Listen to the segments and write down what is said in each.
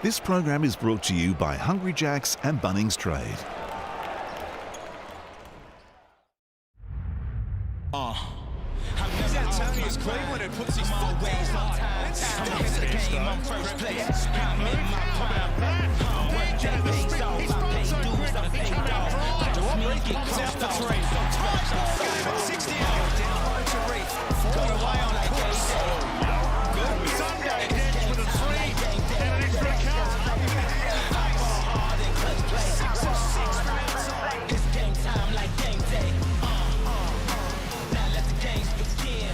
This program is brought to you by Hungry Jack's and Bunnings Trade. Antonio's Cleveland who puts his foot ways on time. Starts the game on first place. I'm in my prime. Work that pays off. I pay dues, I pay off. I just need to get crossed off. 60 hours down to Reef. Got away on that case. Good Sunday catch with a three and an extra count. Hard and clutch play. 6 of 6. It's game time like game day. Now let the games begin.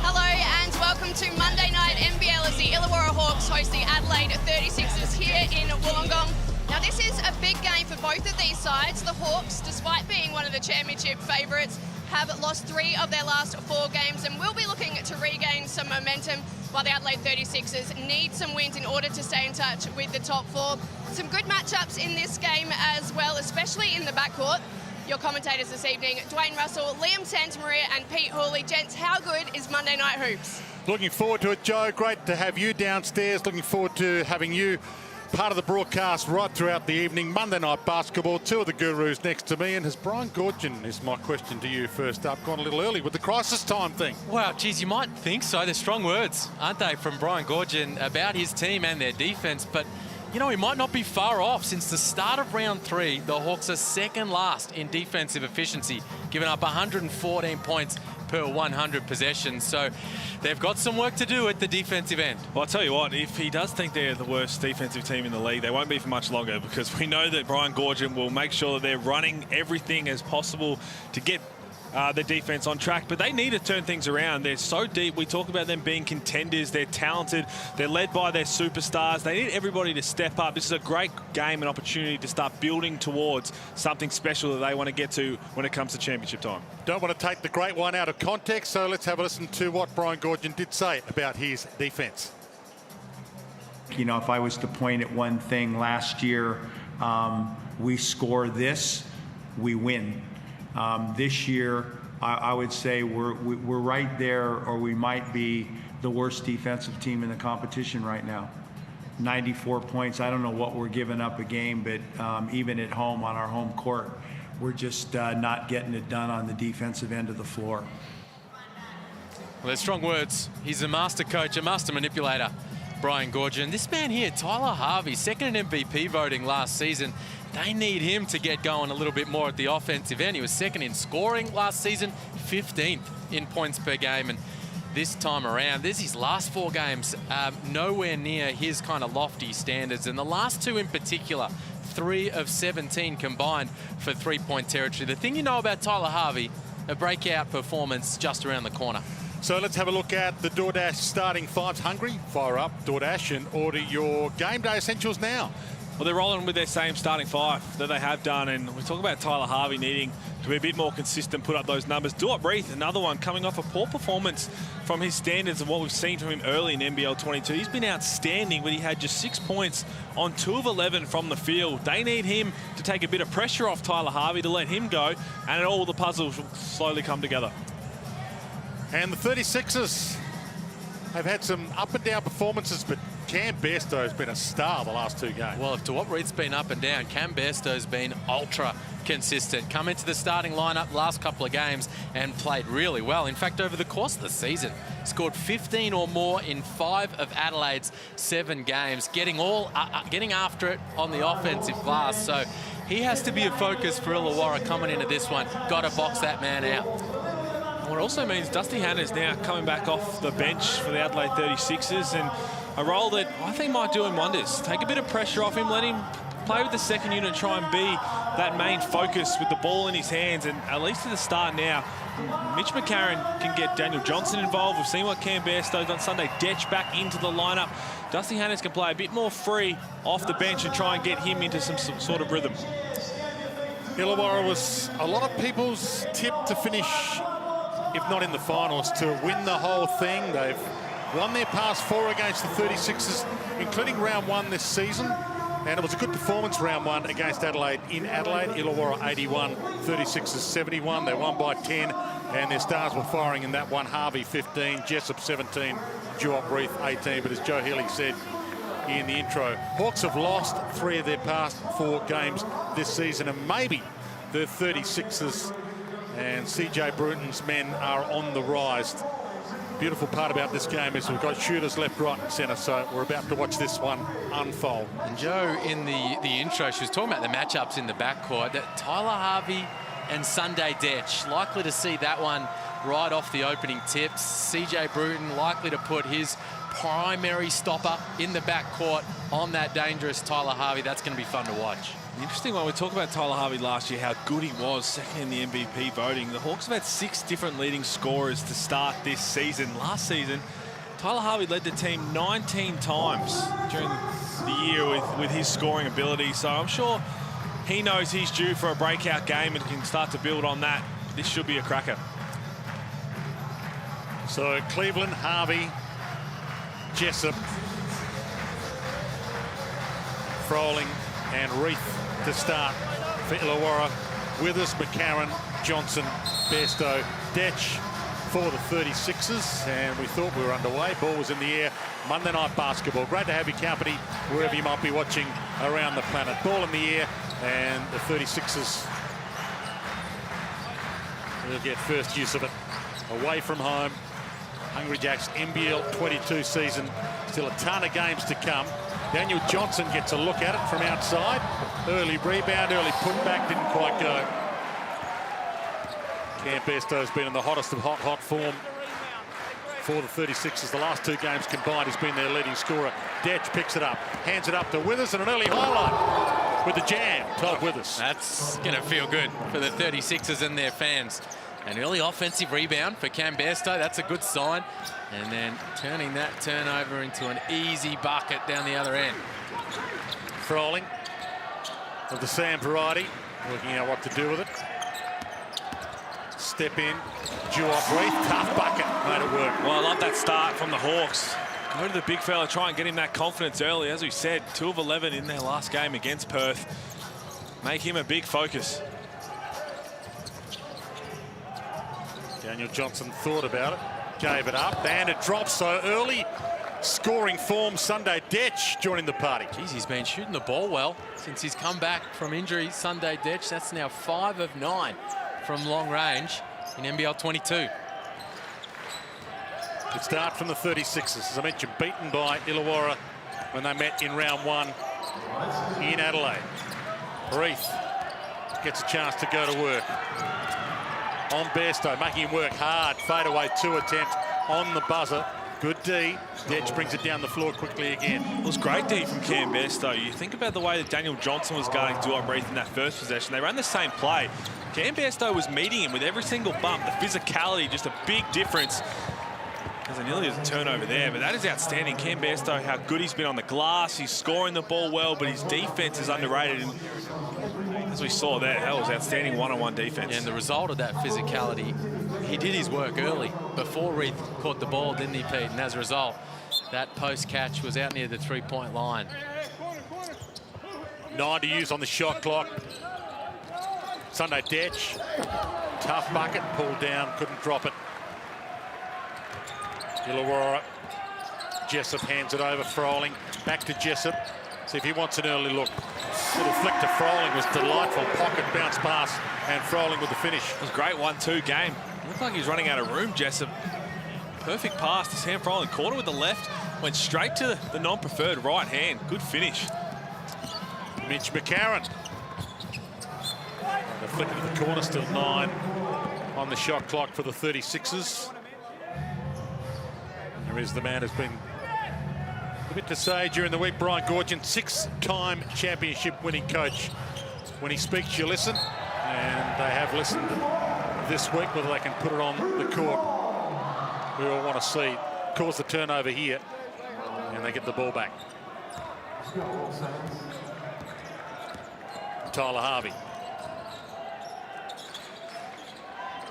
Hello and welcome to Monday night NBL as the Illawarra Hawks host the Adelaide 36ers here in Wollongong. Now this is a big game for both of these sides. The Hawks, despite being one of the championship favourites, have lost 3 of their last 4 games and will be looking to regain some momentum, while the Adelaide 36ers need some wins in order to stay in touch with the top 4. Some good matchups in this game as well, especially in the backcourt. Your commentators this evening, Dwayne Russell, Liam Santamaria and Pete Hawley. Gents, how good is Monday Night Hoops? Looking forward to it, Joe. Great to have you downstairs. Looking forward to having you part of the broadcast right throughout the evening. Monday night basketball, 2 of the gurus next to me. And has Brian Goorjian, is my question to you first up, gone a little early with the crisis time thing? Well, geez, you might think so. They're strong words, aren't they, from Brian Goorjian about his team and their defense. But you know, he might not be far off. Since the start of round 3, the Hawks are second last in defensive efficiency, giving up 114 points per 100 possessions. So they've got some work to do at the defensive end. Well, I'll tell you what, if he does think they're the worst defensive team in the league, they won't be for much longer, because we know that Brian Goorjian will make sure that they're running everything as possible to get the defense on track, but they need to turn things around. They're so deep. We talk about them being contenders. They're talented. They're led by their superstars. They need everybody to step up. This is a great game and opportunity to start building towards something special that they want to get to when it comes to championship time. Don't want to take the great one out of context, so let's have a listen to what Brian Goorjian did say about his defense. You know, if I was to point at one thing, last year we score this, we win. This year, I would say we're right there, or we might be the worst defensive team in the competition right now. 94 points. I don't know what we're giving up a game, but even at home on our home court, we're just not getting it done on the defensive end of the floor. Well, they're strong words. He's a master coach, a master manipulator, Brian Goorjian. This man here, Tyler Harvey, second in MVP voting last season. They need him to get going a little bit more at the offensive end. He was second in scoring last season, 15th in points per game. And this time around, this is his last 4 games, nowhere near his kind of lofty standards. And the last 2 in particular, 3 of 17 combined for 3-point territory. The thing you know about Tyler Harvey, a breakout performance just around the corner. So let's have a look at the DoorDash starting 5s. Hungry? Fire up DoorDash and order your game day essentials now. Well, they're rolling with their same starting 5 that they have done, and we talk about Tyler Harvey needing to be a bit more consistent, put up those numbers. Duop Reith, another one coming off a poor performance from his standards of what we've seen from him early in NBL22. He's been outstanding, but he had just 6 points on 2 of 11 from the field. They need him to take a bit of pressure off Tyler Harvey, to let him go, and all the puzzles will slowly come together. And the 36ers have had some up and down performances, but Cam Bairstow has been a star the last 2 games. Well, if Duop Reith's been up and down, Cam Bairstow's been ultra consistent. Come into the starting lineup last couple of games and played really well. In fact, over the course of the season, scored 15 or more in 5 of Adelaide's 7 games, getting after it on the offensive glass. So he has to be a focus for Illawarra coming into this one. Got to box that man out. What it also means Dusty Hannah's now coming back off the bench for the Adelaide 36ers, and a role that I think might do him wonders. Take a bit of pressure off him, let him play with the second unit, try and be that main focus with the ball in his hands. And at least at the start now, Mitch McCarron can get Daniel Johnson involved. We've seen what Cam Bairstow's on Sunday. Detch back into the lineup. Dusty Hannah's can play a bit more free off the bench and try and get him into some sort of rhythm. Illawarra was a lot of people's tip to finish, if not in the finals, to win the whole thing. They've won their past 4 against the 36ers, including round 1 this season. And it was a good performance round 1 against Adelaide in Adelaide. Illawarra 81, 36ers 71. They won by 10, and their stars were firing in that one. Harvey 15, Jessup 17, Duop Reith 18. But as Joe Healy said, in the intro. Hawks have lost 3 of their past 4 games this season, and maybe the 36ers and CJ Bruton's men are on the rise. Beautiful part about this game is we've got shooters left, right and centre, so we're about to watch this one unfold. And Joe, in the intro, she was talking about the matchups in the backcourt, that Tyler Harvey and Sunday Dech, likely to see that one right off the opening tips. CJ Bruton likely to put his primary stopper in the backcourt on that dangerous Tyler Harvey. That's going to be fun to watch. The interesting one, we talked about Tyler Harvey last year, how good he was, second in the MVP voting. The Hawks have had 6 different leading scorers to start this season. Last season, Tyler Harvey led the team 19 times during the year with his scoring ability. So I'm sure he knows he's due for a breakout game and can start to build on that. This should be a cracker. So Cleveland, Harvey, Jessup, Froling and Reith to start for Illawarra. Withers, McCarron, Johnson, Bairstow, Dech for the 36ers. And we thought we were underway. Ball was in the air. Monday Night Basketball. Great to have your company wherever you might be watching around the planet. Ball in the air, and the 36ers will get first use of it. Away from home. Hungry Jacks NBL22 season. Still a ton of games to come. Daniel Johnson gets a look at it from outside. Early rebound, early putback, didn't quite go. Cam Bairstow's been in the hottest of hot form for the 36ers. The last 2 games combined, he's been their leading scorer. Dech picks it up, hands it up to Withers, and an early highlight with the jam. Todd Withers. That's going to feel good for the 36ers and their fans. An early offensive rebound for Cam Bairstow. That's a good sign. And then turning that turnover into an easy bucket down the other end. Froling of the Sam variety, working out what to do with it. Step in, Duop Reith, tough bucket, made it work. Well, I love that start from the Hawks. Go to the big fella, try and get him that confidence early. As we said, 2 of 11 in their last game against Perth. Make him a big focus. Daniel Johnson thought about it, gave it up, and it drops so early. Scoring form, Sunday Dech joining the party. Geez, he's been shooting the ball well since he's come back from injury. Sunday Dech, that's now 5 of 9 from long range in NBL22. Good start from the 36ers. As I mentioned, beaten by Illawarra when they met in round 1 in Adelaide. Reith gets a chance to go to work. On Bairstow, making him work hard. Fadeaway 2 attempt on the buzzer. Good D. Dech brings it down the floor quickly again. It was great D from Cam Bairstow. You think about the way that Daniel Johnson was guarding Duop Reith in that first possession. They ran the same play. Cam Bairstow was meeting him with every single bump. The physicality, just a big difference. There's nearly a turnover there, but that is outstanding. Cam Bairstow, how good he's been on the glass. He's scoring the ball well, but his defense is underrated. And as we saw there, that was outstanding one-on-one defense. And the result of that physicality, he did his work early before Reith caught the ball, didn't he, Pete? And as a result, that post catch was out near the 3-point line. 9 to use on the shot clock. Sunday Dech, tough bucket, pulled down, couldn't drop it. Illawarra, Jessup hands it over, Froling, back to Jessup. See if he wants an early look. Little flick to Froling was delightful. Pocket bounce pass, and Froling with the finish. It was a great 1-2 game. Looked like he was running out of room, Jessup. Perfect pass to Sam Froling. Caught it with the left, went straight to the non-preferred right hand. Good finish. Mitch McCarron. The flick into the corner, still 9 on the shot clock for the 36ers. There is the man who's been a bit to say during the week, Brian Goorjian, 6-time championship winning coach. When he speaks, you listen, and they have listened this week. Whether they can put it on the court, we all want to see. Cause the turnover here, and they get the ball back. Tyler Harvey.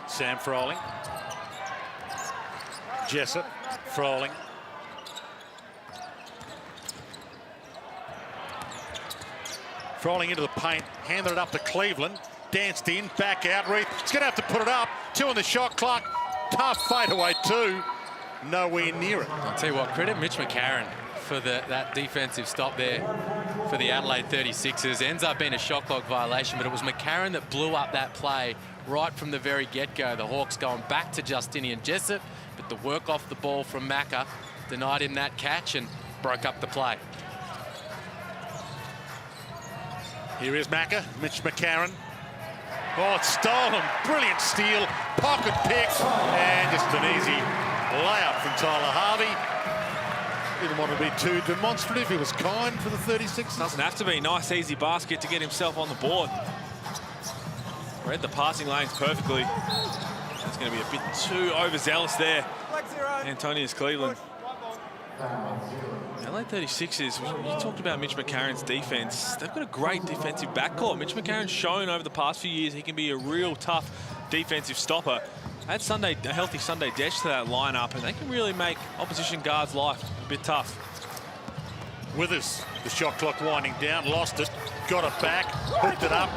Sam Froling. Jessup, Froling. Froling into the paint, handed it up to Cleveland. Danced in, back out, Reith. He's going to have to put it up. 2 on the shot clock. Tough fadeaway 2. Nowhere near it. I'll tell you what, credit Mitch McCarron for that defensive stop there for the Adelaide 36ers. Ends up being a shot clock violation, but it was McCarron that blew up that play right from the very get-go. The Hawks going back to Justinian Jessup, but the work off the ball from Macca denied him that catch and broke up the play. Here is Macca, Mitch McCarron. Oh, it's stolen. Brilliant steal, pocket pick, and just an easy layup from Tyler Harvey. Didn't want to be too demonstrative. He was kind for the 36ers. Doesn't have to be. Nice, easy basket to get himself on the board. Read the passing lanes perfectly. That's going to be a bit too overzealous there. Antonius Cleveland. Adelaide 36ers, you talked about Mitch McCarron's defense. They've got a great defensive backcourt. Mitch McCarron's shown over the past few years he can be a real tough defensive stopper. Add a healthy Sunday Desch to that lineup, and they can really make opposition guards' life a bit tough. Withers, the shot clock winding down, lost it, got it back, hooked it up,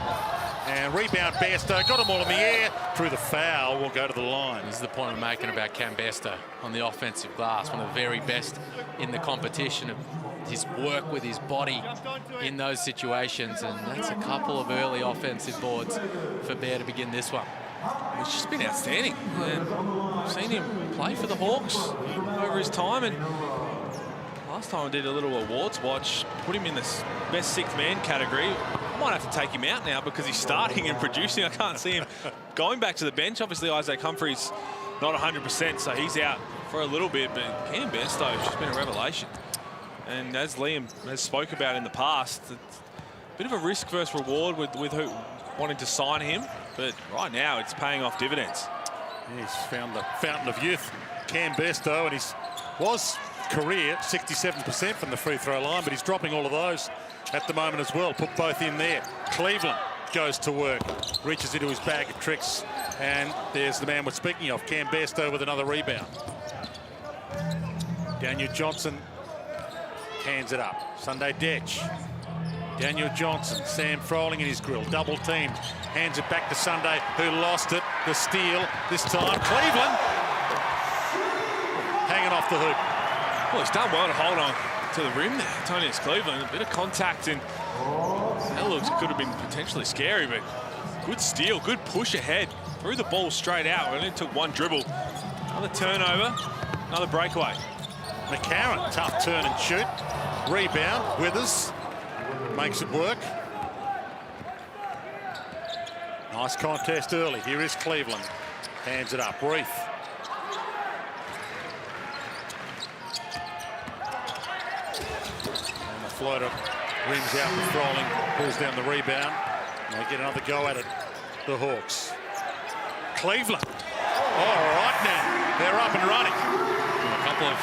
and rebound Bairstow, got them all in the air, through the foul, will go to the line. This is the point I'm making about Cam Bairstow on the offensive glass, one of the very best in the competition. His work with his body in those situations, and that's a couple of early offensive boards for Bear to begin this one. It's just been outstanding. I've seen him play for the Hawks over his time, and last time I did a little awards watch, put him in the best sixth man category. I might have to take him out now because he's starting and producing. I can't see him going back to the bench. Obviously, Isaac Humphrey's not 100%, so he's out for a little bit, but Cam Bairstow's just been a revelation. And as Liam has spoke about in the past, it's a bit of a risk versus reward with who wanting to sign him, but right now it's paying off dividends. He's found the fountain of youth, Cam Bairstow, and he's was career 67% from the free throw line, but he's dropping all of those at the moment as well. Put both in there. Cleveland goes to work, reaches into his bag of tricks, and there's the man we're speaking of, Cam Bairstow, with another rebound. Daniel Johnson hands it up. Sunday Desch. Daniel Johnson, Sam Froling in his grill, double teamed, hands it back to Sunday, who lost it. The steal this time. Cleveland hanging off the hoop. Well, he's done well to hold on to the rim there. Antonius Cleveland, a bit of contact, and that looks could have been potentially scary, but good steal, good push ahead. Threw the ball straight out. It only took one dribble. Another turnover, another breakaway. McCarron, tough turn and shoot. Rebound, Withers makes it work. Nice contest early. Here is Cleveland. Hands it up. Reith. And the floater rims out with Froling. Pulls down the rebound. And they get another go at it. The Hawks. Cleveland. All right now. They're up and running. A couple of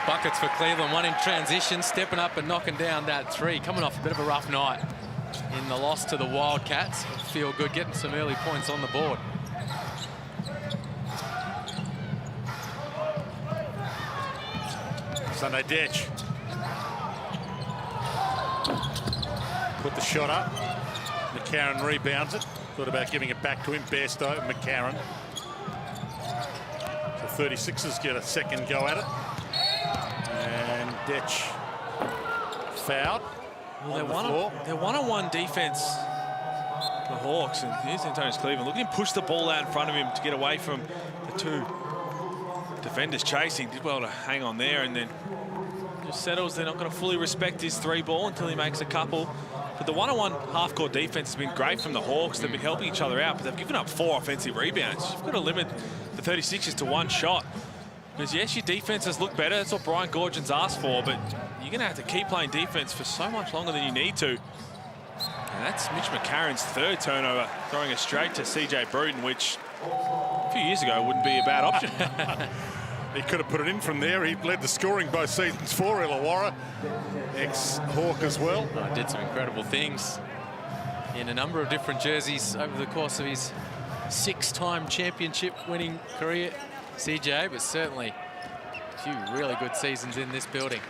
buckets for Cleveland, one in transition, stepping up and knocking down that three, coming off a bit of a rough night in the loss to the Wildcats. Feel good getting some early points on the board. Sunday Desch. Put the shot up. McCarron rebounds it. Thought about giving it back to him. Bairstow, McCarron. So 36ers get a second go at it. And Desch fouled. Well, they're one-on-one defense, the Hawks, and here's Antonius Cleveland. Look at him push the ball out in front of him to get away from the two defenders chasing. Did well to hang on there, and then just settles. They're not going to fully respect his three ball until he makes a couple. But the one-on-one half-court defense has been great from the Hawks. They've been helping each other out, but they've given up 4 offensive rebounds. You've got to limit the 36ers to 1 shot. Because, yes, your defenses look better. That's what Brian Goorjian's asked for, but you're going to have to keep playing defense for so much longer than you need to. And that's Mitch McCarron's 3rd turnover, throwing it straight to CJ Bruton, which a few years ago wouldn't be a bad option. He could have put it in from there. He led the scoring both seasons for Illawarra, ex-Hawk as well. Did some incredible things in a number of different jerseys over the course of his 6-time championship-winning career. CJ, but certainly a few really good seasons in this building.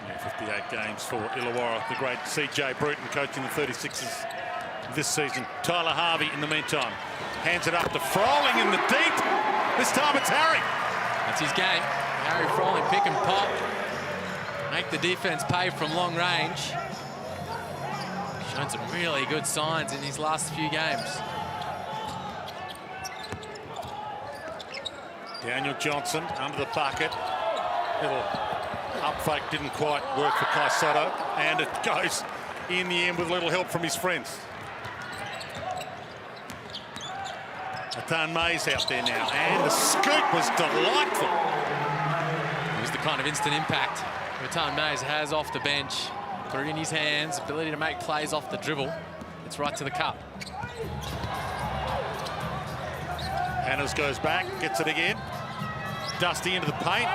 Yeah, 58 games for Illawarra. The great CJ Bruton coaching the 36ers this season. Tyler Harvey in the meantime hands it up to Froling in the deep. This time it's Harry. That's his game. Harry Froling, pick and pop. make the defense pay from long range. Shown some really good signs in his last few games. Daniel Johnson under the bucket. Little up fake didn't quite work for Kai Soto, and it goes in the end with a little help from his friends. Nathan May's out there now, and the scoop was delightful. It was the kind of instant impact Nathan Mays has off the bench. Put it in his hands, ability to make plays off the dribble. It's right to the cup. Hannahs goes back, gets it again. Dusty into the paint.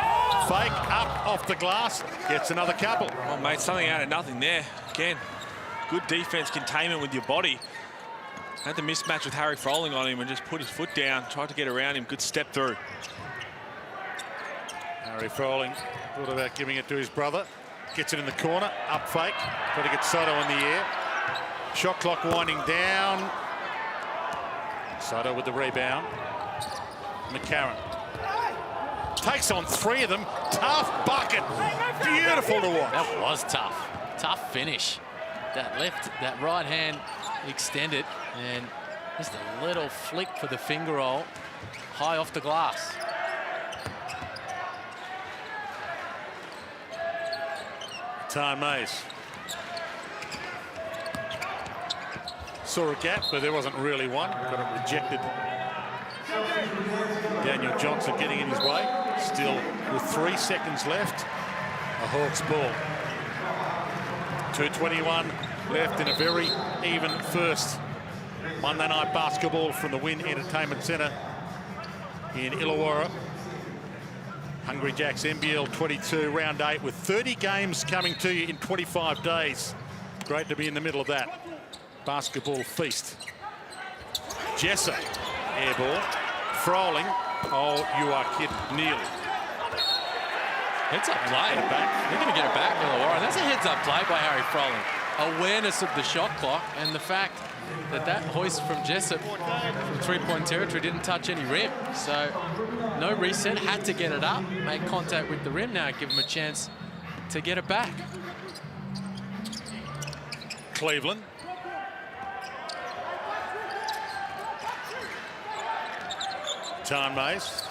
Fake up off the glass. Gets another couple. Oh, mate, something out of nothing there. Again, good defense containment with your body. Had the mismatch with Harry Froling on him and just put his foot down, tried to get around him. Good step through. Harry Froling thought about giving it to his brother. Gets it in the corner. Up fake. Try to get Soto in the air. Shot clock winding down. Soto with the rebound. McCarron takes on 3 of them. Tough bucket. Beautiful to watch. That was tough. Tough finish. That right hand extended, and just a little flick for the finger roll, high off the glass. Nathan Mays saw a gap, but there wasn't really one. Got it rejected. Daniel Johnson getting in his way. Still with 3 seconds left. A Hawks ball. 2:21 left in a very even first. Monday night basketball from the Wynn Entertainment Centre in Illawarra. Hungry Jacks NBL22 round 8 with 30 games coming to you in 25 days. Great to be in the middle of that basketball feast. Jessup, air ball. Froling, oh, you are kidding, nearly. Heads up play. They're going to get it back, Illawarra. That's a heads up play by Harry Froling. Awareness of the shot clock and the fact that that hoist from Jessup from 3-point territory didn't touch any rim. So no reset, had to get it up, make contact with the rim now, give him a chance to get it back. Cleveland. Nathan Mays.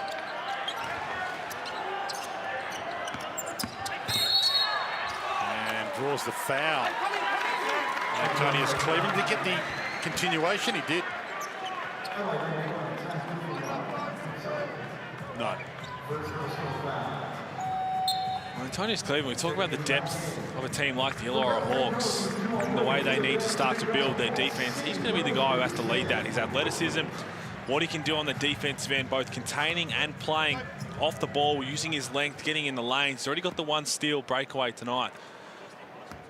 And draws the foul. Antonius Cleveland to get the continuation. He did. No. Well, Antonius Cleveland, we talk about the depth of a team like the Illawarra Hawks and the way they need to start to build their defense. He's going to be the guy who has to lead that. His athleticism, what he can do on the defensive end, both containing and playing off the ball, using his length, getting in the lanes. He's already got the 1 steal breakaway tonight.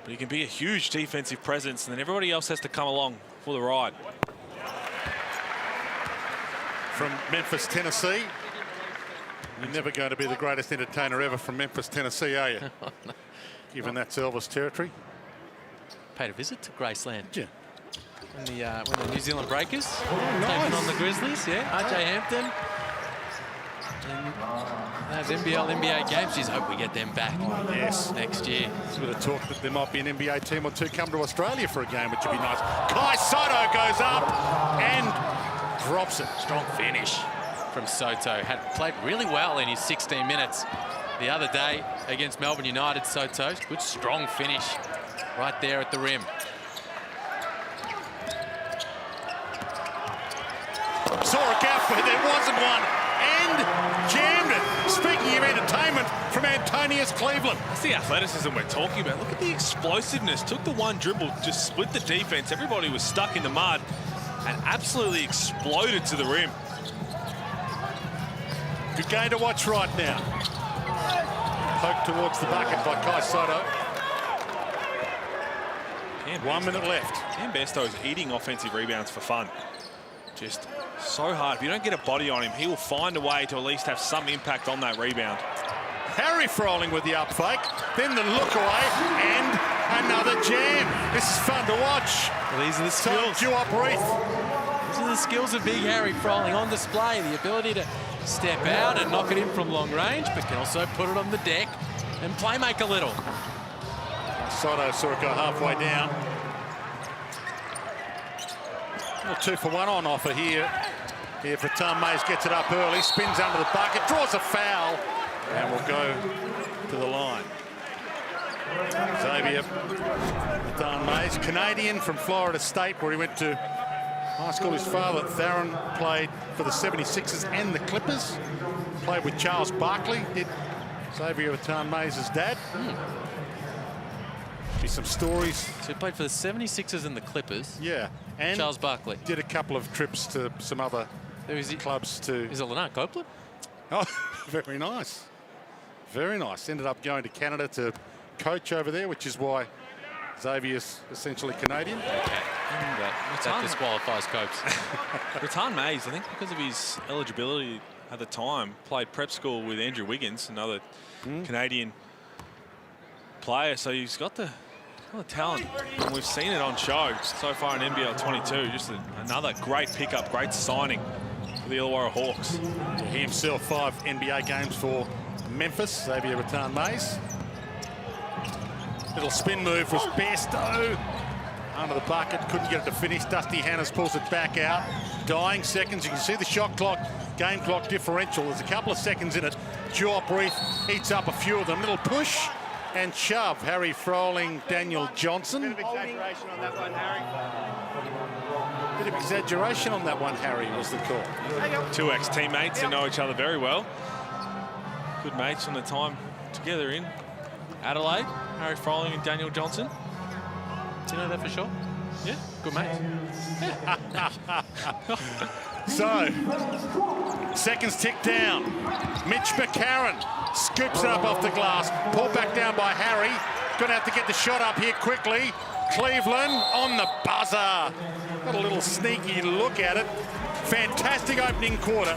But he can be a huge defensive presence, and then everybody else has to come along for the ride. From Memphis, Tennessee. You're never going to be the greatest entertainer ever from Memphis, Tennessee, are you? Given that's Elvis territory. Paid a visit to Graceland. Yeah. When the New Zealand Breakers taking on the Grizzlies, yeah. RJ Hampton. And those NBA games, geez, hope we get them back. Yes. Next year. There's a bit of talk that there might be an NBA team or two come to Australia for a game, which would be nice. Kai Soto goes up and drops it. Strong finish from Soto. Had played really well in his 16 minutes the other day against Melbourne United. Soto, good strong finish right there at the rim. Saw a gap where there wasn't one and jammed it. Speaking of entertainment from Antonius Cleveland. That's the athleticism we're talking about. Look at the explosiveness. Took the 1 dribble, just split the defense. Everybody was stuck in the mud and absolutely exploded to the rim. Good game to watch right now. Poke towards the bucket by Kai Soto. 1 minute left. Cam Besto's eating offensive rebounds for fun. Just so hard. If you don't get a body on him, he will find a way to at least have some impact on that rebound. Harry Froling with the up fake, then the look away, and another jam. This is fun to watch. Well, these are the skills. Due up breath. These are the skills of big Harry Froling on display. The ability to step out and knock it in from long range, but can also put it on the deck and playmaker little. Soto saw it go halfway down. Well, 2-for-1 on offer here. Here for Tom Mays, gets it up early, spins under the bucket, draws a foul, and will go to the line. Xavier Tom Mays, Canadian from Florida State, where he went to high school. His father, Theron, played for the 76ers and the Clippers. Played with Charles Barkley, did Xavier Tom Mays' dad. Be some stories. So he played for the 76ers and the Clippers. Yeah. And Charles Barkley. Did a couple of trips to some other clubs too. Is it Lynette Copeland? Oh, very nice. Very nice. Ended up going to Canada to coach over there, which is why Xavier's essentially Canadian. That disqualifies Copes. Rattan Mays, I think because of his eligibility at the time, played prep school with Andrew Wiggins, another Canadian player. So he's got the talent, and we've seen it on show so far in NBL22. Just another great pickup, great signing for the Illawarra Hawks. He himself 5 NBA games for Memphis, Xavier Rattan Mays. Little spin move was Bairstow. Under the bucket, couldn't get it to finish. Dusty Hannes pulls it back out. Dying seconds. You can see the shot clock, game clock differential. There's a couple of seconds in it. Joop Reef eats up a few of them. Little push and shove. Harry Froling, Daniel Johnson. Bit of exaggeration on that one, Harry. Bit of exaggeration on that one, Harry, was the call. 2 ex-teammates who know each other very well. Good mates from the time together in Adelaide. Harry Froling and Daniel Johnson. Do you know that for sure? Yeah, good mate. So, seconds tick down. Mitch McCarron scoops it up off the glass. Pulled back down by Harry. Gonna have to get the shot up here quickly. Cleveland on the buzzer. Got a little sneaky look at it. Fantastic opening quarter.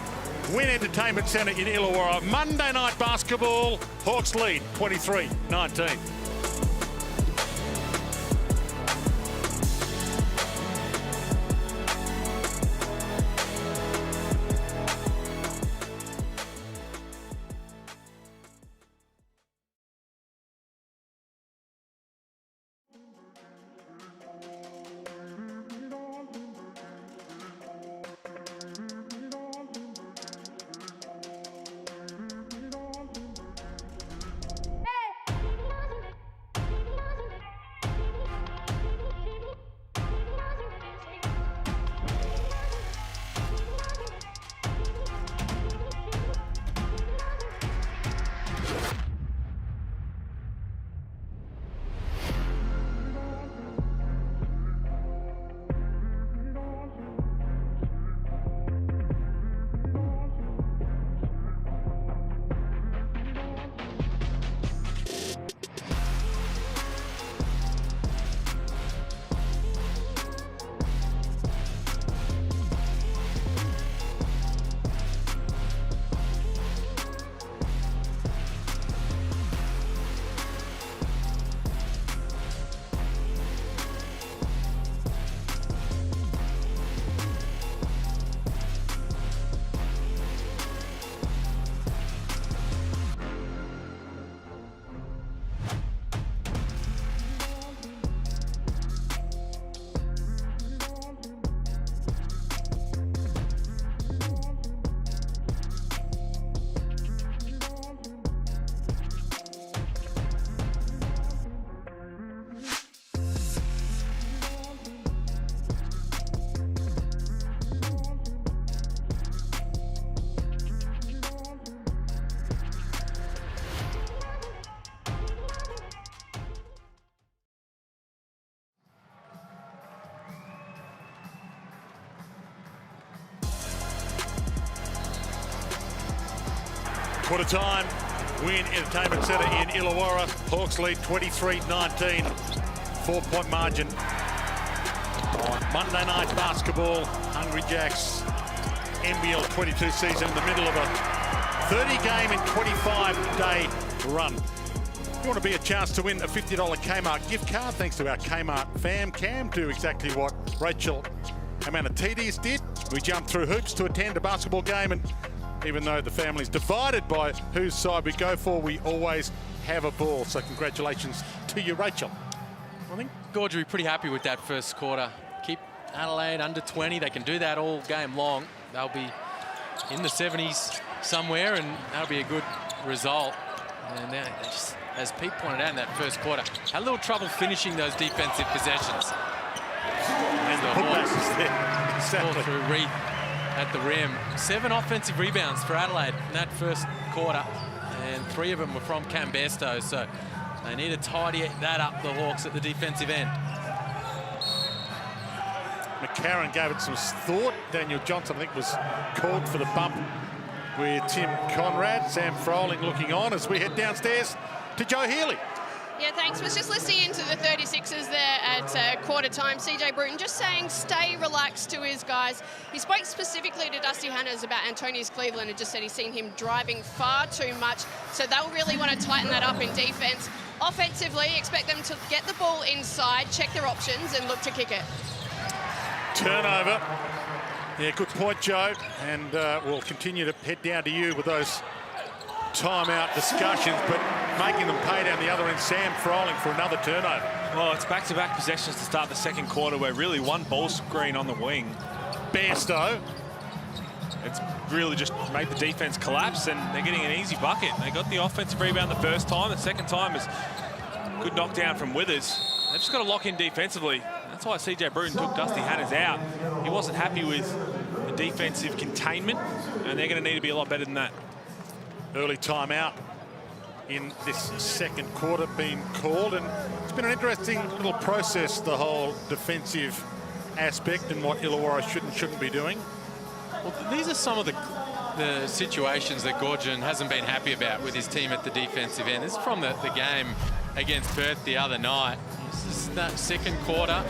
Wynn Entertainment Centre in Illawarra. Monday night basketball. Hawks lead 23-19. Quarter time, Wynn Entertainment Centre in Illawarra. Hawks lead 23-19, 4-point margin. On Monday night basketball, Hungry Jacks NBL22 season in the middle of a 30-game and 25-day run. If you want to be a chance to win a $50 Kmart gift card, thanks to our Kmart fam cam, do exactly what Rachel Amanatides did. We jumped through hoops to attend a basketball game and even though the family's divided by whose side we go for, we always have a ball. So congratulations to you, Rachel. I think Goorjian will be pretty happy with that first quarter. Keep Adelaide under 20. They can do that all game long. They'll be in the 70s somewhere, and that'll be a good result. And they just, as Pete pointed out in that first quarter, had a little trouble finishing those defensive possessions. And the putbacks is there. Exactly. Through Reed at the rim. 7 offensive rebounds for Adelaide in that first quarter, and 3 of them were from Cambesto, so they need to tidy that up, the Hawks, at the defensive end. McCarron gave it some thought. Daniel Johnson, I think, was called for the bump with Tim Conrad. Sam Froling looking on as we head downstairs to Joe Healy. Yeah, thanks. Was just listening into the 36ers there at quarter time. CJ Bruton just saying stay relaxed to his guys. He spoke specifically to Dusty Hannahs about Antonius Cleveland and just said he's seen him driving far too much. So they'll really want to tighten that up in defense. Offensively, expect them to get the ball inside, check their options, and look to kick it. Turnover. Yeah, good point, Joe. And we'll continue to head down to you with those timeout discussions, but making them pay down the other end. Sam Froling for another turnover. Well, it's back-to-back possessions to start the second quarter, where really one ball screen on the wing. Bairstow. It's really just made the defense collapse, and they're getting an easy bucket. They got the offensive rebound the first time. The second time is good knockdown from Withers. They've just got to lock in defensively. That's why CJ Bruton took Dusty Hannahs out. He wasn't happy with the defensive containment, and they're going to need to be a lot better than that. Early timeout in this second quarter being called, and it's been an interesting little process, the whole defensive aspect and what Illawarra should and shouldn't be doing. Well, these are some of the situations that Goorjian hasn't been happy about with his team at the defensive end. This is from the game against Perth the other night. This is that second quarter.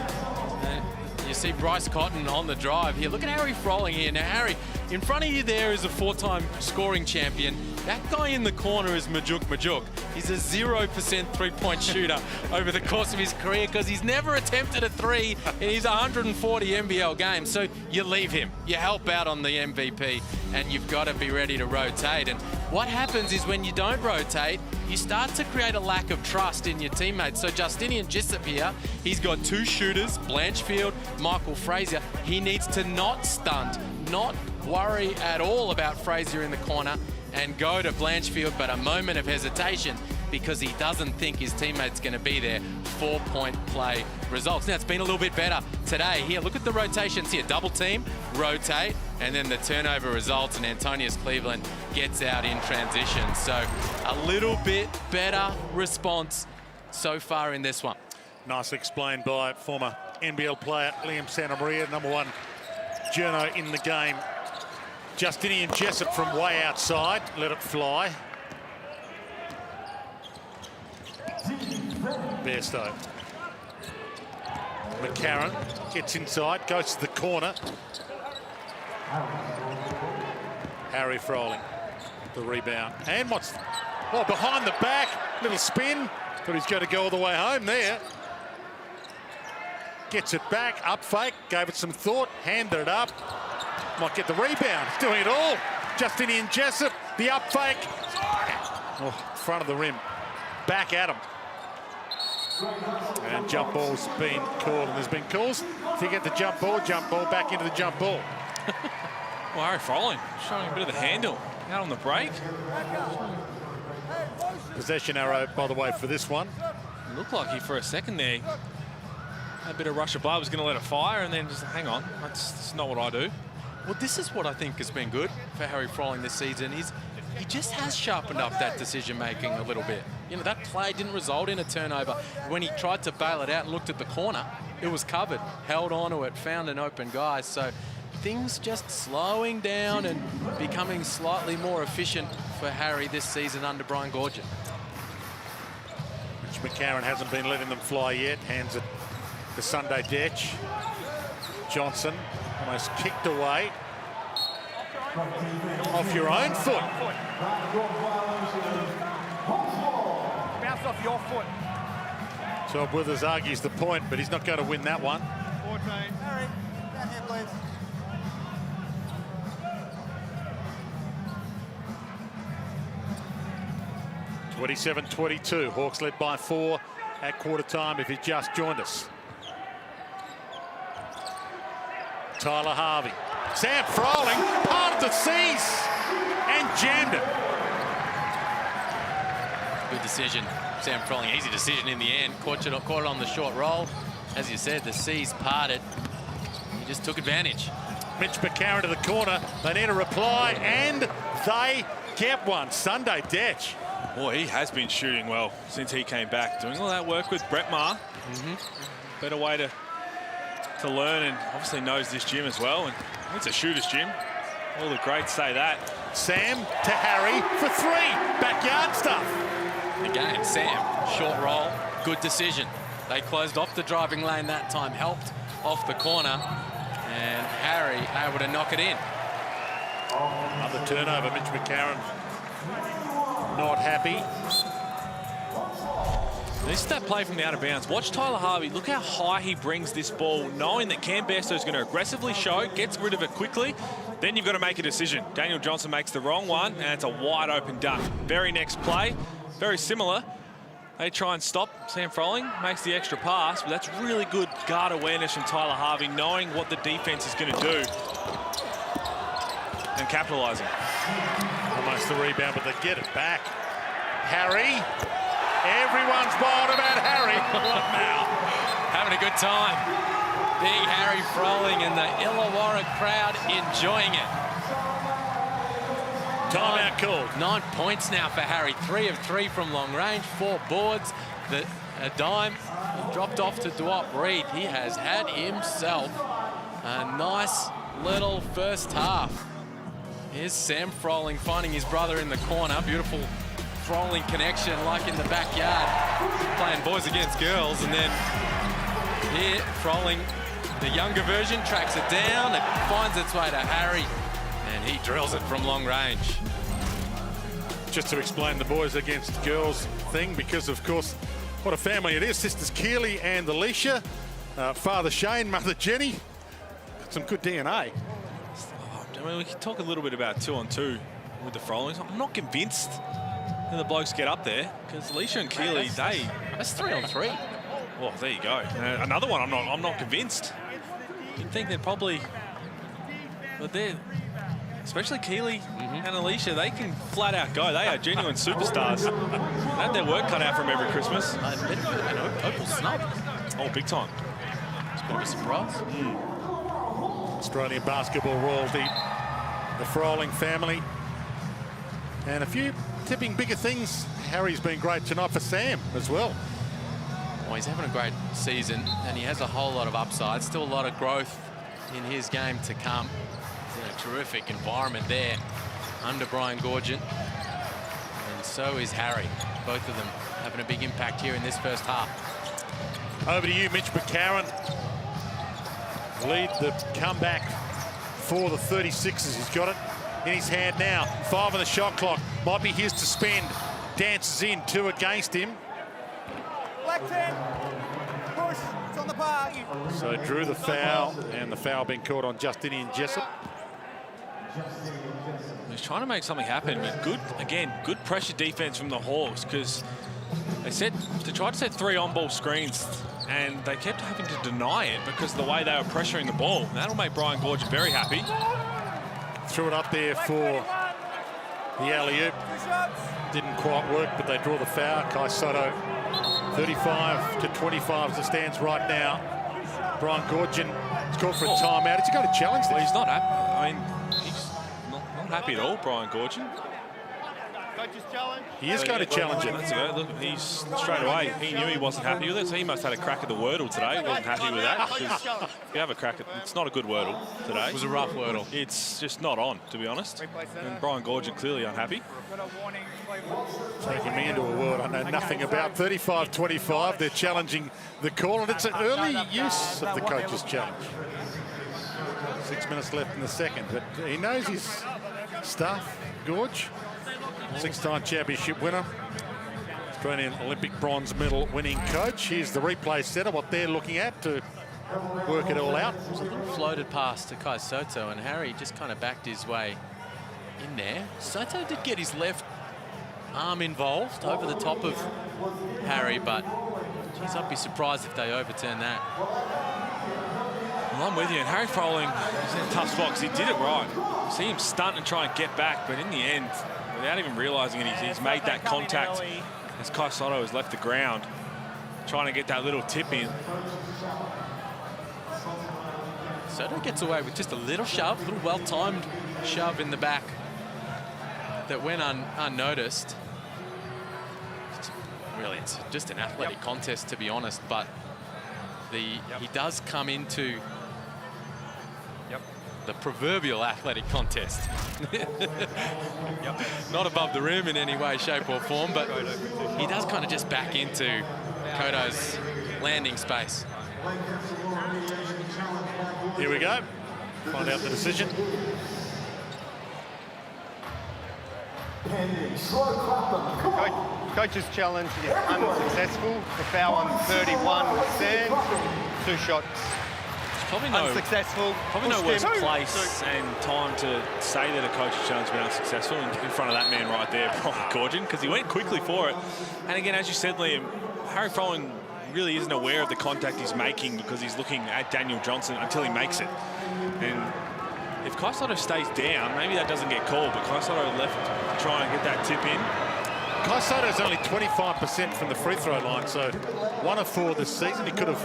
You see Bryce Cotton on the drive here. Look at Harry Froling here. Now, Harry, in front of you there is a 4-time scoring champion. That guy in the corner is Majuk. He's a 0% three-point shooter over the course of his career because he's never attempted a 3 in his 140 NBL games. So you leave him. You help out on the MVP, and you've got to be ready to rotate. And what happens is when you don't rotate, you start to create a lack of trust in your teammates. So Justinian Jessup here, he's got 2 shooters, Blanchfield, Michael Frazier. He needs to not stunt, not worry at all about Frazier in the corner and go to Blanchfield, but a moment of hesitation because he doesn't think his teammate's going to be there. 4-point play results. Now, it's been a little bit better today. Here, look at the rotations here. Double team, rotate, and then the turnover results, and Antonius Cleveland gets out in transition. So a little bit better response so far in this one. Nicely explained by former NBL player Liam Santamaria, #1 journo in the game. Justinian Jessup from way outside, let it fly. Bairstow. McCarron gets inside, goes to the corner. Harry Froling, the rebound. And what's, oh, behind the back, little spin, but he's going to go all the way home there. Gets it back, up fake, gave it some thought, handed it up. Might get the rebound, doing it all. Justinian Jessup, the up fake. Oh, front of the rim, back at him. And jump ball's been called, and there's been calls. If you get the jump ball, back into the jump ball. Well, Harry Froling showing a bit of the handle out on the break. Possession arrow, by the way, for this one. It looked like he, for a second there, had a bit of rush of blood, was going to let it fire, and then just, hang on, that's not what I do. Well, this is what I think has been good for Harry Froling this season. He just has sharpened up that decision-making a little bit. You know, that play didn't result in a turnover. When he tried to bail it out and looked at the corner, it was covered, held onto it, found an open guy. So things just slowing down and becoming slightly more efficient for Harry this season under Brian Goorjian. Which McCarron hasn't been letting them fly yet. Hands it to Sunday Detch. Johnson almost kicked away. Off your own foot. Bounce off your foot. So Withers argues the point, but he's not going to win that one. 14. Harry, down here, please. 27-22. Hawks led by 4 at quarter time if you just joined us. Tyler Harvey. Sam Froling parted the seas and jammed it. Good decision. Sam Froling, easy decision in the end. Caught it on the short roll. As you said, the seas parted. He just took advantage. Mitch McCarron to the corner. They need a reply, and they get one. Sunday Detch. Boy, he has been shooting well since he came back. Doing all that work with Brett Maher. Better way to learn, and obviously knows this gym as well. And it's a shooter's gym. All the greats say that. Sam to Harry for 3. Backyard stuff. Again, Sam, short roll, good decision. They closed off the driving lane that time, helped off the corner, and Harry able to knock it in. Another turnover. Mitch McCarron not happy. This is that play from the out of bounds. Watch Tyler Harvey. Look how high he brings this ball, knowing that Cam Bairstow is going to aggressively show, gets rid of it quickly. Then you've got to make a decision. Daniel Johnson makes the wrong one, and it's a wide open duck. Very next play, very similar. They try and stop Sam Froling, makes the extra pass, but that's really good guard awareness from Tyler Harvey, knowing what the defense is going to do and capitalising. Almost the rebound, but they get it back. Harry. Everyone's wild about Harry. Now, Having a good time. Big Harry Froling and the Illawarra crowd enjoying it. timeout called. 9 points now for Harry. 3 of 3 from long range, 4 boards. A dime dropped off to Duop Reed. He has had himself a nice little first half. Here's Sam Froling finding his brother in the corner. Beautiful Froling connection like in the backyard. Playing boys against girls. And then here, Froling, the younger version, tracks it down. It finds its way to Harry. And he drills it from long range. Just to explain the boys against girls thing, because of course, what a family it is. Sisters Keeley and Alicia, father Shane, mother Jenny. Got some good DNA. I mean, we can talk a little bit about 2-on-2 with the Frolings. I'm not convinced that the blokes get up there, because Alicia and Keeley, That's 3-on-3. Well, there you go. Another one. I'm not convinced. You'd think they'd probably, but they're, especially Keeley and Alicia, they can flat out go. They are genuine superstars. They have their work cut out from every Christmas. An opal snub. Oh, big time. It's a bit of a surprise. Australian basketball royalty, the Froling family. And a few tipping bigger things. Harry's been great tonight for Sam as well. Well, he's having a great season, and he has a whole lot of upside. Still a lot of growth in his game to come. He's in a terrific environment there under Brian Goorjian. And so is Harry. Both of them having a big impact here in this first half. Over to you, Mitch McCarron. Lead the comeback for the 36ers. He's got it in his hand now. 5 on the shot clock. Might be his to spend. Dances in, 2 against him. Black 10. Push. It's on the bar. So drew the foul, and the foul being called on Justinian Jessup. He's trying to make something happen, but good pressure defense from the Hawks, because they tried to set 3 on-ball screens, and they kept having to deny it because of the way they were pressuring the ball. That'll make Brian Goorjian very happy. Threw it up there for the alley-oop. Didn't quite work, but they draw the foul. Kai Soto, 35-25 as it stands right now. Brian Goorjian has called for a timeout. He's got to challenge Well, this. he's not happy. I mean, he's not happy at all, Brian Goorjian. He is going to challenge it. That's good. Look, he's straight away. He knew he wasn't happy with it, so he must have had a crack at the Wordle today. He wasn't happy with that. Because if you have a crack at, it's not a good Wordle today. It was a rough Wordle. It's just not on, to be honest. And Brian Goorjian clearly unhappy. Taking me into a world I know nothing about. 35-25. They're challenging the call, and it's an early use of the coach's challenge. 6 minutes left in the second, but he knows his stuff. Gorge, 6-time championship winner, Australian Olympic bronze medal winning coach. Here's the replay setter, what they're looking at to work it all out. It was a little floated pass to Kai Soto, and Harry just kind of backed his way in there. Soto did get his left arm involved over the top of Harry, but geez, I'd be surprised if they overturn that. Well, I'm with you. And Harry Froling is in a tough spot because he did it right. You see him stunt and try and get back, but in the end, without even realising it, he's made that contact as Kai Soto has left the ground, trying to get that little tip in. Soto gets away with just a little shove, a little well-timed shove in the back that went unnoticed. Really, it's just an athletic contest, to be honest, but he does come into the proverbial athletic contest. Not above the rim in any way, shape or form, but he does kind of just back into Koto's landing space. Here we go. Find out the decision. Coach's challenge is unsuccessful. The foul on 31 was sand. 2 shots. Probably unsuccessful. Probably no worse place and time to say that a coach's challenge has been unsuccessful in front of that man right there, Goorjian, because he went quickly for it. And again, as you said, Liam, Harry Froling really isn't aware of the contact he's making because he's looking at Daniel Johnson until he makes it. And if Kai Soto stays down, maybe that doesn't get called, but Kai Soto left to try and get that tip in. Kai Soto's only 25% from the free throw line, so 1 of 4 this season. He could have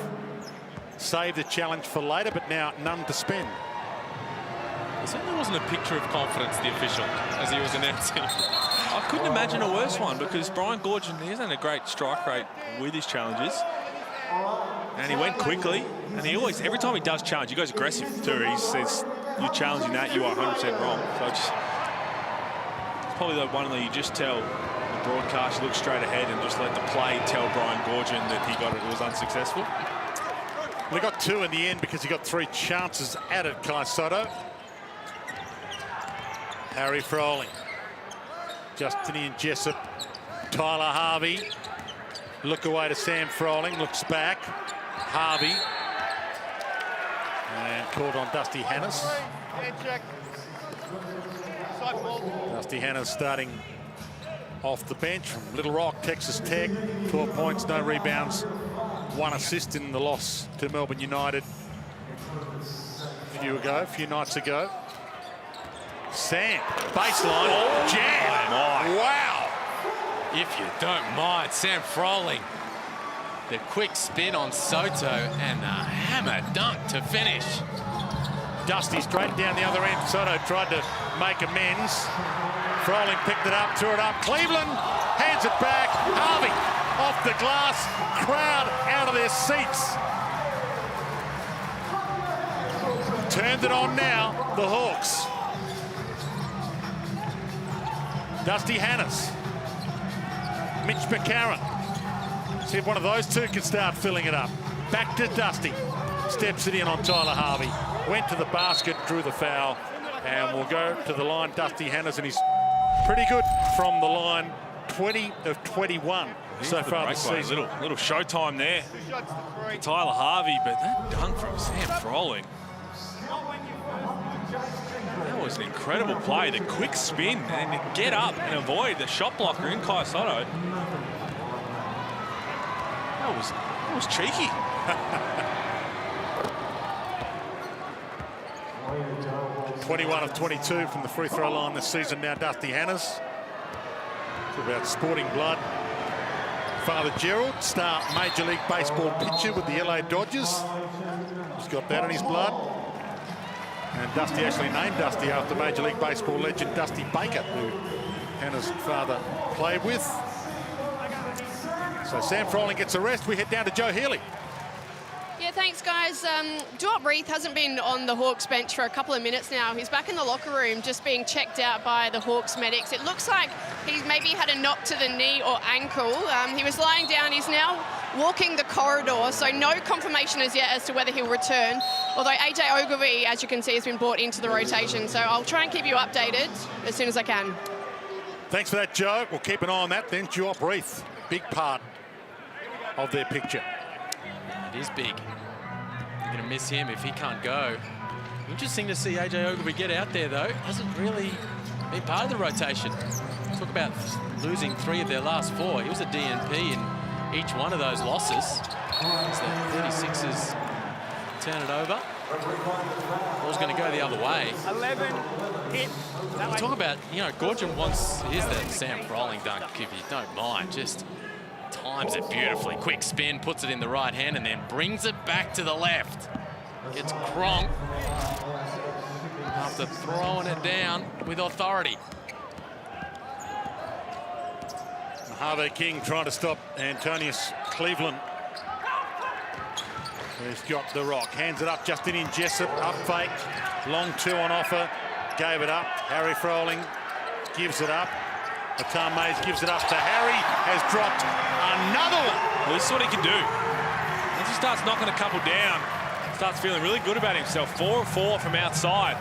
saved the challenge for later, but now none to spend. There certainly wasn't a picture of confidence, the official, as he was announcing. I couldn't imagine a worse one because Brian Goorjian, he hasn't a great strike rate with his challenges. And he went quickly, and he always, every time he does challenge, he goes aggressive too. He says, you're challenging that, you are 100% wrong. So it's probably the one that you just tell the broadcast, look straight ahead and just let the play tell Brian Goorjian that he got it, was unsuccessful. Well, he got 2 in the end because he got 3 chances at Kai Soto. Harry Froling. Justinian Jessup. Tyler Harvey. Look away to Sam Froling. Looks back. Harvey. And called on Dusty Hannes. Dusty Hannes starting off the bench from Little Rock, Texas Tech. 12 points, no rebounds. 1 assist in the loss to Melbourne United a few nights ago. Sam, baseline, jam. Wow. If you don't mind, Sam Froling. The quick spin on Soto and the hammer dunk to finish. Dusty straight down the other end. Soto tried to make amends. Froling picked it up, threw it up. Cleveland hands it back. Harvey off the glass. Crowd out of their seats. Turned it on now, the Hawks. Dusty Hannes. Mitch McCarron. See if one of those two can start filling it up. Back to Dusty. Steps it in on Tyler Harvey. Went to the basket, drew the foul, and will go to the line. Dusty Hannes, and he's pretty good from the line. 20 of 21 so far this season. Little showtime there. Tyler Harvey, but that dunk from Sam Froling. That was an incredible play. The quick spin and get up and avoid the shot blocker in Kai Soto. That was cheeky. 21 of 22 from the free throw line this season now, Dusty Hannes. It's about sporting blood. Father Gerald, star Major League Baseball pitcher with the LA Dodgers. He's got that in his blood. And Dusty actually named Dusty after Major League Baseball legend Dusty Baker, who Hannah's father played with. So Sam Froling gets a rest. We head down to Joe Healy. Yeah, thanks, guys. Duop Reith hasn't been on the Hawks bench for a couple of minutes now. He's back in the locker room just being checked out by the Hawks medics. It looks like he's maybe had a knock to the knee or ankle. He was lying down. He's now walking the corridor, so no confirmation as yet as to whether he'll return. Although AJ Ogilvie, as you can see, has been brought into the rotation. So I'll try and keep you updated as soon as I can. Thanks for that, Joe. We'll keep an eye on that then. Duop Reith, big part of their picture. It is big. You're going to miss him if he can't go. Interesting to see AJ Ogilvie get out there, though. Hasn't really been part of the rotation. Talk about losing 3 of their last 4. He was a DNP in each one of those losses. So the 36ers turn it over. Ball's going to go the other way. 11, hit. You talk about, you know, Goorjian wants, here's the Sam Froling dunk, if you don't mind, just times it beautifully. Quick spin, puts it in the right hand, and then brings it back to the left. Gets Kronk after throwing it down with authority. Mojave King trying to stop Antonius Cleveland. He's got the rock, hands it up, Justin in Jessup, up fake, long 2 on offer, gave it up. Harry Froling gives it up. Tom Mays gives it up to Harry, has dropped another one. Well, this is what he can do. Once he starts knocking a couple down, starts feeling really good about himself. 4 of 4 from outside.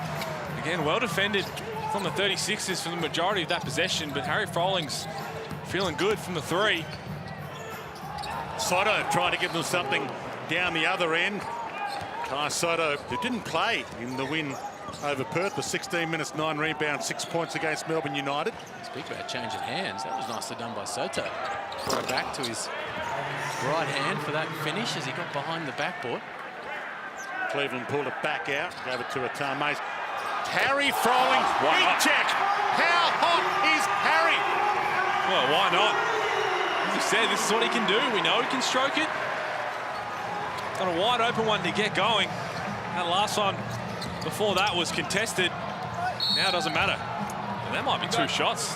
Again, well defended from the 36ers for the majority of that possession, but Harry Froling's feeling good from the 3. Soto trying to give them something down the other end. Kai Soto, who didn't play in the win over Perth, for 16 minutes, 9 rebounds, 6 points against Melbourne United. Speak about changing hands. That was nicely done by Soto. Brought it back to his right hand for that finish as he got behind the backboard. Cleveland pulled it back out, gave it to Atam Mays. Harry Froling, big check. How hot is Harry? Well, why not? As you said, this is what he can do. We know he can stroke it. Got a wide open one to get going. That last one before that was contested. Now it doesn't matter. And that might be 2 shots.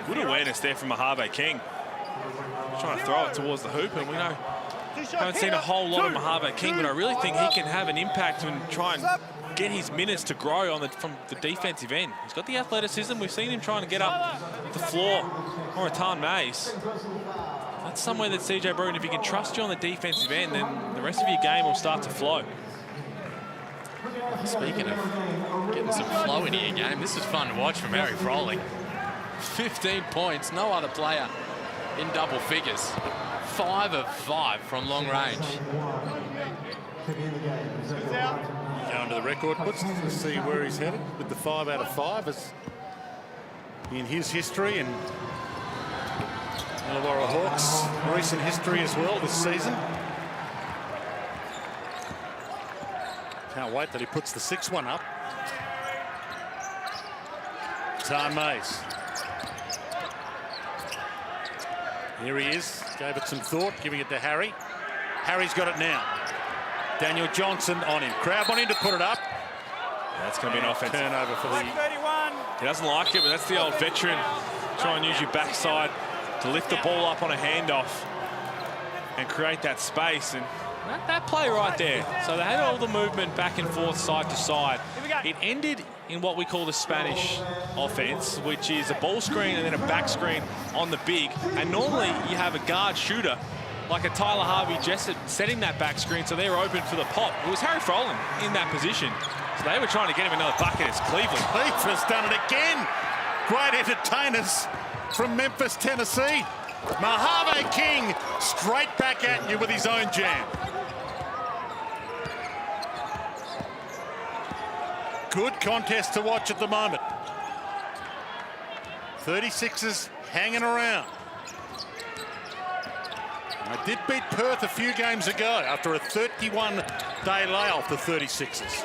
Good awareness there from Mojave King. Trying to throw it towards the hoop, and we know haven't seen a whole lot of Mojave King, but I really think he can have an impact and try and get his minutes to grow from the defensive end. He's got the athleticism. We've seen him trying to get up the floor. Or Atan Mays. That's somewhere that CJ Bruin, if he can trust you on the defensive end, then the rest of your game will start to flow. Speaking of getting some flow into your game, this is fun to watch from Harry Froling. 15 points, no other player in double figures. 5 of 5 from long range. Going to the record books to see where he's headed with the 5 out of 5 as in his history and Illawarra Hawks recent history as well this season. Can't wait that he puts the 6-1 up. Tan Mays. Here he is, gave it some thought, giving it to Harry. Harry's got it now. Daniel Johnson on him. Crowd on him to put it up. That's going to be an offensive turnover for the... 31. He doesn't like it, but that's the old veteran. Try and use your backside to lift the ball up on a handoff and create that space. And that play right there. So they had all the movement back and forth, side to side. It ended in what we call the Spanish offense, which is a ball screen and then a back screen on the big. And normally you have a guard shooter like a Tyler Harvey Jessup setting that back screen so they're open for the pop. It was Harry Froling in that position. So they were trying to get him another bucket as Cleveland. Cleveland's done it again. Great entertainers from Memphis, Tennessee. Mojave King straight back at you with his own jam. Good contest to watch at the moment. 36ers hanging around. I did beat Perth a few games ago after a 31-day layoff, the 36ers.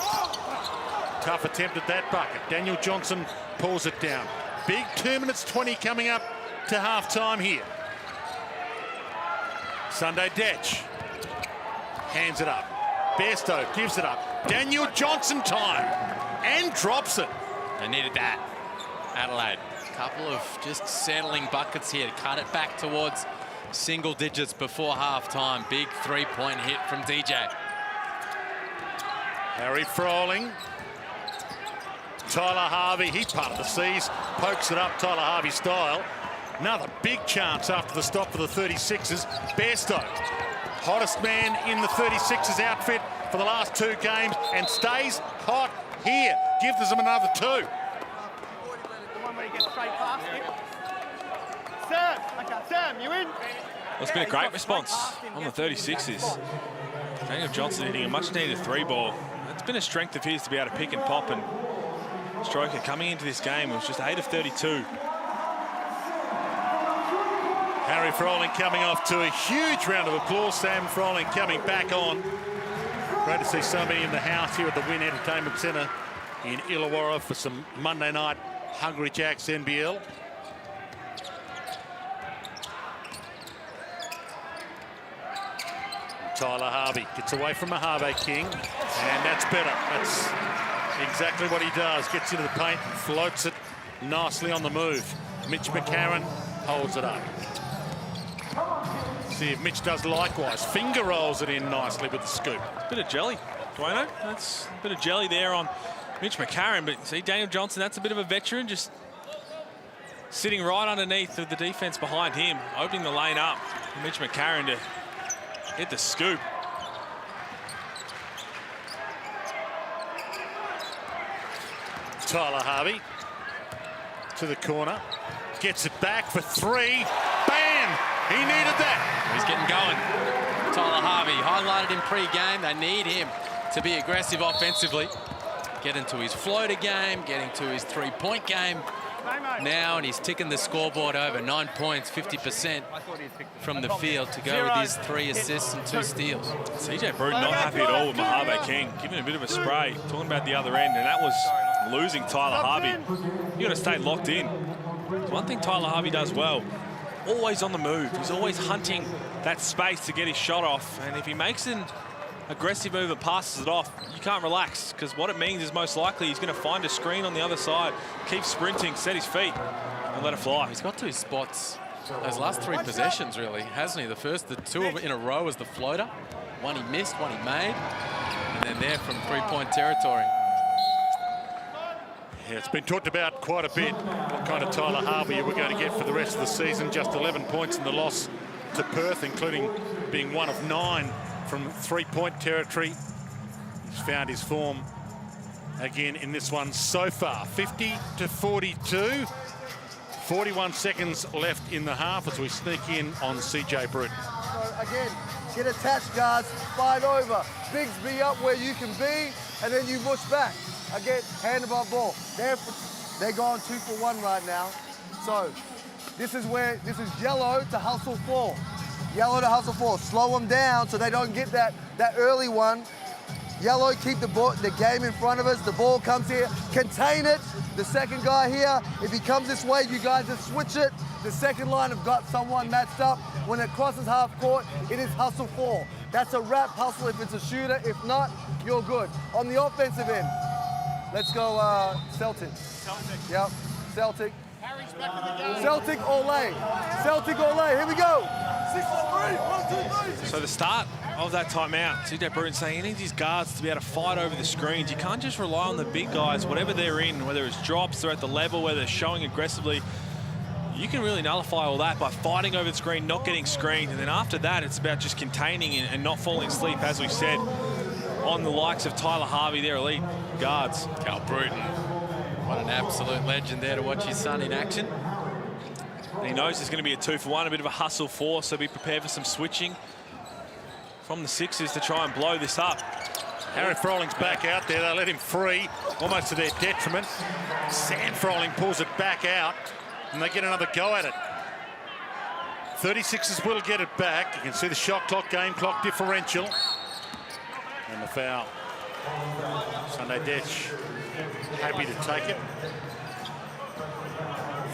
Tough attempt at that bucket. Daniel Johnson pulls it down. Big 2 minutes 20 coming up to halftime here. Sunday Detch hands it up. Bairstow gives it up. Daniel Johnson time and drops it. They needed that. Adelaide, couple of just settling buckets here to cut it back towards single digits before halftime. Big 3-point hit from DJ. Harry Froling. Tyler Harvey, he part of the seas, pokes it up Tyler Harvey style. Another big chance after the stop for the 36ers. Bairstow, hottest man in the 36ers outfit for the last 2 games and stays hot here. Gives them another 2. The one where he gets straight past it. Sam, okay, Sam, you in? Well, it's been a great response on the 36ers. Daniel Johnson hitting a much-needed 3-ball. It's been a strength of his to be able to pick and pop and stroke it. Coming into this game, it was just 8 of 32. Harry Froling coming off to a huge round of applause. Sam Froling coming back on. Great to see so many in the house here at the Wynn Entertainment Centre in Illawarra for some Monday night Hungry Jacks NBL. Tyler Harvey gets away from Mojave King, and that's better. That's exactly what he does. Gets into the paint, floats it nicely on the move. Mitch McCarron holds it up. See if Mitch does likewise. Finger rolls it in nicely with the scoop. Bit of jelly, Dwayno. That's a bit of jelly there on Mitch McCarron. But see, Daniel Johnson, that's a bit of a veteran, just sitting right underneath the defense behind him, opening the lane up for Mitch McCarron to hit the scoop. Tyler Harvey to the corner. Gets it back for three. Bam! He needed that. He's getting going. Tyler Harvey, highlighted in pre-game. They need him to be aggressive offensively. Get into his floater game, get into his three-point game now, and he's ticking the scoreboard over. 9 points, 50% from the field to go with his 3 assists and 2 steals. CJ Bruton not happy at all with Mojave King, giving a bit of a spray, talking about the other end, and that was losing Tyler Harvey. You got to stay locked in. One thing Tyler Harvey does well, always on the move. He's always hunting that space to get his shot off, and if he makes an aggressive move and passes it off, you can't relax, because what it means is most likely he's going to find a screen on the other side, keep sprinting, set his feet, and let it fly. He's got to his spots those last 3 possessions, really, hasn't he? The 2 in a row was the floater. One he missed, one he made, and then there from 3-point territory. Yeah, it's been talked about quite a bit, what kind of Tyler Harvey we're going to get for the rest of the season. Just 11 points in the loss to Perth, including being 1 of 9 from 3-point territory. He's found his form again in this one so far. 50-42. 41 seconds left in the half as we sneak in on CJ Bruton. So again, get attached, guards, fight over. Bigs be up where you can be, and then you push back. Again, hand above ball. They're going 2 for 1 right now. So this is yellow to hustle 4. Yellow to hustle 4. Slow them down so they don't get that early one. Yellow, keep the game in front of us. The ball comes here, contain it. The second guy here, if he comes this way, you guys just switch it. The second line have got someone matched up. When it crosses half court, it is hustle 4. That's a wrap hustle if it's a shooter. If not, you're good. On the offensive end, let's go Celtic. Celtic. Yep, Celtic. Harry's back in the game. Celtic Olay. Celtic Olay. Here we go. 6 for 3. 1, 2, 3. So the start of that timeout, CJ Bruton saying he needs his guards to be able to fight over the screens. You can't just rely on the big guys, whatever they're in, whether it's drops, they're at the level, whether they're showing aggressively. You can really nullify all that by fighting over the screen, not getting screened. And then after that, it's about just containing and not falling asleep, as we said, on the likes of Tyler Harvey, their elite guards. Cal Bruton, what an absolute legend there to watch his son in action. And he knows there's going to be a 2 for 1, a bit of a hustle 4, so be prepared for some switching from the Sixers to try and blow this up. Harry Froling's back out there. They let him free, almost to their detriment. Sam Froling pulls it back out, and they get another go at it. 36ers will get it back. You can see the shot clock, game clock differential. And the foul. Sunday Desch happy to take it.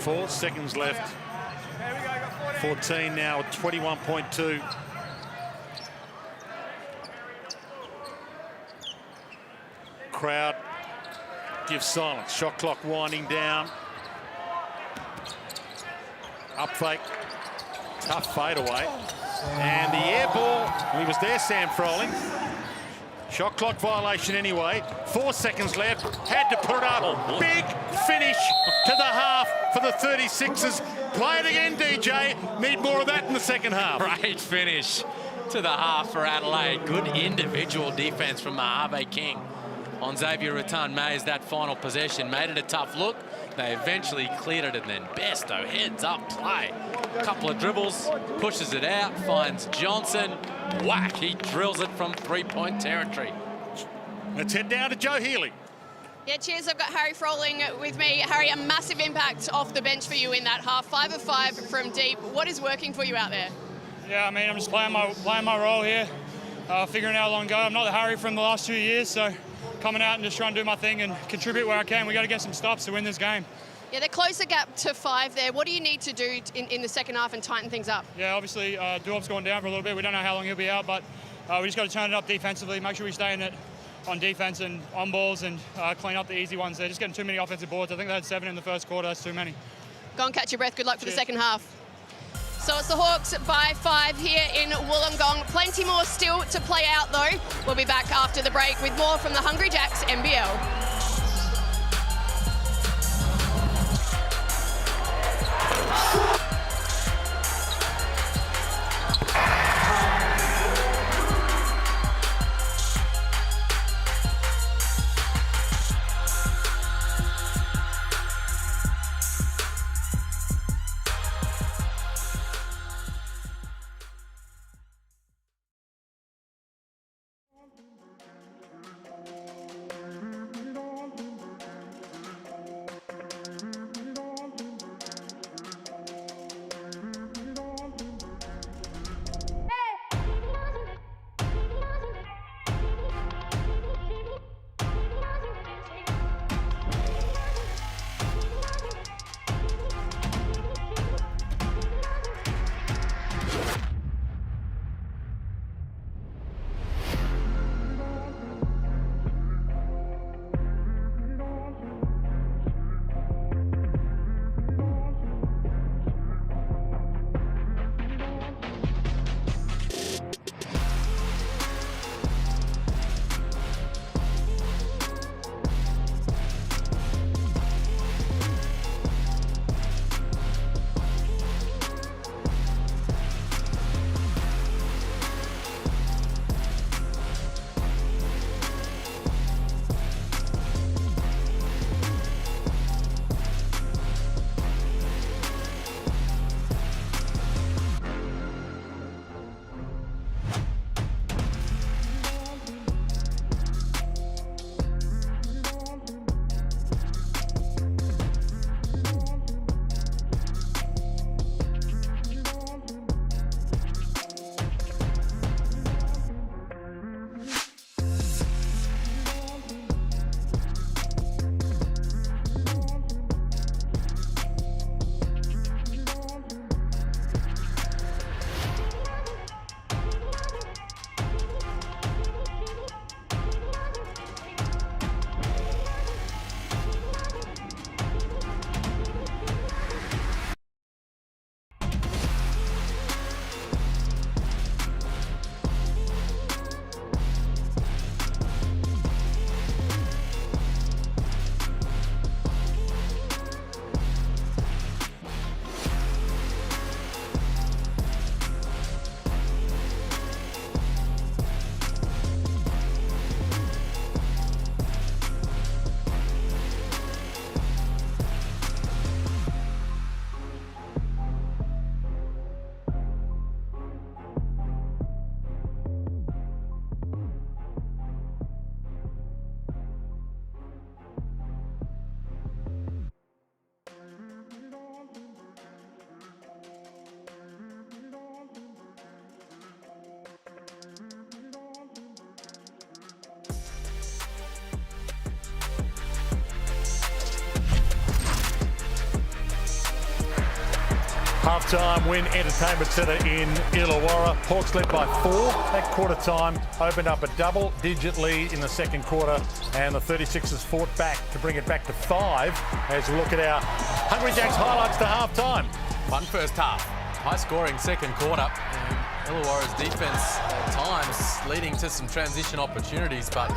4 seconds left. 14 now, 21.2. Crowd gives silence. Shot clock winding down. Up fake. Tough fadeaway. And the air ball, he was there, Sam Froling. Shot clock violation anyway. 4 seconds left. Had to put it up. Big finish to the half for the 36ers. Play it again, DJ. Need more of that in the second half. Great finish to the half for Adelaide. Good individual defense from Mojave King on Xavier Rattan-Mays. That final possession made it a tough look. They eventually cleared it, and then Besto heads up play. Couple of dribbles, pushes it out, finds Johnson. Whack, he drills it from 3-point territory. Let's head down to Joe Healy. Yeah, cheers. I've got Harry Froling with me. Harry, a massive impact off the bench for you in that half. 5 of 5 from deep. What is working for you out there? Yeah, I mean, I'm just playing my role here, figuring out how long to go. I'm not the Harry from the last 2 years, so coming out and just trying to do my thing and contribute where I can. We got to get some stops to win this game. Yeah, they closed the gap to 5 there. What do you need to do in the second half and tighten things up? Yeah, obviously, Duop's gone down for a little bit. We don't know how long he'll be out, but we just got to turn it up defensively, make sure we stay in it on defense and on balls and clean up the easy ones. They're just getting too many offensive boards. I think they had 7 in the first quarter. That's too many. Go and catch your breath. Good luck for the second half. So it's the Hawks by 5 here in Wollongong. Plenty more still to play out, though. We'll be back after the break with more from the Hungry Jacks NBL. Half-time win, Entertainment Centre in Illawarra. Hawks led by 4 at quarter time, opened up a double-digit lead in the second quarter, and the 36ers fought back to bring it back to 5 as we look at our Hungry Jacks highlights to half-time. Fun first half, high-scoring second quarter. Illawarra's defence at times leading to some transition opportunities, but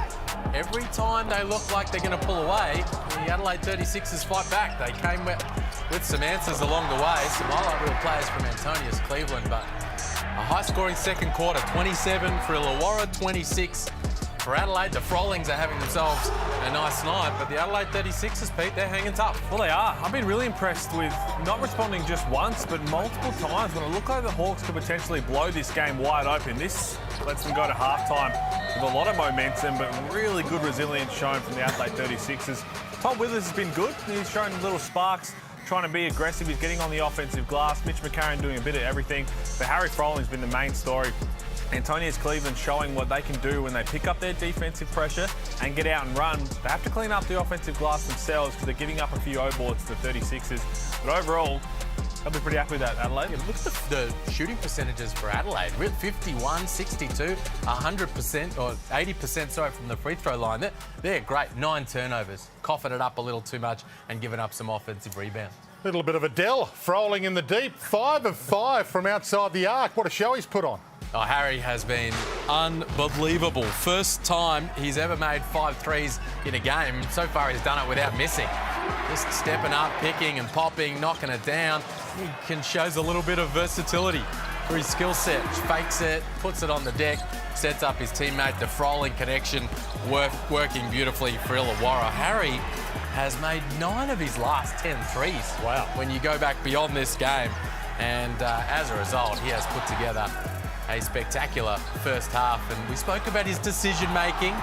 every time they look like they're going to pull away, the Adelaide 36ers fight back. They came with some answers along the way, some highlight reel players from Antonius Cleveland, but a high-scoring second quarter, 27 for Illawarra, 26 for Adelaide. The Frolings are having themselves a nice night, but the Adelaide 36ers, Pete, they're hanging tough. Well, they are. I've been really impressed with not responding just once, but multiple times when it looked like the Hawks could potentially blow this game wide open. This lets them go to halftime with a lot of momentum, but really good resilience shown from the Adelaide 36ers. Tom Withers has been good. He's shown little sparks, trying to be aggressive. He's getting on the offensive glass. Mitch McCarron doing a bit of everything. But Harry Froling's been the main story. Antonius Cleveland showing what they can do when they pick up their defensive pressure and get out and run. They have to clean up the offensive glass themselves because they're giving up a few O-boards to the 36ers. But overall, they'll be pretty happy with that, Adelaide. Yeah, look at the shooting percentages for Adelaide. 51, 62, 100% or 80%, sorry, from the free throw line. They're great. 9 turnovers. Coughing it up a little too much and giving up some offensive rebounds. Little bit of Adele, Froling in the deep. 5 of 5 from outside the arc. What a show he's put on. Oh, Harry has been unbelievable. First time he's ever made 5 threes in a game. So far, he's done it without missing. Just stepping up, picking and popping, knocking it down. He shows a little bit of versatility through his skill set. Fakes it, puts it on the deck, sets up his teammate. The Froling connection working beautifully for Illawarra. Harry has made 9 of his last 10 threes. Wow. When you go back beyond this game. And as a result, he has put together a spectacular first half, and we spoke about his decision-making,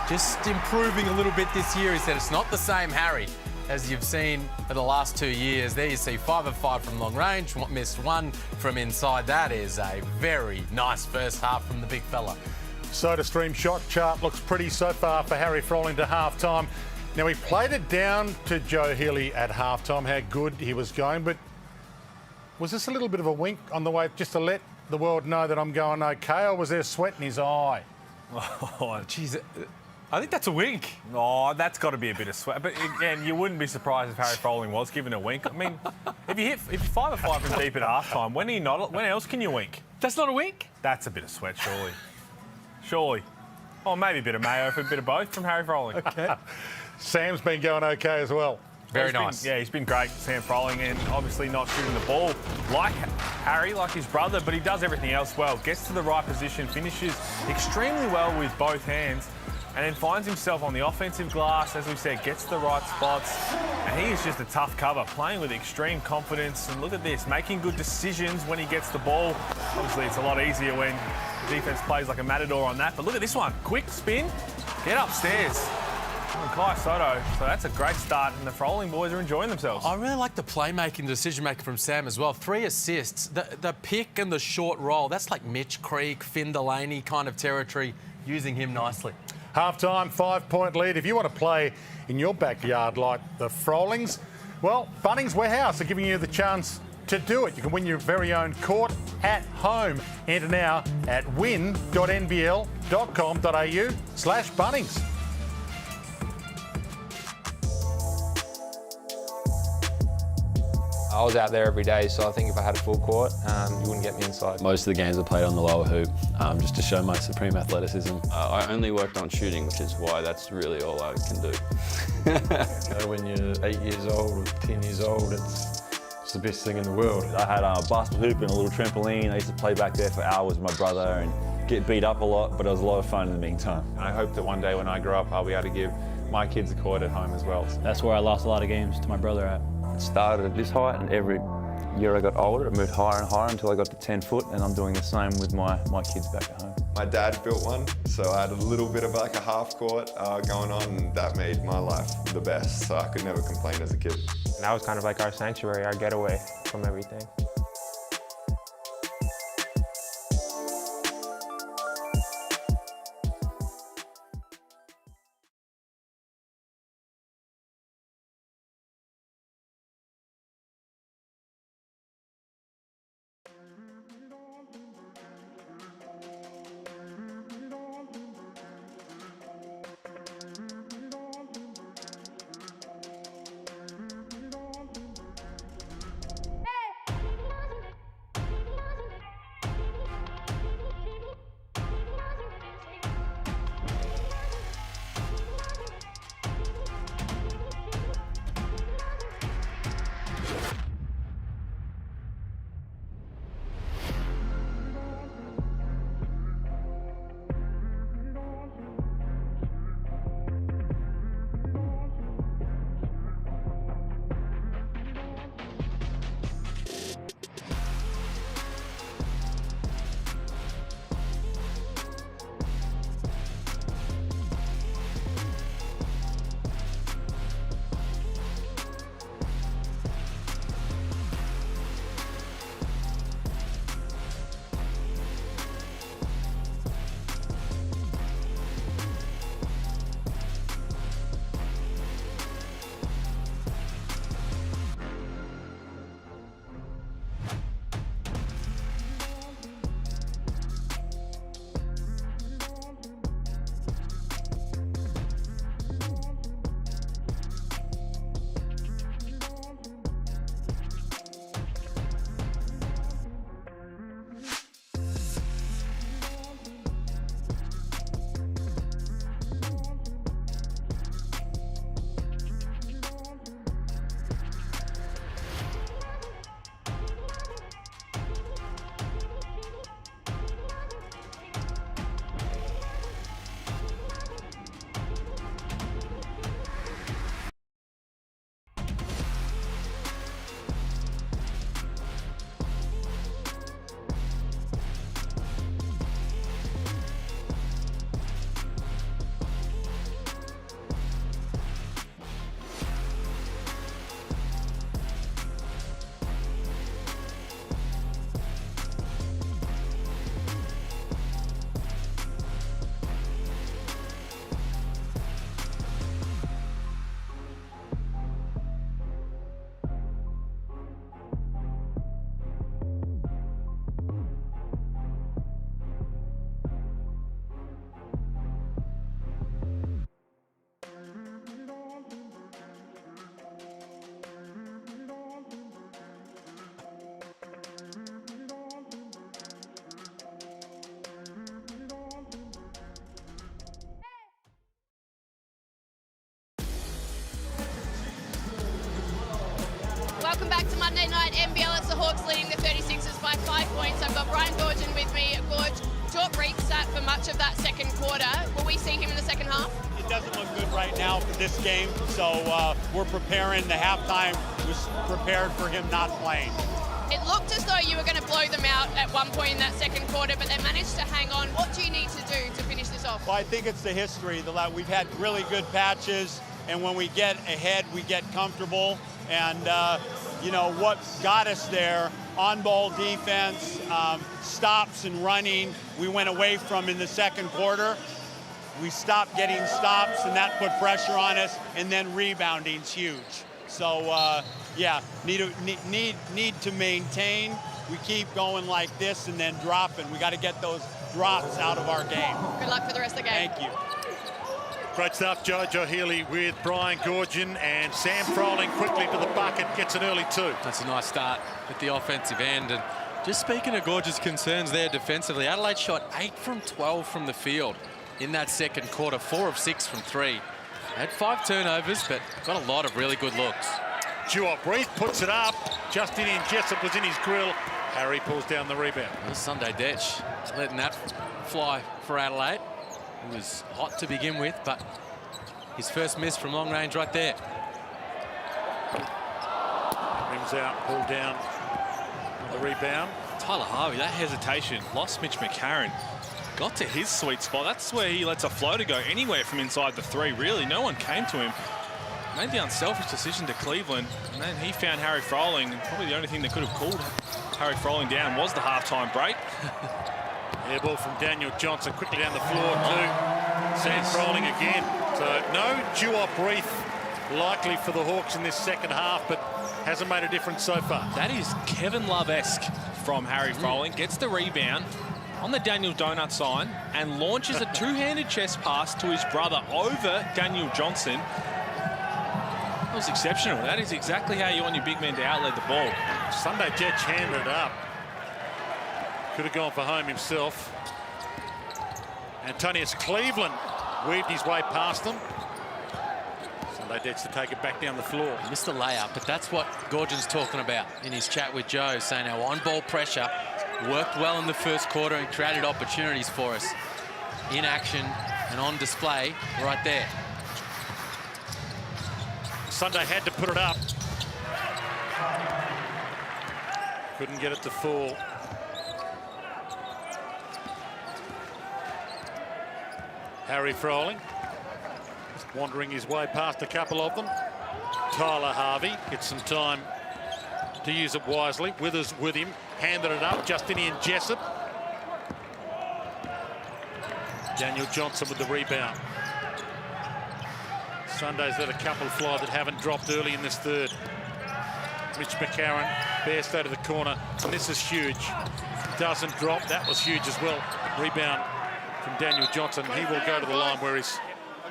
just improving a little bit this year. He said it's not the same Harry as you've seen for the last 2 years. There you see 5 of 5 from long range, missed 1 from inside. That is a very nice first half from the big fella. SodaStream shot chart looks pretty so far for Harry Froling to half-time. Now, he played it down to Joe Healy at half-time, how good he was going, but was this a little bit of a wink on the way just to let the world know that I'm going okay, or was there sweat in his eye? Oh, jeez. I think that's a wink. Oh, that's got to be a bit of sweat. But again, you wouldn't be surprised if Harry Froling was giving a wink. I mean, if you're 5 of 5 from deep at halftime, when else can you wink? That's not a wink? That's a bit of sweat, surely. Surely. Or maybe a bit of mayo for a bit of both from Harry Froling. Okay. Sam's been going okay as well. Very nice. He's been great, Sam Froling, and obviously not shooting the ball like Harry, like his brother, but he does everything else well. Gets to the right position, finishes extremely well with both hands, and then finds himself on the offensive glass, as we said, gets to the right spots, and he is just a tough cover, playing with extreme confidence. And look at this, making good decisions when he gets the ball. Obviously, it's a lot easier when the defense plays like a matador on that, but look at this one. Quick spin, get upstairs. Kai Soto, so that's a great start, and the Froling boys are enjoying themselves. I really like the playmaking, decision-making from Sam as well. 3 assists, the pick and the short roll, that's like Mitch Creek, Finn Delaney kind of territory, using him nicely. Half-time, 5-point lead. If you want to play in your backyard like the Frolings, well, Bunnings Warehouse are giving you the chance to do it. You can win your very own court at home. Enter now at win.nbl.com.au/Bunnings. I was out there every day, so I think if I had a full court, you wouldn't get me inside. Most of the games I played on the lower hoop, just to show my supreme athleticism. I only worked on shooting, which is why that's really all I can do. When you're 8 years old or 10 years old, it's the best thing in the world. I had a basketball hoop and a little trampoline. I used to play back there for hours with my brother and get beat up a lot, but it was a lot of fun in the meantime. I hope that one day when I grow up, I'll be able to give my kids a court at home as well. That's where I lost a lot of games to my brother at. It started at this height, and every year I got older, it moved higher and higher until I got to 10 foot, and I'm doing the same with my kids back at home. My dad built one, so I had a little bit of like a half court going on, and that made my life the best, so I could never complain as a kid. And that was kind of like our sanctuary, our getaway from everything. Monday night NBL. It's the Hawks leading the 36ers by 5 points. I've got Brian Goorjian with me. Goorj, Jort Breach sat for much of that second quarter. Will we see him in the second half? It doesn't look good right now for this game, so we're preparing. The halftime was prepared for him not playing. It looked as though you were going to blow them out at one point in that second quarter, but they managed to hang on. What do you need to do to finish this off? Well, I think it's the history. We've had really good patches, and when we get ahead, we get comfortable. And, you know, what got us there, on-ball defense, stops and running, we went away from in the second quarter. We stopped getting stops, and that put pressure on us, and then rebounding's huge. So, yeah, need to maintain. We keep going like this and then dropping. We got to get those drops out of our game. Good luck for the rest of the game. Thank you. Great stuff, Jojo Healy with Brian Goorjian, and Sam Froling quickly to the bucket, gets an early 2. That's a nice start at the offensive end. And just speaking of Goorjian's concerns there defensively, Adelaide shot 8 from 12 from the field in that second quarter, 4 of 6 from 3. Had 5 turnovers, but got a lot of really good looks. Jort Breach puts it up. Justin Jessup was in his grill. Harry pulls down the rebound. Well, Sunday Detch letting that fly for Adelaide. It was hot to begin with, but his first miss from long range right there. Rims out, pulled down the rebound. Tyler Harvey, that hesitation, lost Mitch McCarron. Got to his sweet spot. That's where he lets a floater go anywhere from inside the 3, really. No one came to him. Made the unselfish decision to Cleveland, and then he found Harry Froling, and probably the only thing that could have pulled Harry Froling down was the halftime break. Air ball from Daniel Johnson, quickly down the floor to Sam Froling again. So no Jort Breach likely for the Hawks in this second half, but hasn't made a difference so far. That is Kevin Love-esque from Harry Froling. Gets the rebound on the Daniel Donut sign and launches a two-handed chest pass to his brother over Daniel Johnson. That was exceptional. That is exactly how you want your big man to outlet the ball. Sunday Jetch handed it up. Could have gone for home himself. Antonius Cleveland weaved his way past them. Sunday Jetch to take it back down the floor. He missed the layup, but that's what Goorjian's talking about in his chat with Joe, saying our on-ball pressure worked well in the first quarter and created opportunities for us in action and on display right there. Sunday had to put it up. Couldn't get it to fall. Harry Froling just wandering his way past a couple of them. Tyler Harvey gets some time to use it wisely. Withers with him, handed it up. Justinian Jessup. Daniel Johnson with the rebound. Sunday's let a couple fly that haven't dropped early in this third. Mitch McCarron, Bairstow to the corner, and this is huge. Doesn't drop, that was huge as well. Rebound from Daniel Johnson. He will go to the line where he's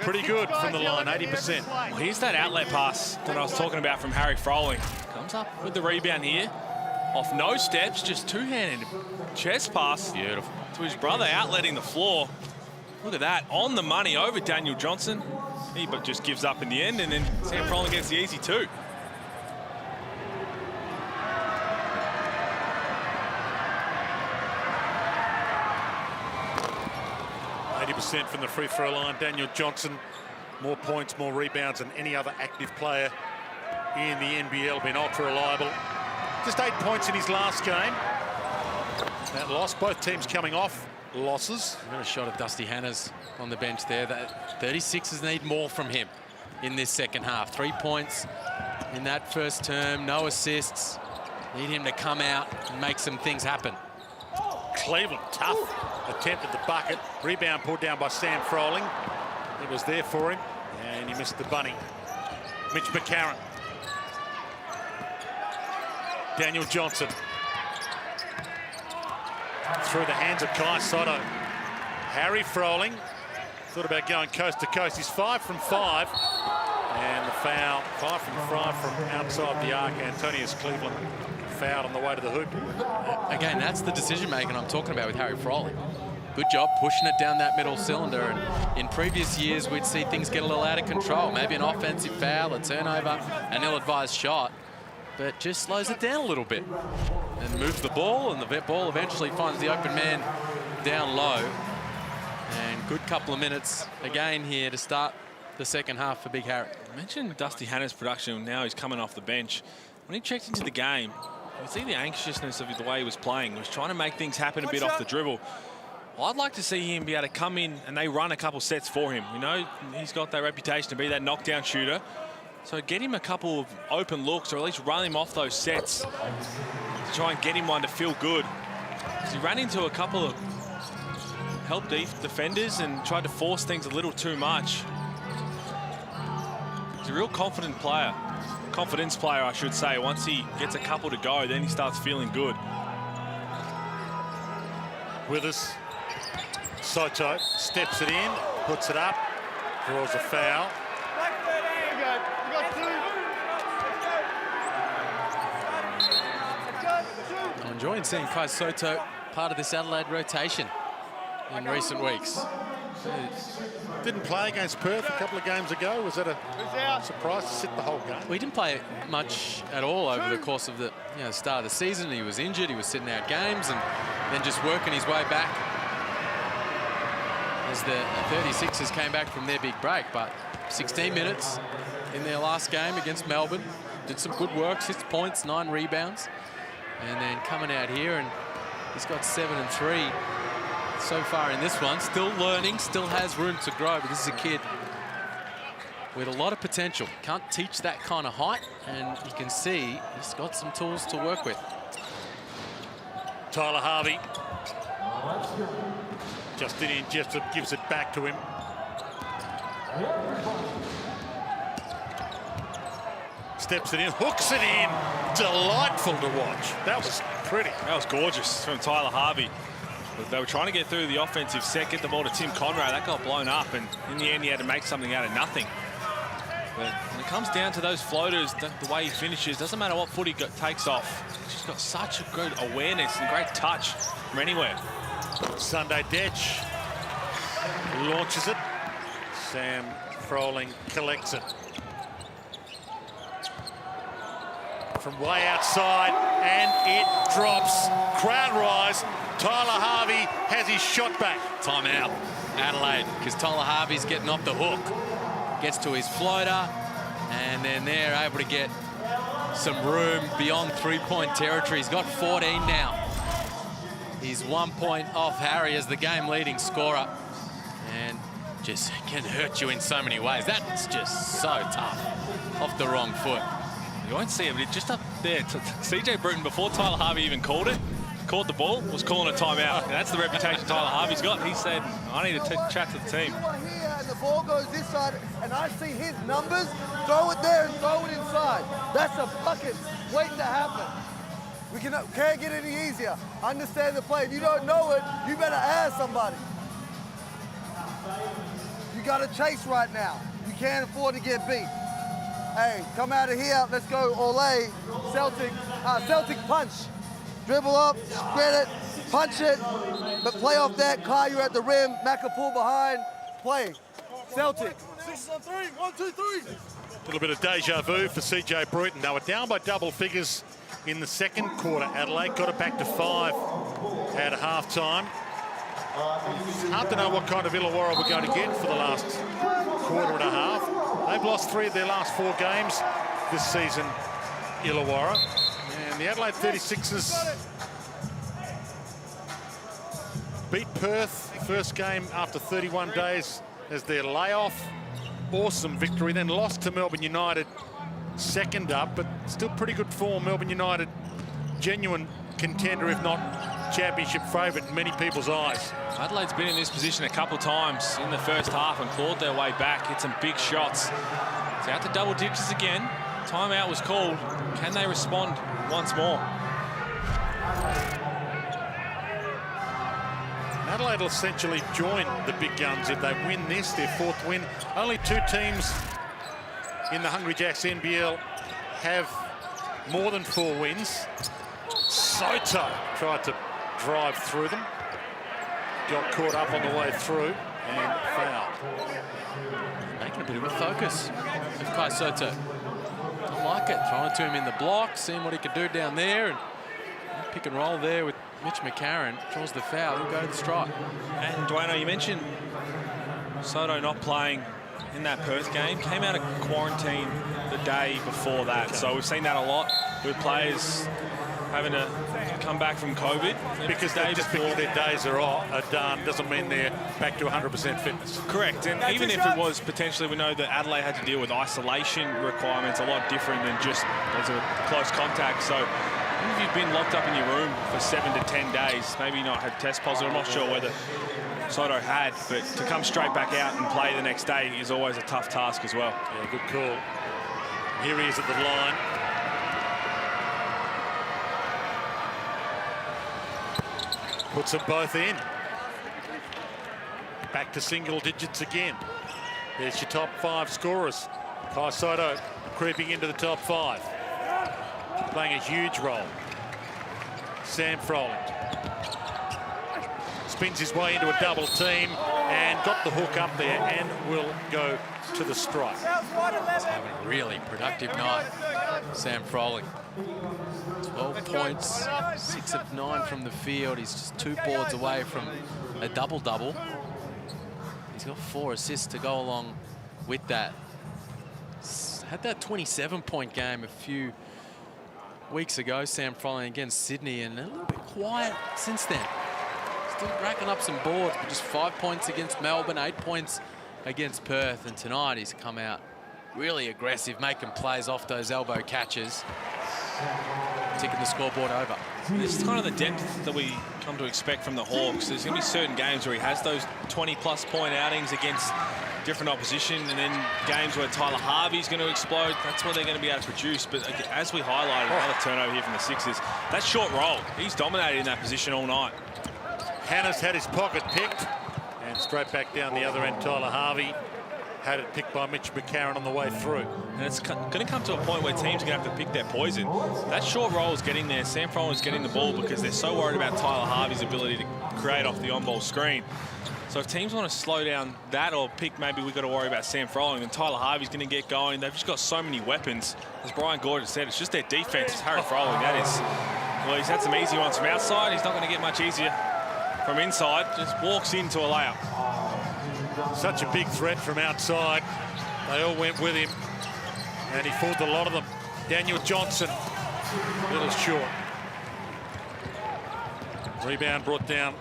pretty good from the line, 80%. Well, here's that outlet pass that I was talking about from Harry Froling. Comes up with the rebound here. Off no steps, just two-handed chest pass. Beautiful. To his brother, outletting the floor. Look at that, on the money over Daniel Johnson. He but just gives up in the end, and then Sam Froling gets the easy 2. % from the free throw line. Daniel Johnson, more points, more rebounds than any other active player in the NBL. Been ultra reliable. Just 8 points in his last game. That loss, both teams coming off losses. Got a shot of Dusty Hannahs on the bench there. That 36ers need more from him in this second half. 3 points in that first term, no assists. Need him to come out and make some things happen. Cleveland, tough attempt at the bucket. Rebound pulled down by Sam Froling. It was there for him, and he missed the bunny. Mitch McCarron. Daniel Johnson. Through the hands of Kai Sotto. Harry Froling thought about going coast to coast. He's 5 from 5. And the foul, 5 from 5 from outside the arc. Antonius Cleveland fouled on the way to the hoop. Again, that's the decision making I'm talking about with Harry Froling. Good job pushing it down that middle cylinder. And in previous years, we'd see things get a little out of control. Maybe an offensive foul, a turnover, an ill-advised shot. but just slows it down a little bit and moves the ball, and the ball eventually finds the open man down low. And good couple of minutes again here to start the second half for Big Harry. I mentioned Dusty Hannah's production. Now he's coming off the bench. When he checked into the game, you see the anxiousness of the way he was playing. He was trying to make things happen a bit off the dribble. Well, I'd like to see him be able to come in and they run a couple sets for him. You know, he's got that reputation to be that knockdown shooter. So get him a couple of open looks, or at least run him off those sets to try and get him one to feel good. Because he ran into a couple of help defenders and tried to force things a little too much. He's a real confident player. Confidence player, I should say. Once he gets a couple to go, then he starts feeling good. With us, Soto steps it in, puts it up, draws a foul. I'm enjoying seeing Kai Soto part of this Adelaide rotation in recent weeks. Didn't play against Perth a couple of games ago. Was that a surprise to sit the whole game? Well, he didn't play much at all over the course of the start of the season. He was injured, he was sitting out games, and then just working his way back as the 36ers came back from their big break. But 16 minutes in their last game against Melbourne. Did some good work, 6 points, 9 rebounds. And then coming out here, and he's got 7 and 3 so far in this one. Still learning, still has room to grow, but this is a kid with a lot of potential. Can't teach that kind of height, and you can see he's got some tools to work with. Tyler Harvey. Justinian Jessup gives it back to him. Steps it in, hooks it in. Delightful to watch. That was pretty. That was gorgeous from Tyler Harvey. They were trying to get through the offensive set, get the ball to Tim Conrad. That got blown up, and in the end, he had to make something out of nothing. But when it comes down to those floaters, the way he finishes, doesn't matter what foot he takes off. He's just got such a good awareness and great touch from anywhere. Sunday Detch launches it. Sam Froling collects it. From way outside, and it drops. Crowd rise. Tyler Harvey has his shot back. Timeout, Adelaide, because Tyler Harvey's getting off the hook. Gets to his floater, and then they're able to get some room beyond three-point territory. He's got 14 now. He's 1 point off Harry as the game-leading scorer, and just can hurt you in so many ways. That's just so tough. Off the wrong foot. You won't see it, but just up there, CJ Bruton, before Tyler Harvey even called the ball, was calling a timeout. And that's the reputation Tyler Harvey's got. He said, I need to chat to the team. Here, and the ball goes this side, and I see his numbers, throw it there and throw it inside. That's a bucket waiting to happen. We can't get any easier. Understand the play. If you don't know it, you better ask somebody. You got to chase right now. You can't afford to get beat. Hey, come out of here. Let's go, Ole. Celtic punch. Dribble up, spread it, punch it, but play off that. Kai, you're at the rim. Macca pull behind. Play. Celtic. 6 on 3. 1, 2, 3. A little bit of deja vu for CJ Bruton. They were down by double figures in the second quarter. Adelaide got it back to 5 at halftime. It's hard to know what kind of Illawarra we're going to get for the last quarter and a half. They've lost 3 of their last 4 games this season, Illawarra. And the Adelaide 36ers beat Perth, first game after 31 days as their layoff. Awesome victory. Then lost to Melbourne United, second up, but still pretty good form. Melbourne United, genuine contender, if not championship favourite in many people's eyes. Adelaide's been in this position a couple times in the first half and clawed their way back, hit some big shots. It's out to double digits again. Timeout was called. Can they respond once more? Adelaide will essentially join the big guns if they win this, their 4th win. Only 2 teams in the Hungry Jacks NBL have more than 4 wins. Soto tried to drive through them. Got caught up on the way through and fouled. Making a bit of a focus of Kai Soto. I like it. Throwing it to him in the block, seeing what he could do down there. And pick and roll there with Mitch McCarron. Draws the foul. He'll go to the strike. And Dwayne, you mentioned Soto not playing in that Perth game. Came out of quarantine the day before that. So we've seen that a lot with players having to come back from COVID. Because because their days are done doesn't mean they're back to 100% fitness. Correct, and even if it was potentially, we know that Adelaide had to deal with isolation requirements a lot different than just as a close contact. So if you've been locked up in your room for 7 to 10 days, maybe not had test positive, I'm not sure whether Soto had, but to come straight back out and play the next day is always a tough task as well. Yeah, good call. Here he is at the line. Puts them both in. Back to single digits again. There's your top 5 scorers. Kai Soto creeping into the top 5. Playing a huge role. Sam Froling. Spins his way into a double team and got the hook up there and will go to the strike. He's having a really productive night, Sam Froling. 12 points, 6 of 9 from the field. He's just 2 boards away from a double-double. He's got 4 assists to go along with that. Had that 27-point game a few weeks ago, Sam Froling against Sydney, and a little bit quiet since then. Still racking up some boards, but just 5 points against Melbourne, 8 points against Perth, and tonight he's come out really aggressive, making plays off those elbow catches, ticking the scoreboard over. This is kind of the depth that we come to expect from the Hawks. There's going to be certain games where he has those 20-plus point outings against different opposition, and then games where Tyler Harvey's going to explode. That's where they're going to be able to produce. But as we highlighted, another turnover here from the Sixers. That short roll, he's dominated in that position all night. Hannah's had his pocket picked, and straight back down the other end, Tyler Harvey had it picked by Mitch McCarron on the way through. And it's going to come to a point where teams are going to have to pick their poison. That short roll is getting there. Sam Froling is getting the ball because they're so worried about Tyler Harvey's ability to create off the on-ball screen. So if teams want to slow down that or pick, maybe we've got to worry about Sam Froling, then Tyler Harvey's going to get going. They've just got so many weapons. As Brian Goorjian said, it's just their defense. It's Harry Froling. That is, well, he's had some easy ones from outside. He's not going to get much easier from inside. Just walks into a layup. Such a big threat from outside. They all went with him, and he fooled a lot of them. Daniel Johnson, a little short. Rebound brought down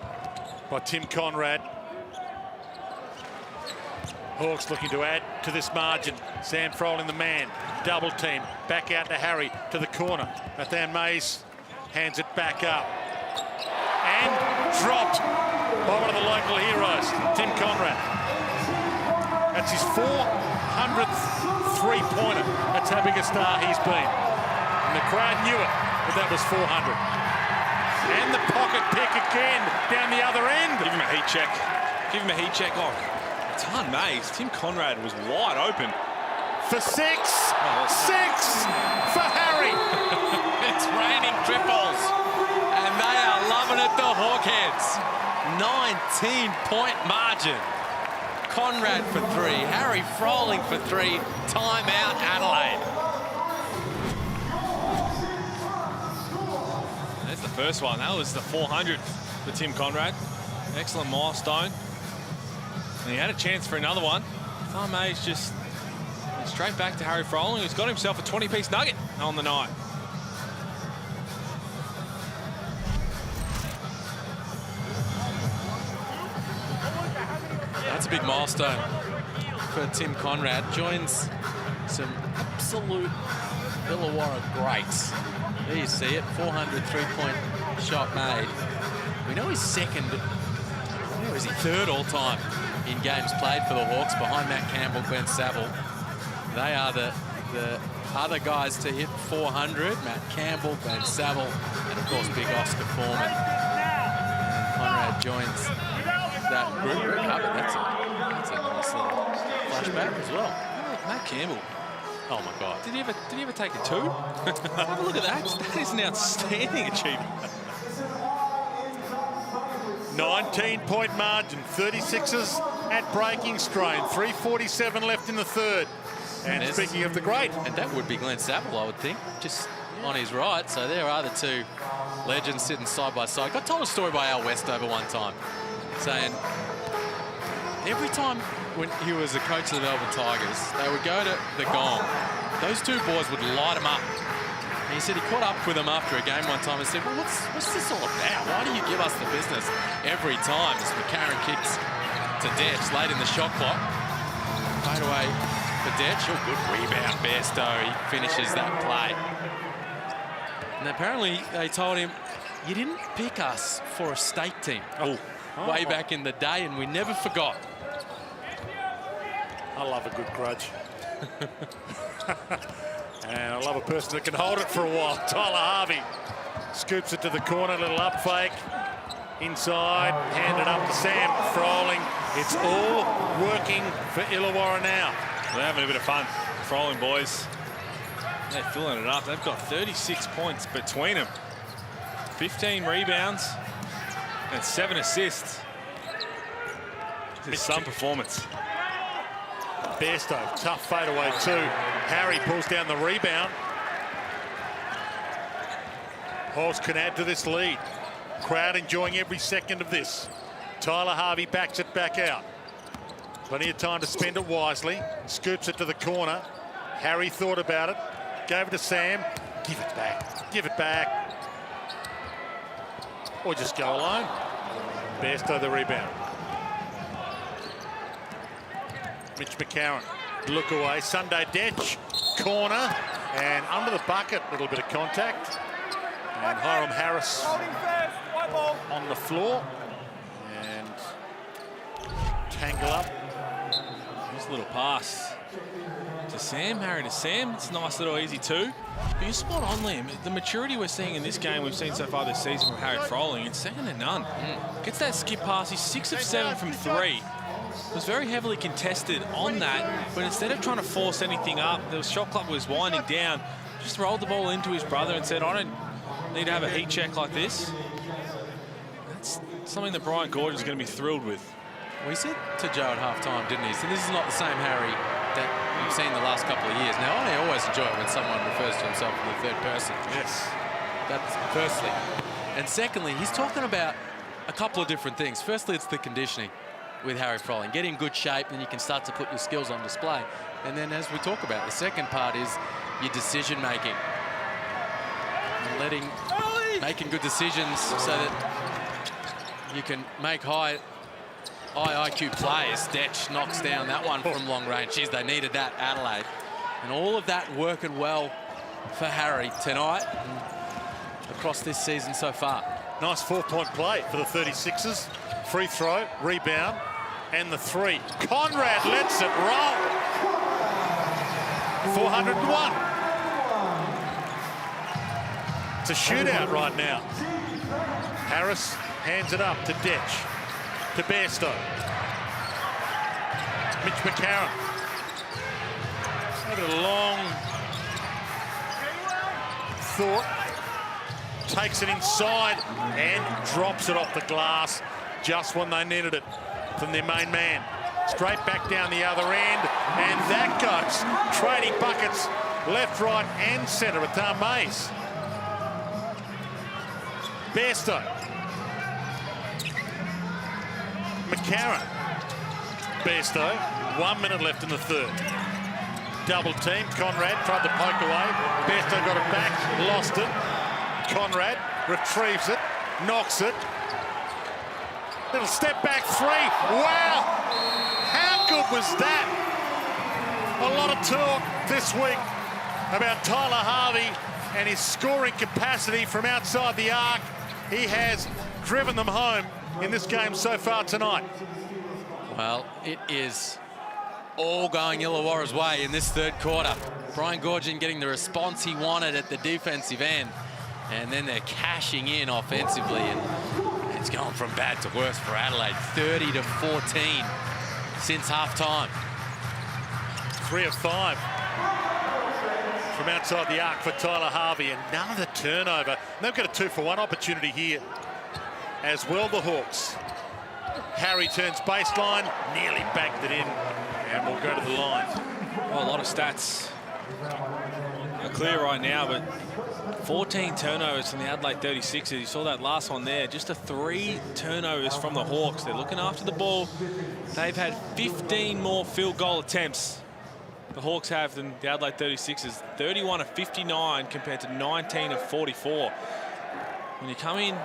by Tim Conrad. Hawks looking to add to this margin. Sam Froling the man. Double team. Back out to Harry to the corner. Nathan Mays hands it back up. And dropped by one of the local heroes, Tim Conrad. That's his 400th three-pointer. That's how big a star he's been. And the crowd knew it, but that was 400. And the pocket pick again down the other end. Give him a heat check. Give him a heat check. Oh, Nathan Mays. Tim Conrad was wide open. For 6. 6 for Harry. It's raining triples. And they are loving it, the Hawkheads. 19-point margin. Conrad for 3, Harry Froling for 3, timeout Adelaide. There's the first one. That was the 400th for Tim Conrad. Excellent milestone. And he had a chance for another one. Nathan Mays just went straight back to Harry Froling, who's got himself a 20-piece nugget on the night. That's a big milestone for Tim Conrad. Joins some absolute Illawarra greats. There you see it, 400 three-point shot made. We know he's second, where is he? Third all-time in games played for the Hawks, behind Matt Campbell, Ben Saville. They are the other guys to hit 400, Matt Campbell, Ben Saville, and of course big Oscar Foreman. And Conrad joins that group. That's a nice little flashback as well. Matt Campbell. Oh my God. Did he ever take a 2? Have a look at that. That is an outstanding achievement. 19-point margin. 36ers at breaking strain. 3:47 left in the third. And speaking of the great. And that would be Glenn Saville, I would think, just on his right. So there are the two legends sitting side by side. Got told a story by Al Westover one time, saying every time when he was a coach of the Melbourne Tigers, they would go to the Gong. Those two boys would light him up. And he said he caught up with them after a game one time and said, well, what's this all about? Why do you give us the business every time? As McCarron kicks to Detch late in the shot clock. Fade away for Detch. Oh, good rebound, Bairstow. He finishes that play. And apparently they told him, you didn't pick us for a state team. Way back in the day, and we never forgot. I love a good grudge. And I love a person that can hold it for a while. Tyler Harvey scoops it to the corner, little up fake. Inside, handed up to Sam Froling. It's all working for Illawarra now. They're having a bit of fun. Froling boys, they're filling it up. They've got 36 points between them. 15 rebounds and 7 assists. This is some performance. Bairstow, tough fadeaway too. Harry pulls down the rebound. Hawes can add to this lead. Crowd enjoying every second of this. Tyler Harvey backs it back out. Plenty of time to spend it wisely. Scoops it to the corner. Harry thought about it. Gave it to Sam. Give it back. Give it back. Or just go alone. Bairstow the rebound. Mitch McCarron, look away. Sunday Detch, corner, and under the bucket, a little bit of contact. And Hiram Harris on the floor. And tangle up. Nice little pass to Sam, Harry to Sam. It's a nice little easy two. But you're spot on, Liam. The maturity we're seeing in this game, we've seen so far this season from Harry Froling, it's second to none. Gets that skip pass. He's 6 of 7 from 3. Was very heavily contested on that, but instead of trying to force anything up, the shot clock was winding down, just rolled the ball into his brother and said, I don't need to have a heat check like this. That's something that Brian Goorjian is going to be thrilled with. Well, he said to Joe at half-time, didn't he? So this is not the same Harry that we've seen the last couple of years. Now, I always enjoy it when someone refers to himself in the third person. Yes. That's firstly. And secondly, he's talking about a couple of different things. Firstly, it's the conditioning with Harry Froling. Get in good shape, then you can start to put your skills on display. And then, as we talk about, the second part is your decision-making. Making good decisions so that you can make high IQ plays. Detch knocks down that one from long range. Jeez, they needed that, Adelaide. And all of that working well for Harry tonight and across this season so far. Nice 4-point play for the 36ers. Free throw, rebound, and the three. Conrad lets it roll. 401. It's a shootout right now. Harris hands it up to Detch, to Bairstow. Mitch McCarron. Had a long thought. Takes it inside and drops it off the glass just when they needed it from their main man. Straight back down the other end, and that goes. Trading buckets left, right, and centre with Tom Mays. Bairstow. McCarron. Bairstow. 1 minute left in the third. Double team. Conrad tried to poke away. Bairstow got it back, lost it. Conrad retrieves it, knocks it. Little step back three. Wow! How good was that? A lot of talk this week about Tyler Harvey and his scoring capacity from outside the arc. He has driven them home in this game so far tonight. Well, it is all going Illawarra's way in this third quarter. Brian Goorjian getting the response he wanted at the defensive end. And then they're cashing in offensively. And it's going from bad to worse for Adelaide. 30-14 since half-time. 3 of 5 from outside the arc for Tyler Harvey. Another turnover. And they've got a 2-for-1 opportunity here as well, the Hawks. Harry turns baseline, nearly backed it in, and will go to the line. Well, a lot of stats are clear right now, but 14 turnovers from the Adelaide 36ers. You saw that last one there. Just the 3 turnovers from the Hawks. They're looking after the ball. They've had 15 more field goal attempts, the Hawks have, than the Adelaide 36ers. 31 of 59 compared to 19 of 44. When you come in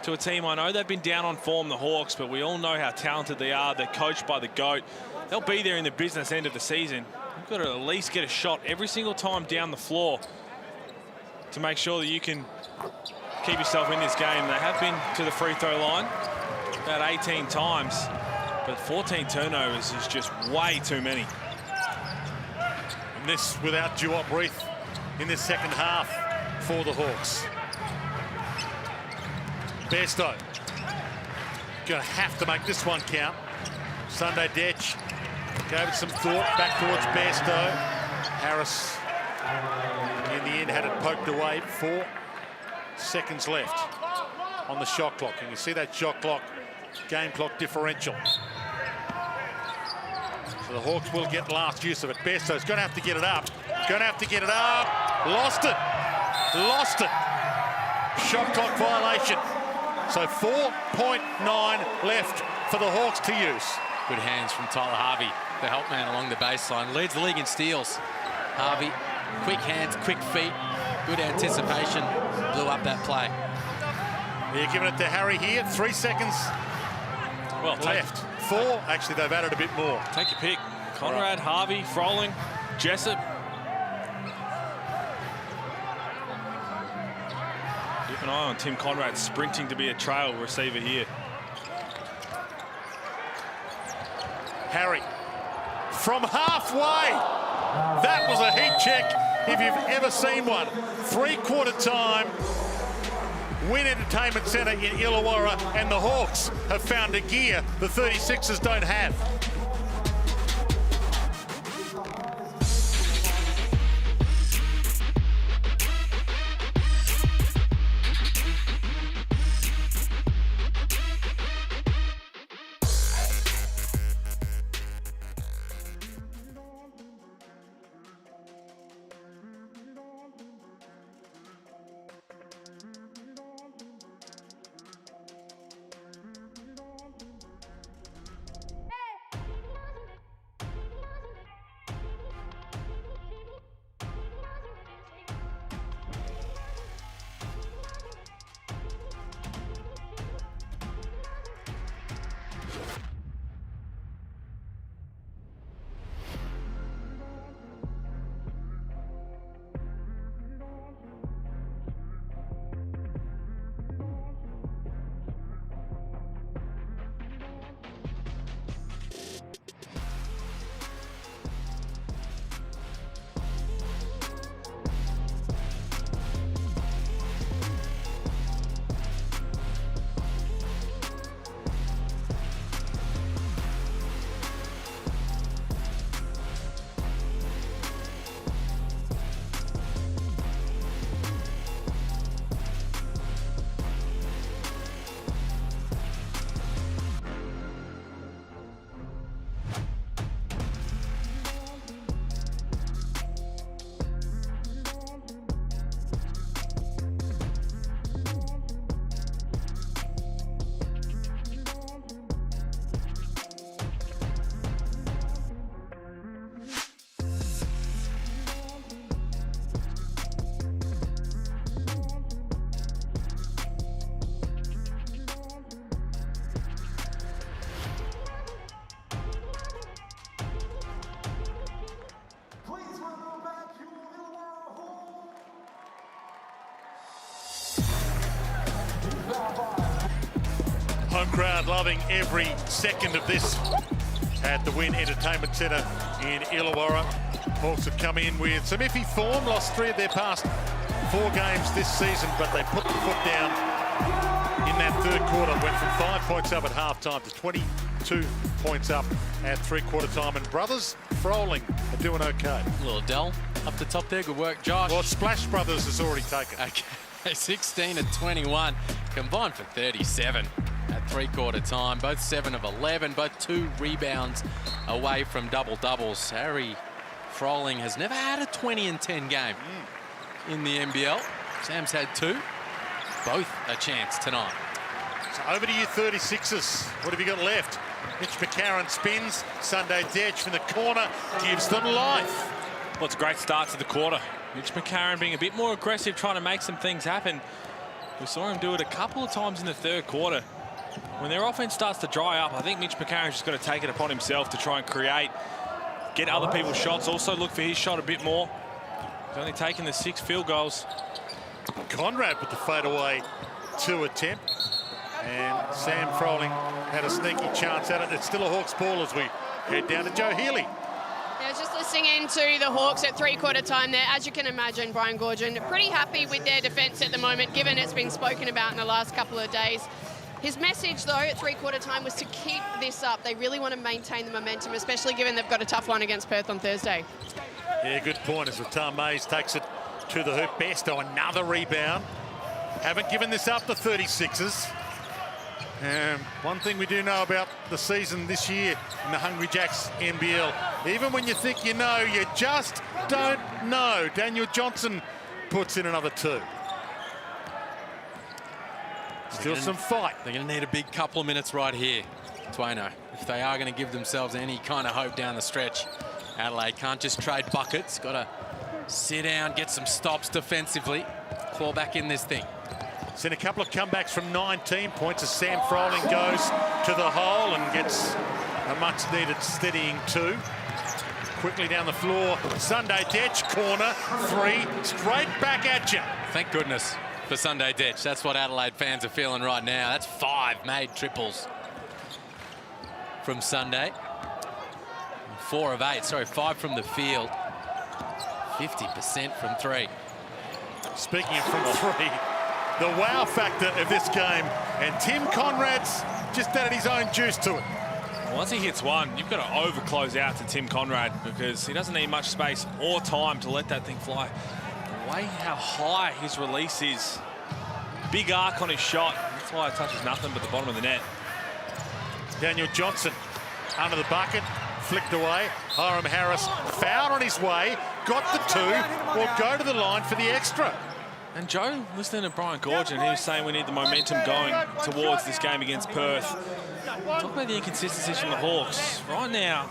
to a team, I know they've been down on form, the Hawks, but we all know how talented they are. They're coached by the GOAT. They'll be there in the business end of the season. You've got to at least get a shot every single time down the floor to make sure that you can keep yourself in this game. They have been to the free throw line about 18 times, but 14 turnovers is just way too many. And this without Duop Reith in this second half for the Hawks. Bairstow going to have to make this one count. Sunday Detch gave it some thought back towards Bairstow. Harris in the end had it poked away. 4 seconds left on the shot clock. And you see that shot clock, game clock differential. So the Hawks will get last use of it. Bairstow's going to have to get it up. Going to have to get it up. Lost it. Lost it. Shot clock violation. So 4.9 left for the Hawks to use. Good hands from Tyler Harvey, the help man along the baseline. Leads the league in steals. Harvey, quick hands, quick feet, good anticipation. Blew up that play. They're giving it to Harry here. 3 seconds left. 4. Actually, they've added a bit more. Take your pick. Conrad, Harvey, Froling, Jessup. Keep an eye on Tim Conrad sprinting to be a trail receiver here. Harry from halfway. That was a heat check if you've ever seen one. 3/4 time. Win Entertainment Centre in Illawarra, and the Hawks have found a gear the 36ers don't have. Home crowd loving every second of this at the Win Entertainment Centre in Illawarra. Hawks have come in with some iffy form, lost 3 of their past 4 games this season, but they put the foot down in that third quarter. Went from 5 points up at halftime to 22 points up at 3/4 time. And brothers Froling are doing okay. A little Dell up the top there. Good work, Josh. Well, Splash Brothers has already taken. Okay, 16 of 21, combined for 37 at 3/4 time. Both 7 of 11, both 2 rebounds away from double-doubles. Harry Froling has never had a 20-10 game in the NBL. Sam's had 2. Both a chance tonight. So over to you 36ers. What have you got left? Mitch McCarron spins. Sunday Detch from the corner gives them life. Well, it's a great start to the quarter. Mitch McCarron being a bit more aggressive, trying to make some things happen. We saw him do it a couple of times in the third quarter. When their offense starts to dry up, I think Mitch McCarron's just got to take it upon himself to try and create, get other people's shots, also look for his shot a bit more. He's only taken the 6 field goals. Conrad with the fadeaway 2 attempt. And Sam Froling had a sneaky chance at it. It's still a Hawks ball as we head down to Joe Healy. Yeah, just listening into the Hawks at 3/4 time there. As you can imagine, Brian Goorjian pretty happy with their defence at the moment, given it's been spoken about in the last couple of days. His message, though, at 3/4 time was to keep this up. They really want to maintain the momentum, especially given they've got a tough one against Perth on Thursday. Yeah, good point as Ratam Mays takes it to the hoop. Besto, another rebound. Haven't given this up, the 36ers. One thing we do know about the season this year in the Hungry Jacks NBL, even when you think you know, you just don't know. Daniel Johnson puts in another 2. Still some fight. They're going to need a big couple of minutes right here, Twaino, if they are going to give themselves any kind of hope down the stretch. Adelaide can't just trade buckets. Got to sit down, get some stops defensively, claw back in this thing. Seen a couple of comebacks from 19 points as Sam Froling goes to the hole and gets a much-needed steadying 2. Quickly down the floor, Sunday Detch, corner, 3, straight back at you. Thank goodness for Sunday Detch. That's what Adelaide fans are feeling right now. That's 5 made triples from Sunday. 4 of 8, sorry, 5 from the field. 50% from 3. Speaking of from 3, the wow factor of this game, and Tim Conrad's just added his own juice to it. Once he hits one, you've got to over-close out to Tim Conrad because he doesn't need much space or time to let that thing fly. The way how high his release is, big arc on his shot, that's why it touches nothing but the bottom of the net. Daniel Johnson under the bucket, flicked away. Hiram Harris fouled on his way, got the 2, will go to the line for the extra. And Joe, listening to Brian Goorjian, he was saying we need the momentum going towards this game against Perth. Talk about the inconsistencies from the Hawks. Right now,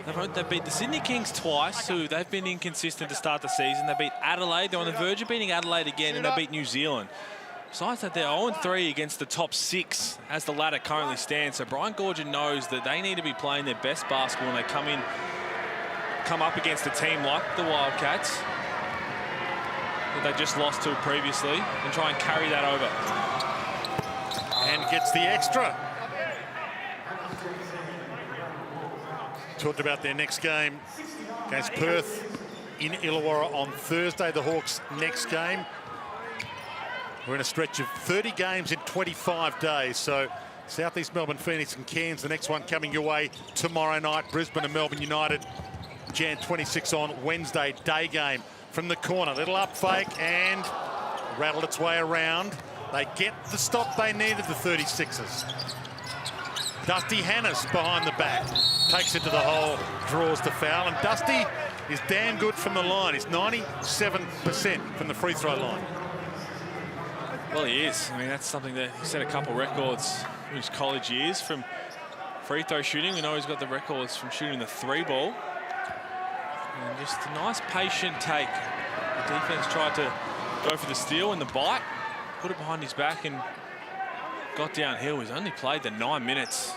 they beat the Sydney Kings twice, who they've been inconsistent to start the season. They beat Adelaide, they're on the verge of beating Adelaide again, and they beat New Zealand. Besides that, they're 0-3 against the top 6 as the ladder currently stands. So Brian Goorjian knows that they need to be playing their best basketball when they come up against a team like the Wildcats that they just lost to previously, and try and carry that over. And gets the extra. Talked about their next game against Perth in Illawarra on Thursday. The Hawks' next game. We're in a stretch of 30 games in 25 days. So Southeast Melbourne, Phoenix and Cairns, the next one coming your way tomorrow night. Brisbane and Melbourne United, Jan 26 on Wednesday, day game. From the corner, little up fake and rattled its way around. They get the stop they needed, the 36ers. Dusty Hannes behind the back, takes it to the hole, draws the foul, and Dusty is damn good from the line. He's 97% from the free throw line. Well, he is. I mean, that's something that he set a couple records in his college years from free throw shooting. We know he's got the records from shooting the 3-ball. And just a nice patient take. The defense tried to go for the steal and the bite, put it behind his back and got downhill. He's only played the 9 minutes.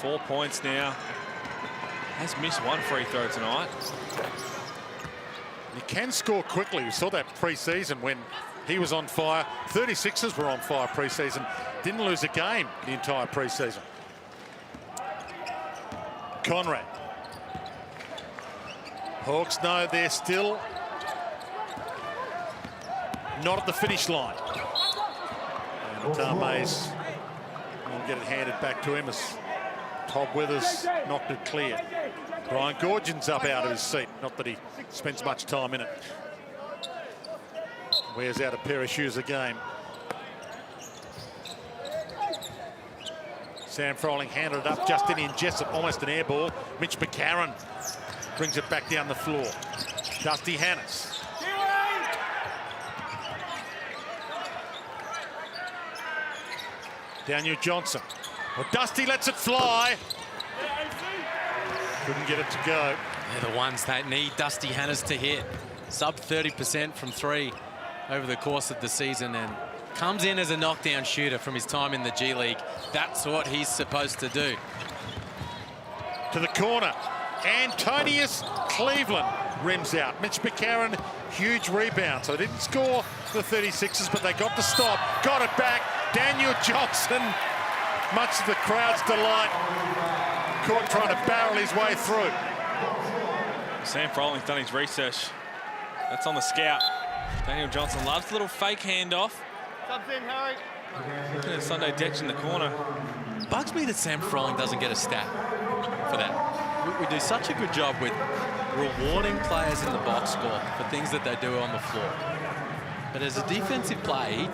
4 points now. Has missed 1 free throw tonight. He can score quickly. We saw that pre-season when he was on fire. 36ers were on fire pre-season. Didn't lose a game the entire pre-season. Conrad. Hawks know they're still not at the finish line. And Mays will get it handed back to him as Todd Withers knocked it clear. Brian Goorjian's up out of his seat. Not that he spends much time in it. Wears out a pair of shoes a game. Sam Froling handed it up. Justin Jessup, almost an air ball. Mitch McCarron Brings it back down the floor. Dusty Hannes. Daniel Johnson. Well, Dusty lets it fly. Couldn't get it to go. They're the ones that need Dusty Hannes to hit. Sub 30% from 3 over the course of the season, and comes in as a knockdown shooter from his time in the G League. That's what he's supposed to do. To the corner. Antonius Cleveland rims out. Mitch McCarron, huge rebound. So they didn't score the 36ers, but they got the stop. Got it back. Daniel Johnson, much to the crowd's delight, caught trying to barrel his way through. Sam Froling's done his research. That's on the scout. Daniel Johnson loves the little fake handoff. Subs in, Harry. Looking at Sunday Detch in the corner. Bugs me that Sam Froling doesn't get a stat for that. We do such a good job with rewarding players in the box score for things that they do on the floor. But as a defensive player,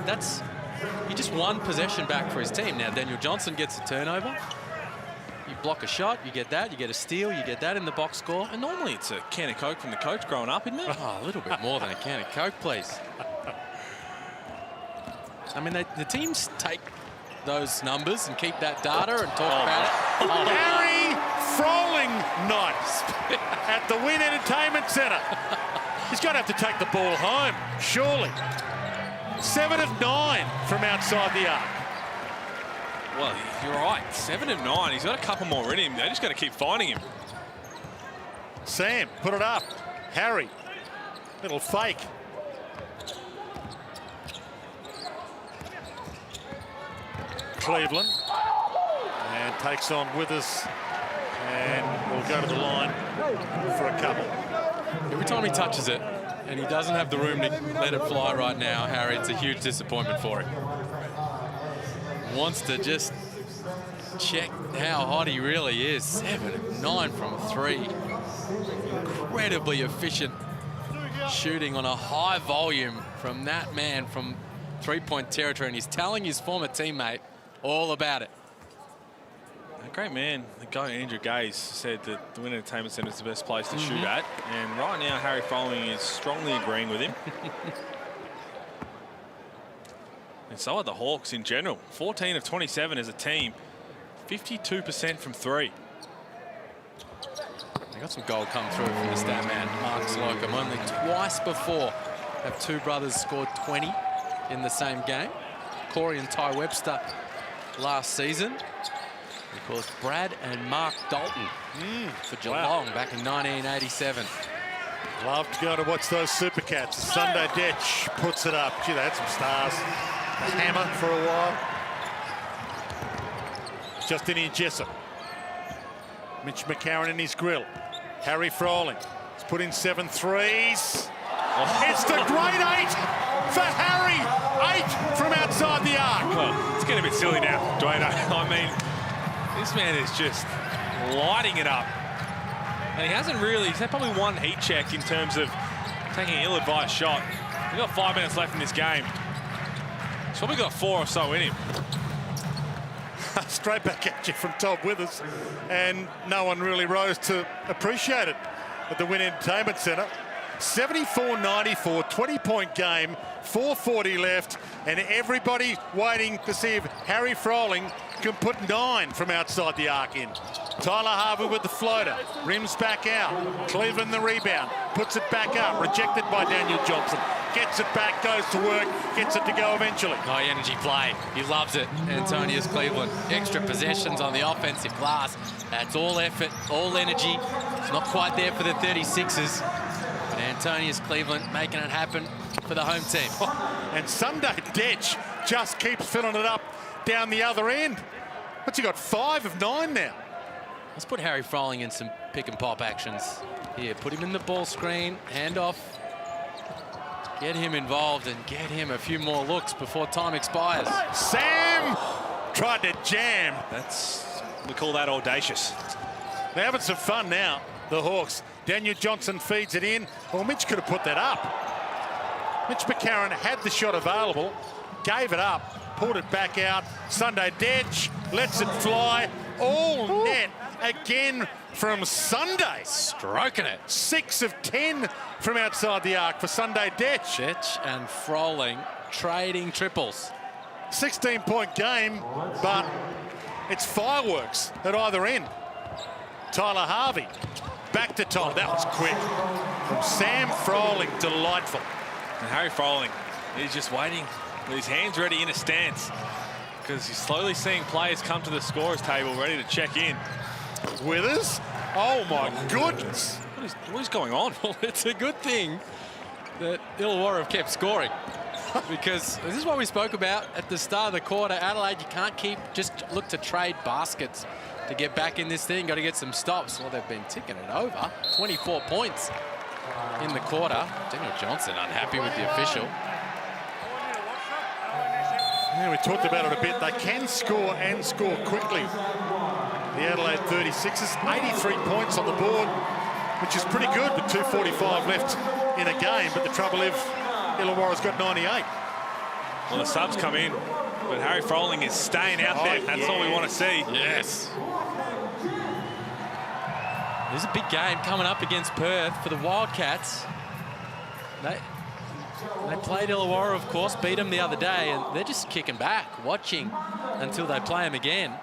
he just one possession back for his team. Now Daniel Johnson gets a turnover. You block a shot, you get that, you get a steal, you get that in the box score. And normally it's a can of Coke from the coach growing up, isn't it? Oh, a little bit more than a can of Coke, please. I mean, the teams take those numbers and keep that data and talk about it. Oh. Harry Froling nights at the Wynn Entertainment Centre. He's going to have to take the ball home, surely. 7 of 9 from outside the arc. Well, you're right. 7 of 9. He's got a couple more in him. They just got to keep finding him. Sam, put it up. Harry, little fake. Cleveland, and takes on Withers, and will go to the line for a couple. Every time he touches it, and he doesn't have the room to let it fly right now, Harry, it's a huge disappointment for him. Wants to just check how hot he really is. 7 of 9 from 3. Incredibly efficient shooting on a high volume from that man from three-point territory, and he's telling his former teammate all about it. A great man, the guy Andrew Gaze said that the Wynn Entertainment Centre is the best place to shoot at, and right now Harry Froling is strongly agreeing with him. And so are the Hawks in general. 14 of 27 as a team, 52% from 3. They got some gold come through from the stat man, Mark Slocum. Only twice before have two brothers scored 20 in the same game. Corey and Ty Webster last season. Of course, Brad and Mark Dalton for Geelong back in 1987. Love to go to watch those Supercats. Sunday Detch puts it up. Gee, they had some stars. The Hammer for a while. Justinian Jessup. Mitch McCarron in his grill. Harry Froling. He's put in 7 threes. It's the great 8 for Harry. 8 from outside the arc. Well, it's getting a bit silly now, Dwayne. I mean, this man is just lighting it up. And he hasn't really, he's had probably one heat check in terms of taking an ill-advised shot. We've got 5 minutes left in this game. He's probably got 4 or so in him. Straight back at you from Todd Withers, and no one really rose to appreciate it at the Wynn Entertainment Centre. 74-94, 20-point game, 4:40 left, and everybody waiting to see if Harry Froling can put 9 from outside the arc in. Tyler Harvey with the floater, rims back out. Cleveland the rebound, puts it back up, rejected by Daniel Johnson. Gets it back, goes to work, gets it to go eventually. High energy play, he loves it, Antonius Cleveland. Extra possessions on the offensive glass. That's all effort, all energy. It's not quite there for the 36ers. But Antonius Cleveland making it happen for the home team. And Sunday Detch just keeps filling it up down the other end. What's he got, 5 of 9 now? Let's put Harry Froling in some pick and pop actions. Here, put him in the ball screen, hand off. Get him involved and get him a few more looks before time expires. Sam tried to jam. We call that audacious. They're having some fun now, the Hawks. Daniel Johnson feeds it in. Well, Mitch could have put that up. Mitch McCarron had the shot available, gave it up, pulled it back out. Sunday Detch lets it fly. All net again from Sunday. Stroking it. 6 of 10 from outside the arc for Sunday Detch. Detch and Froling trading triples. 16-point game, but it's fireworks at either end. Tyler Harvey, back to Tyler. That was quick. From Sam Froling, delightful. And Harry Froling, he's just waiting with his hands ready in a stance because he's slowly seeing players come to the scorer's table ready to check in. Withers? Oh my goodness. What is going on? Well, it's a good thing that Illawarra have kept scoring. Because this is what we spoke about at the start of the quarter. Adelaide, you can't just look to trade baskets to get back in this thing. Got to get some stops. Well, they've been ticking it over. 24 points in the quarter. Daniel Johnson unhappy with the official. Yeah, we talked about it a bit. They can score and score quickly. The Adelaide 36ers, 83 points on the board, which is pretty good with 2:45 left in a game. But the trouble is, Illawarra's got 98. Well, the subs come in, but Harry Froling is staying out there. That's all we want to see. Yes. There's a big game coming up against Perth for the Wildcats. They played Illawarra, of course, beat them the other day, and they're just kicking back, watching until they play them again.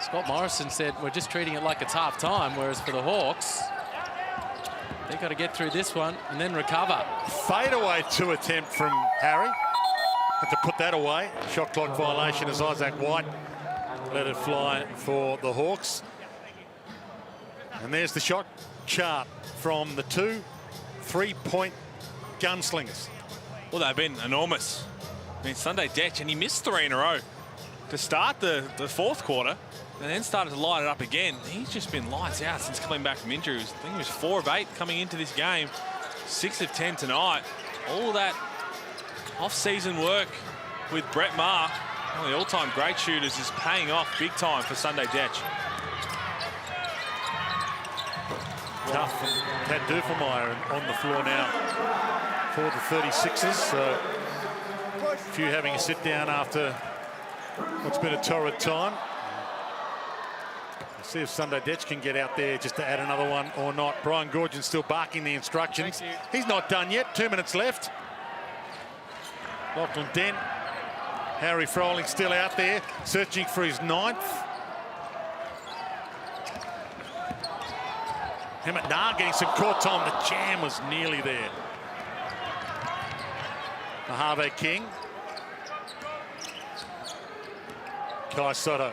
Scott Morrison said, we're just treating it like it's half time, whereas for the Hawks, they've got to get through this one and then recover. Fadeaway 2 attempt from Harry. Had to put that away. Shot clock violation as Isaac White let it fly for the Hawks. And there's the shot chart from the 2 3-point gunslingers. Well, they've been enormous. I mean, Sunday Detch, and he missed 3 in a row to start the fourth quarter, and then started to light it up again. He's just been lights out since coming back from injuries. I think he was 4 of 8 coming into this game, 6 of 10 tonight. All that off-season work with Brett Maher, one of the all-time great shooters, is paying off big time for Sunday Detch. Tough from Pat Duffelmeyer on the floor now for the 36ers. So a few having a sit down after what's been a torrid time. We'll see if Sunday Detch can get out there just to add another one or not. Brian Goorjian still barking the instructions. He's not done yet. 2 minutes left. Lachlan Dent. Harry Froling still out there, searching for his 9th. Emmett Nah getting some court time. The jam was nearly there. Mojave King. Kai Soto.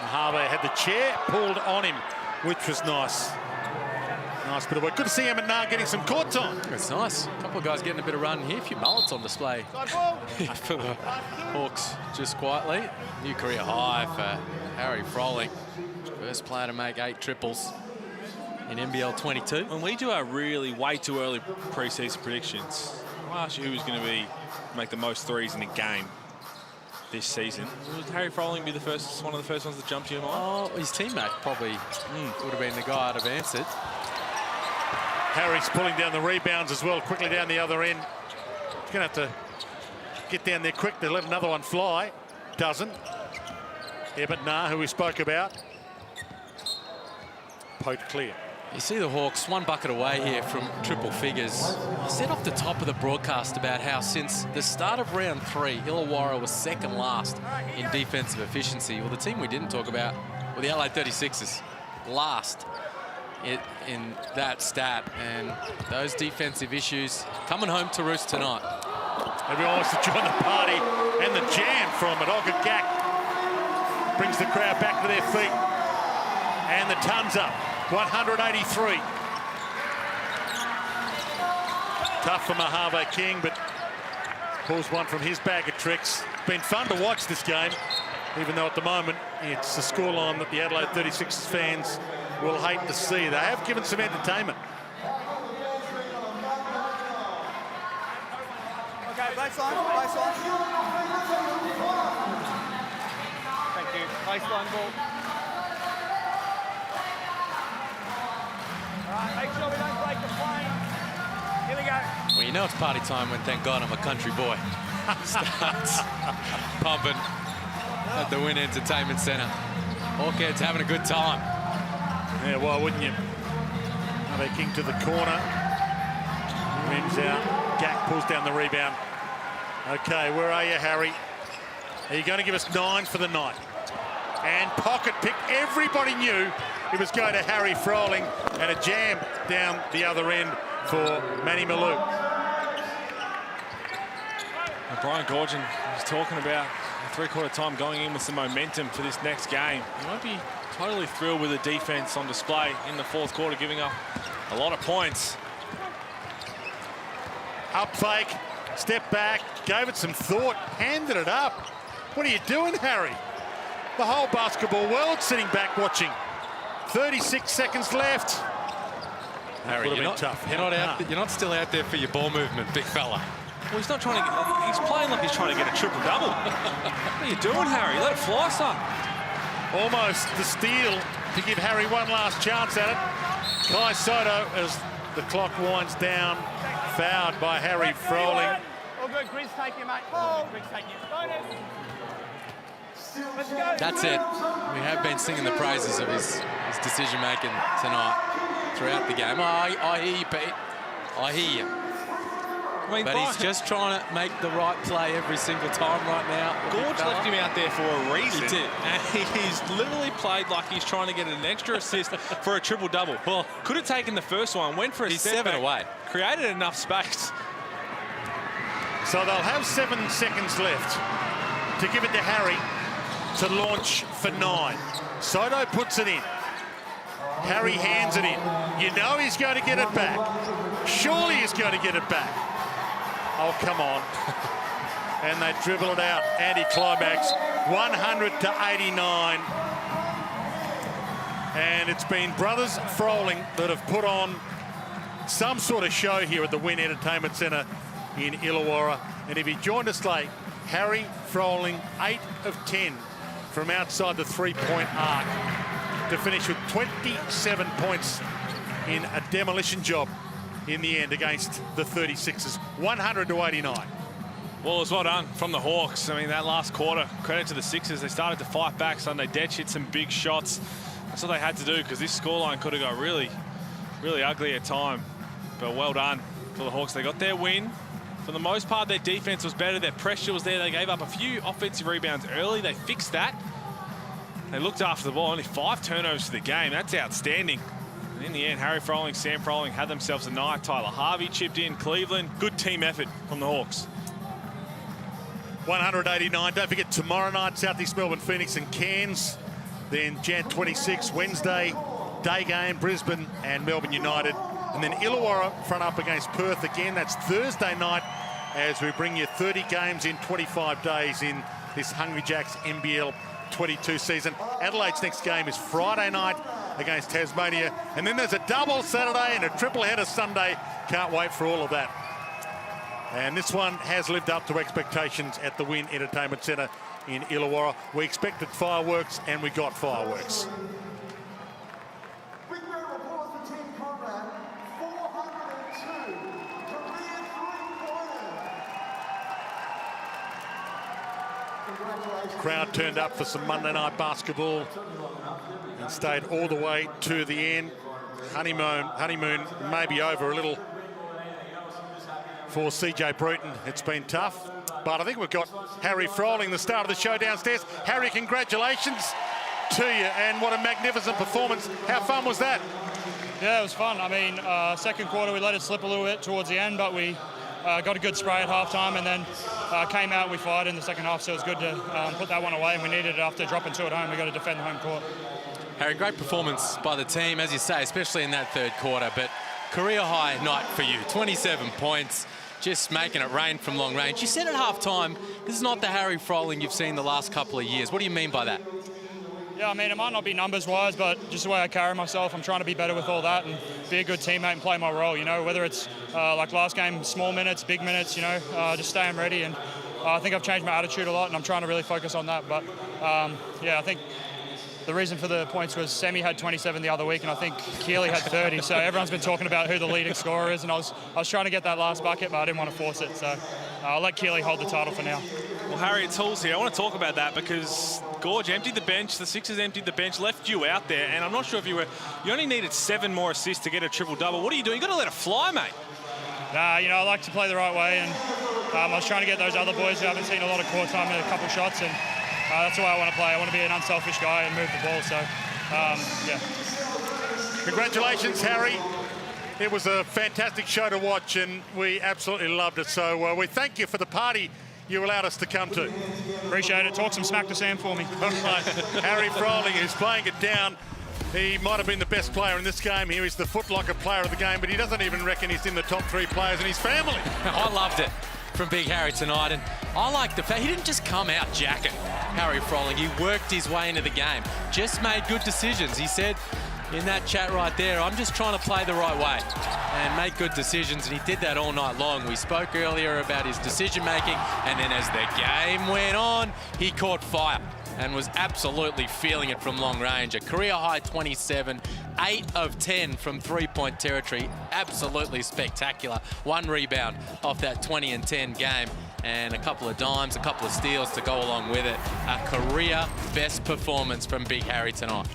Mojave had the chair pulled on him, which was nice. Nice bit of work. Good to see Emmett Nah getting some court time. It's nice. A couple of guys getting a bit of run here. A few mullets on display for the Hawks, just quietly. New career high for Harry Froling. First player to make 8 triples in NBL22. When we do our really way too early preseason predictions, I asked you who was going to make the most threes in a game this season. Would Harry Froling be one of the first ones that jumped to your mind? Oh, his teammate probably would have been the guy I'd have answered. Harry's pulling down the rebounds as well, quickly down the other end. He's going to have to get down there quick to let another one fly. Doesn't. Emmett Nah, who we spoke about. Poked clear. You see the Hawks 1 bucket away here from triple figures. I said off the top of the broadcast about how since the start of round 3, Illawarra was second last in defensive efficiency. Well, the team we didn't talk about were the Adelaide 36ers, last in that stat. And those defensive issues coming home to roost tonight. Everyone wants to join the party, and the jam from it. Olga Gak brings the crowd back to their feet. And the tons up, 183. Tough for Mojave King, but pulls one from his bag of tricks. Been fun to watch this game, even though at the moment it's a scoreline that the Adelaide 36ers fans will hate to see. They have given some entertainment. Okay, baseline, baseline. Thank you. Baseline ball. Make sure we don't break the plane. Here we go. Well, you know it's party time when, thank God, I'm a country boy. Starts pumping. at the Wynn Entertainment Centre. Hawkheads having a good time. Yeah, why wouldn't you? Another king to the corner. Rims out. Jack pulls down the rebound. Okay, where are you, Harry? Are you going to give us 9 for the night? And pocket pick. Everybody knew it was going to Harry Froling, and a jam down the other end for Manny Malou. And Brian Goorjian was talking about a three-quarter time going in with some momentum for this next game. He won't be totally thrilled with the defense on display in the fourth quarter, giving up a lot of points. Up fake, step back, gave it some thought, handed it up. What are you doing, Harry? The whole basketball world sitting back watching. 36 seconds left. Harry, you're not still out there for your ball movement, big fella. Well, he's not trying to get, he's playing like he's trying to get a triple-double. What are you doing, Harry? Let it fly, son. Almost the steal to give Harry one last chance at it. Kai Soto, as the clock winds down, fouled by Harry Froling. All good, Grizz, take you, mate. Grizz, take you. Bonus. Let's go. That's it. We have been singing the praises of his decision-making tonight throughout the game. I hear you, Pete. I hear you. I mean, but he's just trying to make the right play every single time right now. Gorge left him out there for a reason. He did. And he's literally played like he's trying to get an extra assist for a triple-double. Well, could have taken the first one, went for a he's step 7 back, away. Created enough space. So they'll have 7 seconds left to give it to Harry to launch for 9. Soto puts it in. Harry hands it in. You know he's going to get it back. Surely he's going to get it back. Oh, come on. And they dribble it out. Anti-climax. 100-89. And it's been brothers Froling that have put on some sort of show here at the Wynn Entertainment Centre in Illawarra. And if he joined us late, Harry Froling, 8 of 10 from outside the three-point arc to finish with 27 points in a demolition job in the end against the 36ers. 100-89. Well, it was well done from the Hawks. I mean, that last quarter, credit to the Sixers. They started to fight back. Sunday Detch hit some big shots. That's what they had to do, because this scoreline could have got really, really ugly at time. But well done for the Hawks. They got their win. For the most part, their defense was better. Their pressure was there. They gave up a few offensive rebounds early. They fixed that. They looked after the ball. Only 5 turnovers for the game. That's outstanding. And in the end, Harry Froling, Sam Froling had themselves a night. Tyler Harvey chipped in. Cleveland. Good team effort from the Hawks. 189. Don't forget, tomorrow night, Southeast Melbourne, Phoenix and Cairns. Then Jan 26, Wednesday, day game, Brisbane and Melbourne United. And then Illawarra front up against Perth again. That's Thursday night as we bring you 30 games in 25 days in this Hungry Jacks NBL22 season. Adelaide's next game is Friday night against Tasmania. And then there's a double Saturday and a triple header Sunday. Can't wait for all of that. And this one has lived up to expectations at the Wynn Entertainment Centre in Illawarra. We expected fireworks and we got fireworks. Crowd turned up for some Monday night basketball and stayed all the way to the end. Honeymoon may be over a little for CJ Bruton. It's been tough, but I think we've got Harry Froling, the start of the show downstairs. Harry, congratulations to you, and what a magnificent performance. How fun was that? Yeah, it was fun. I mean, second quarter we let it slip a little bit towards the end, but we got a good spray at halftime, and then came out, we fired in the second half, so it was good to put that one away, and we needed it after dropping 2 at home. We got to defend the home court. Harry, great performance by the team, as you say, especially in that third quarter, but career high night for you. 27 points, just making it rain from long range. You said at halftime, this is not the Harry Froling you've seen the last couple of years. What do you mean by that? Yeah, I mean, it might not be numbers-wise, but just the way I carry myself, I'm trying to be better with all that and be a good teammate and play my role, you know, whether it's like last game, small minutes, big minutes, you know, just staying ready. And I think I've changed my attitude a lot, and I'm trying to really focus on that. But, yeah, I think the reason for the points was Semi had 27 the other week, and I think Keely had 30. So everyone's been talking about who the leading scorer is, and I was trying to get that last bucket, but I didn't want to force it. So I'll let Keely hold the title for now. Well, Harry, it's Halls here. I want to talk about that because Goorj emptied the bench, the Sixers emptied the bench, left you out there, and I'm not sure if you only needed 7 more assists to get a triple-double. What are you doing? You've got to let it fly, mate. You know, I like to play the right way, and I was trying to get those other boys who haven't seen a lot of court time in a couple shots, and that's the way I want to play. I want to be an unselfish guy and move the ball, so, yeah. Congratulations, Harry. It was a fantastic show to watch, and we absolutely loved it. So we thank you for the party you allowed us to come to. Appreciate it. Talk some smack to Sam for me. All right. Harry Froling, who's playing it down. He might have been the best player in this game here. He's the footlocker player of the game, but he doesn't even reckon he's in the top 3 players in his family. I loved it from Big Harry tonight, and I like the fact he didn't just come out jacking Harry Froling. He worked his way into the game, just made good decisions. He said in that chat right there, I'm just trying to play the right way and make good decisions, and he did that all night long. We spoke earlier about his decision-making, and then as the game went on, he caught fire and was absolutely feeling it from long range. A career-high 27, 8 of 10 from three-point territory. Absolutely spectacular. 1 rebound off that 20 and 10 game, and a couple of dimes, a couple of steals to go along with it. A career-best performance from Big Harry tonight.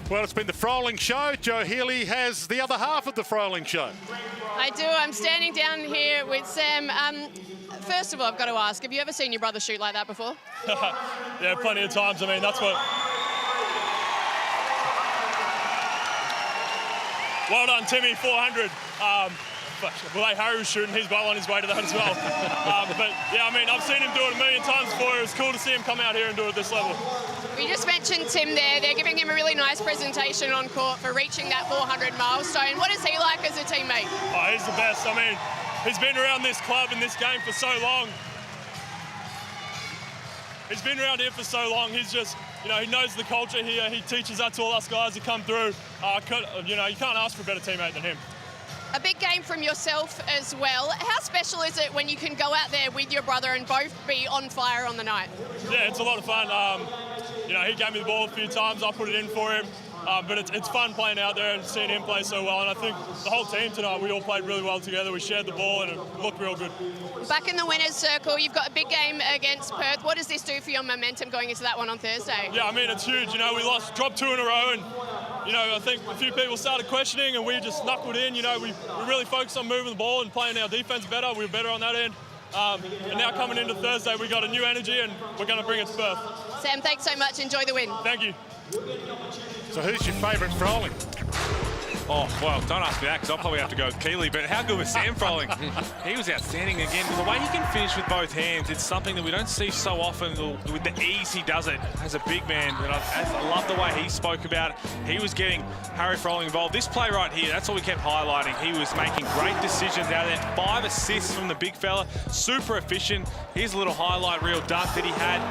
Well, it's been the Froling Show. Joe Healy has the other half of the Froling Show. I do. I'm standing down here with Sam. First of all, I've got to ask, have you ever seen your brother shoot like that before? Yeah, plenty of times. I mean, that's what... Well done, Timmy, 400. The way Harry was shooting, he's well on his way to that as well. But, yeah, I mean, I've seen him do it a million times before. It was cool to see him come out here and do it at this level. We just mentioned Tim there. They're giving him a really nice presentation on court for reaching that 400 milestone. What is he like as a teammate? Oh, he's the best. I mean, he's been around this club and this game for so long. He's been around here for so long. He's just, you know, he knows the culture here. He teaches that to all us guys who come through. You know, you can't ask for a better teammate than him. A big game from yourself as well. How special is it when you can go out there with your brother and both be on fire on the night? Yeah, it's a lot of fun. You know, he gave me the ball a few times. I put it in for him. But it's fun playing out there and seeing him play so well. And I think the whole team tonight, we all played really well together. We shared the ball and it looked real good. Back in the winner's circle, you've got a big game against Perth. What does this do for your momentum going into that one on Thursday? Yeah, I mean, it's huge. You know, we dropped 2 in a row, and, you know, I think a few people started questioning and we just knuckled in. You know, we really focused on moving the ball and playing our defense better. We were better on that end. And now coming into Thursday, we got a new energy and we're going to bring it to Perth. Sam, thanks so much. Enjoy the win. Thank you. So who's your favourite Froling? Oh, well, don't ask me that because I'll probably have to go with Keeley, but how good was Sam Froling? He was outstanding again. The way he can finish with both hands, it's something that we don't see so often. With the ease he does it as a big man. And I love the way he spoke about it. He was getting Harry Froling involved. This play right here, that's what we kept highlighting. He was making great decisions out there. 5 assists from the big fella. Super efficient. Here's a little highlight reel dunk that he had.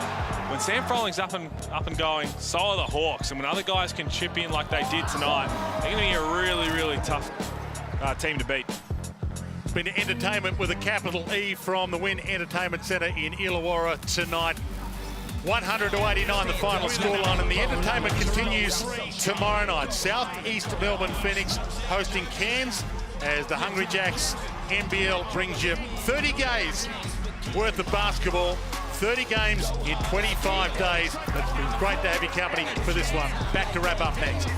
When Sam Froling's up and going, so are the Hawks. And when other guys can chip in like they did tonight, they're going to be a really, really tough team to beat. It's been entertainment with a capital E from the Wynn Entertainment Centre in Illawarra tonight. 100-89 the final scoreline, and the entertainment continues tomorrow night. South East Melbourne Phoenix hosting Cairns as the Hungry Jacks NBL brings you 30 games worth of basketball. 30 games in 25 days. It's been great to have your company for this one. Back to wrap up next.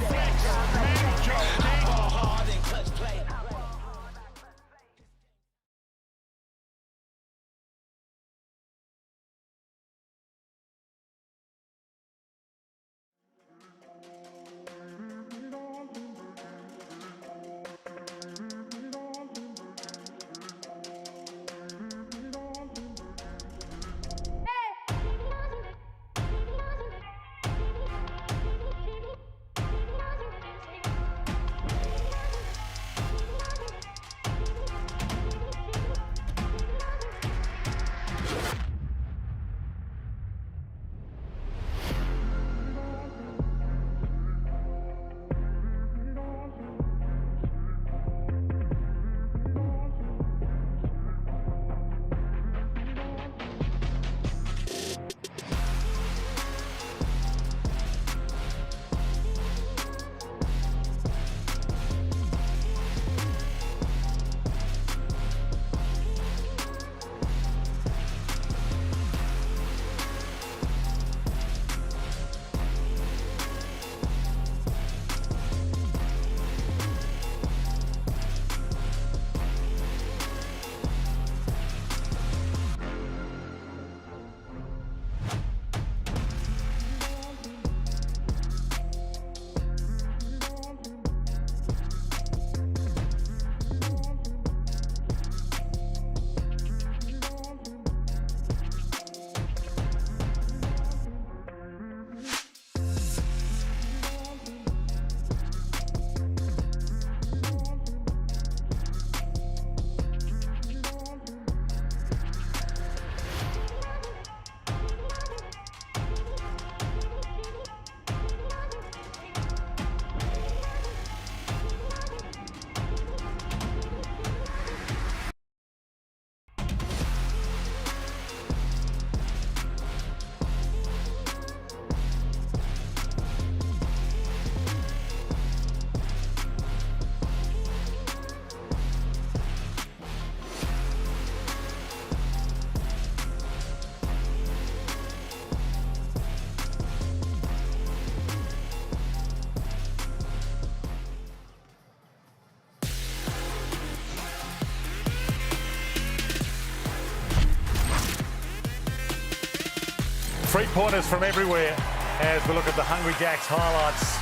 Three-pointers from everywhere as we look at the Hungry Jacks highlights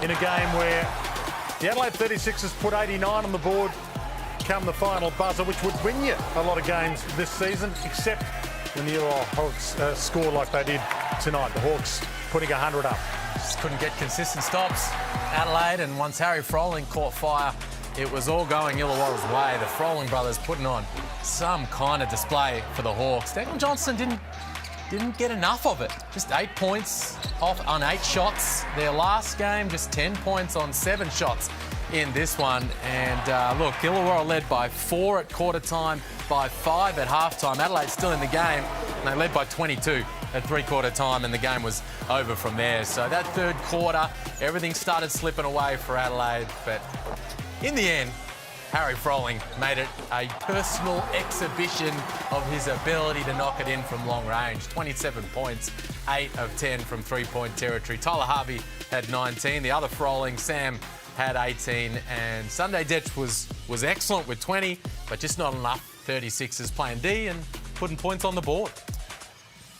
in a game where the Adelaide 36ers put 89 on the board come the final buzzer, which would win you a lot of games this season, except when the Illawarra Hawks score like they did tonight. The Hawks putting 100 up. Just couldn't get consistent stops. Adelaide, and once Harry Froling caught fire, it was all going Illawarra's way. The Froling brothers putting on some kind of display for the Hawks. Daniel Johnson didn't get enough of it. Just 8 points off on 8 shots. Their last game, just 10 points on 7 shots in this one. And look, Illawarra led by 4 at quarter time, by 5 at half time. Adelaide still in the game, and they led by 22 at three-quarter time, and the game was over from there. So that third quarter, everything started slipping away for Adelaide, but in the end, Harry Froling made it a personal exhibition of his ability to knock it in from long range. 27 points, 8 of 10 from three-point territory. Tyler Harvey had 19. The other Froling, Sam, had 18. And Sunday Detch was excellent with 20, but just not enough. 36ers playing D and putting points on the board.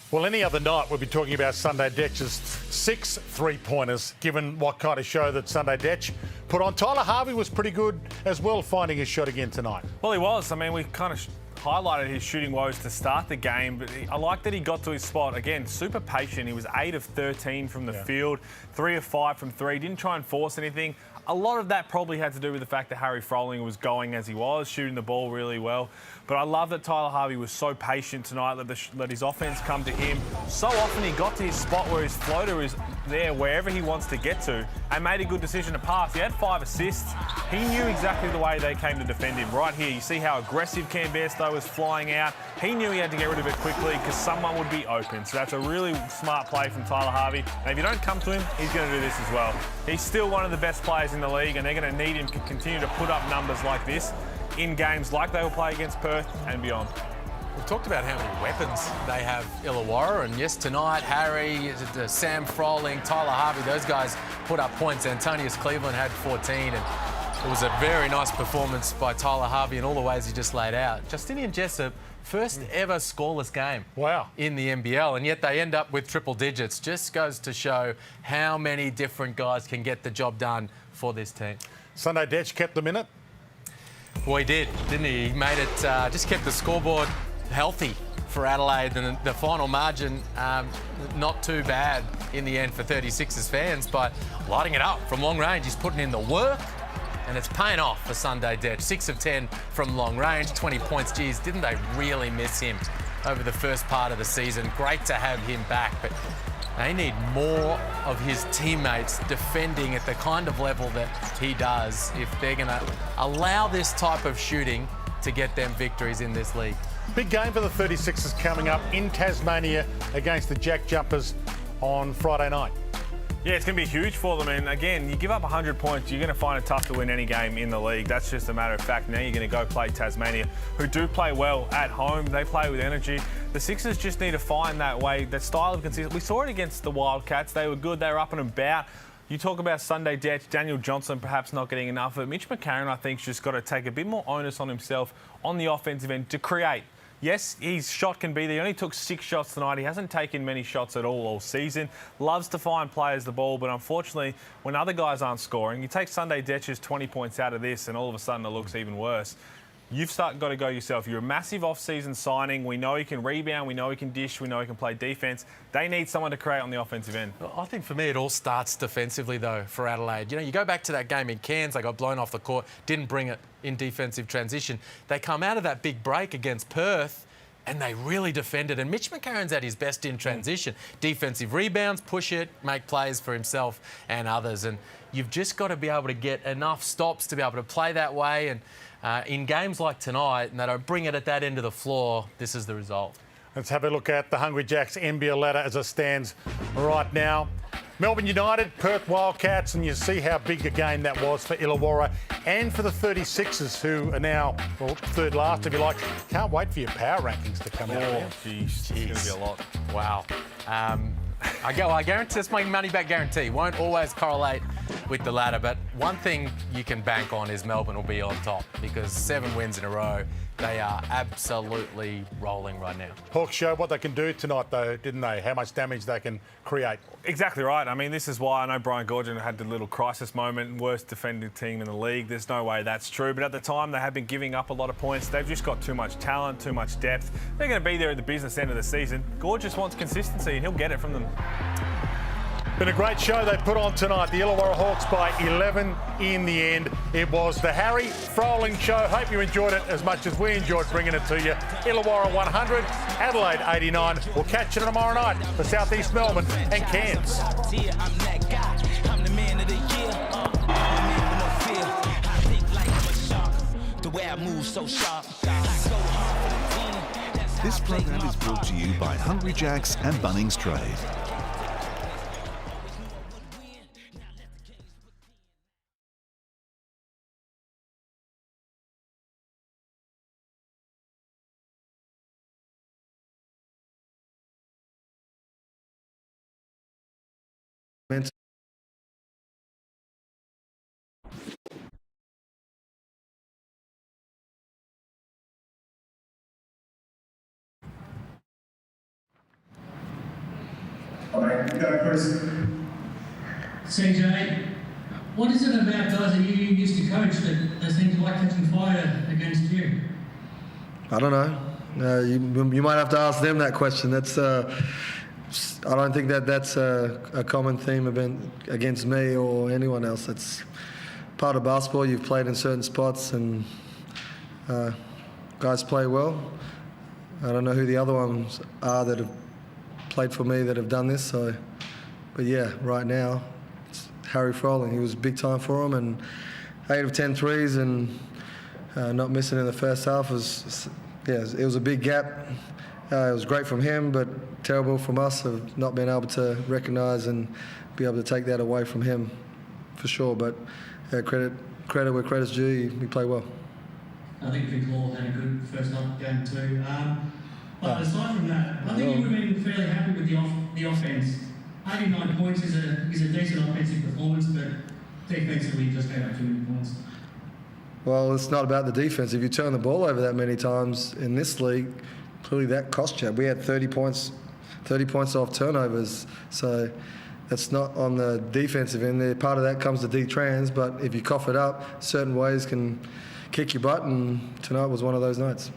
Well, any other night we'll be talking about Sunday Detch's 6 three-pointers, given what kind of show that Sunday Detch put on. Tyler Harvey was pretty good as well, finding his shot again tonight. Well, he was. I mean, we kind of highlighted his shooting woes to start the game, but I like that he got to his spot. Again, super patient. He was 8 of 13 from the field, 3 of 5 from 3. Didn't try and force anything. A lot of that probably had to do with the fact that Harry Froling was going as he was, shooting the ball really well. But I love that Tyler Harvey was so patient tonight, let his offense come to him. So often he got to his spot where his floater is there wherever he wants to get to and made a good decision to pass. He had 5 assists. He knew exactly the way they came to defend him. Right here, you see how aggressive Cam Bairstow was flying out. He knew he had to get rid of it quickly because someone would be open. So that's a really smart play from Tyler Harvey. And if you don't come to him, he's going to do this as well. He's still one of the best players in the league, and they're going to need him to continue to put up numbers like this in games like they will play against Perth and beyond. We've talked about how many weapons they have, Illawarra, and yes, tonight, Harry, Sam Froling, Tyler Harvey, those guys put up points. Antonius Cleveland had 14, and it was a very nice performance by Tyler Harvey in all the ways he just laid out. Justinian Jessup, first ever scoreless game in the NBL, and yet they end up with triple digits. Just goes to show how many different guys can get the job done for this team. Sunday Detch kept them in it. Well, he did, didn't he? He made it, just kept the scoreboard healthy for Adelaide, and the final margin not too bad in the end for 36ers fans, but lighting it up from long range. He's putting in the work, and it's paying off for Sunday Detch. 6 of 10 from long range, 20 points. Geez, didn't they really miss him over the first part of the season? Great to have him back, but they need more of his teammates defending at the kind of level that he does if they're going to allow this type of shooting to get them victories in this league. Big game for the 36ers coming up in Tasmania against the Jack Jumpers on Friday night. Yeah, it's going to be huge for them. And again, you give up 100 points, you're going to find it tough to win any game in the league. That's just a matter of fact. Now you're going to go play Tasmania, who do play well at home. They play with energy. The Sixers just need to find that way, that style of consistency. We saw it against the Wildcats. They were good. They were up and about. You talk about Sunday Detch, Daniel Johnson perhaps not getting enough of it. Mitch McCarron, I think, has just got to take a bit more onus on himself on the offensive end to create. Yes, his shot can be there. He only took 6 shots tonight. He hasn't taken many shots at all season. Loves to find players the ball, but unfortunately, when other guys aren't scoring, you take Sunday Detch's 20 points out of this, and all of a sudden it looks even worse. You've got to go yourself. You're a massive off-season signing. We know he can rebound. We know he can dish. We know he can play defence. They need someone to create on the offensive end. I think for me it all starts defensively, though, for Adelaide. You know, you go back to that game in Cairns, they got blown off the court, didn't bring it in defensive transition. They come out of that big break against Perth, and they really defended. And Mitch McCarron's at his best in transition. Defensive rebounds, push it, make plays for himself and others. And you've just got to be able to get enough stops to be able to play that way. And in games like tonight, and they don't bring it at that end of the floor, this is the result. Let's have a look at the Hungry Jacks NBL ladder as it stands right now. Melbourne United, Perth Wildcats, and you see how big a game that was for Illawarra and for the 36ers, who are now, well, third last, if you like. Can't wait for your power rankings to come out. Oh, jeez. It's going to be a lot. Wow. I guarantee, that's my money back guarantee. Won't always correlate with the ladder, but one thing you can bank on is Melbourne will be on top, because 7 wins in a row They are absolutely rolling right now. Hawks showed what they can do tonight, though, didn't they? How much damage they can create. Exactly right. I mean, this is why I know Brian Goorjian had the little crisis moment, worst defending team in the league. There's no way that's true. But at the time, they have been giving up a lot of points. They've just got too much talent, too much depth. They're going to be there at the business end of the season. Goorjian just wants consistency, and he'll get it from them. Been a great show they put on tonight. The Illawarra Hawks by 11 in the end. It was the Harry Froling show. Hope you enjoyed it as much as we enjoyed bringing it to you. Illawarra 100, Adelaide 89. We'll catch you tomorrow night for South East Melbourne and Cairns. I'm that guy. I'm the man of the year. I'm the man with no fear. I think like I'm a shark. The way I move so sharp. I go hard for the team. This program is brought to you by Hungry Jack's and Bunnings Trade. All right, go Chris. CJ, what is it about guys that you used to coach that seem to like catching fire against you? I don't know. You might have to ask them that question. That's I don't think that's a common theme against me or anyone else. That's part of basketball. You've played in certain spots and guys play well. I don't know who the other ones are that have played for me that have done this. So, but yeah, right now it's Harry Froling. He was big time for him, and 8 of 10 threes and not missing in the first half was it was a big gap. It was great from him, but terrible from us of not being able to recognise and be able to take that away from him, for sure. But credit where credit's due. He played well. I think Vic Law had a good first half game too. But aside from that, I think you would have been fairly happy with the offense. 89 points is a decent offensive performance, but defensively just gave up too many points. Well, it's not about the defense. If you turn the ball over that many times in this league, clearly that cost you. We had 30 points off turnovers, so that's not on the defensive end there. Part of that comes to D-Trans, but if you cough it up, certain ways can kick your butt, and tonight was one of those nights.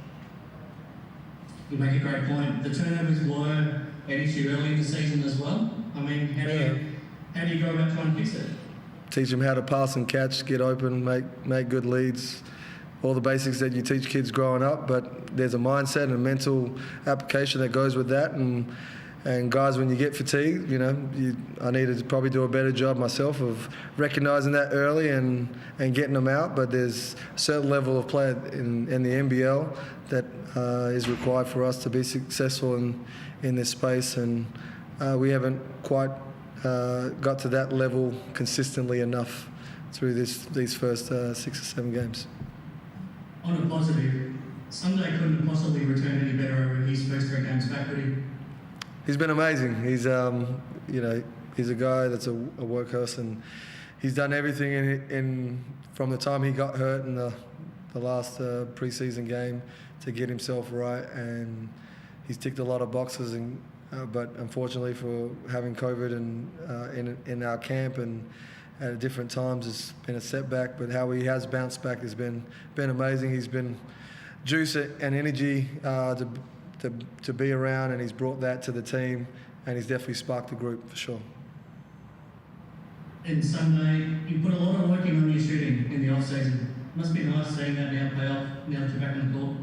You make a great point. The turnovers were an issue early in the season as well. I mean, how do you go about trying to fix it? Teach them how to pass and catch, get open, make good leads, all the basics that you teach kids growing up. But there's a mindset and a mental application that goes with that. And guys, when you get fatigued, I needed to probably do a better job myself of recognising that early and getting them out. But there's a certain level of play in the NBL that is required for us to be successful in this space. And we haven't quite got to that level consistently enough through these first 6 or 7 games. On a positive, Sunday couldn't possibly return any better over his first 3 games back, could he? He's been amazing. He's he's a guy that's a workhorse, and he's done everything in from the time he got hurt in the last preseason game to get himself right, and he's ticked a lot of boxes. But unfortunately for having COVID and in our camp and at different times, it's been a setback. But how he has bounced back has been amazing. He's been juice and energy to be around, and he's brought that to the team, and he's definitely sparked the group for sure. And Sunday, you put a lot of work in on your shooting in the off-season. Must be nice seeing that now pay off now that you're back on the court.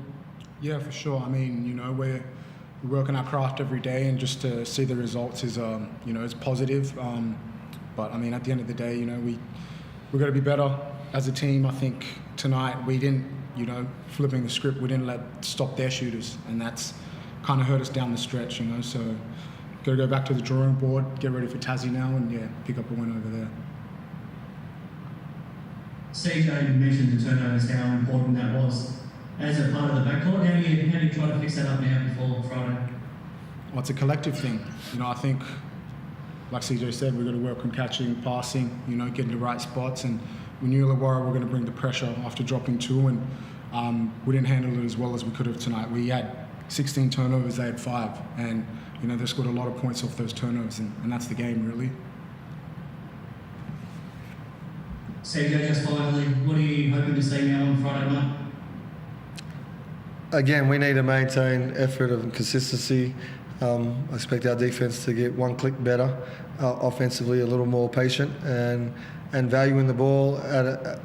Yeah, for sure. I mean, we're working our craft every day, and just to see the results is, is positive. But I mean, at the end of the day, we've got to be better as a team. I think tonight we didn't, flipping the script, we didn't let stop their shooters, and that's kind of hurt us down the stretch, So got to go back to the drawing board, get ready for Tassie now, and pick up a win over there. CJ mentioned the turnovers, how important that was. As a part of the backcourt, how do you try to fix that up now before Friday? Well, it's a collective thing. I think, like CJ said, we've got to work on catching, passing, getting the right spots. And we knew Illawarra were going to bring the pressure after dropping 2. And we didn't handle it as well as we could have tonight. We had 16 turnovers, they had 5, and you know they scored a lot of points off those turnovers, and that's the game really. Sergio, just finally, what are you hoping to see now on Friday night? Again, we need to maintain effort and consistency. I expect our defence to get one click better, offensively a little more patient, and valuing the ball at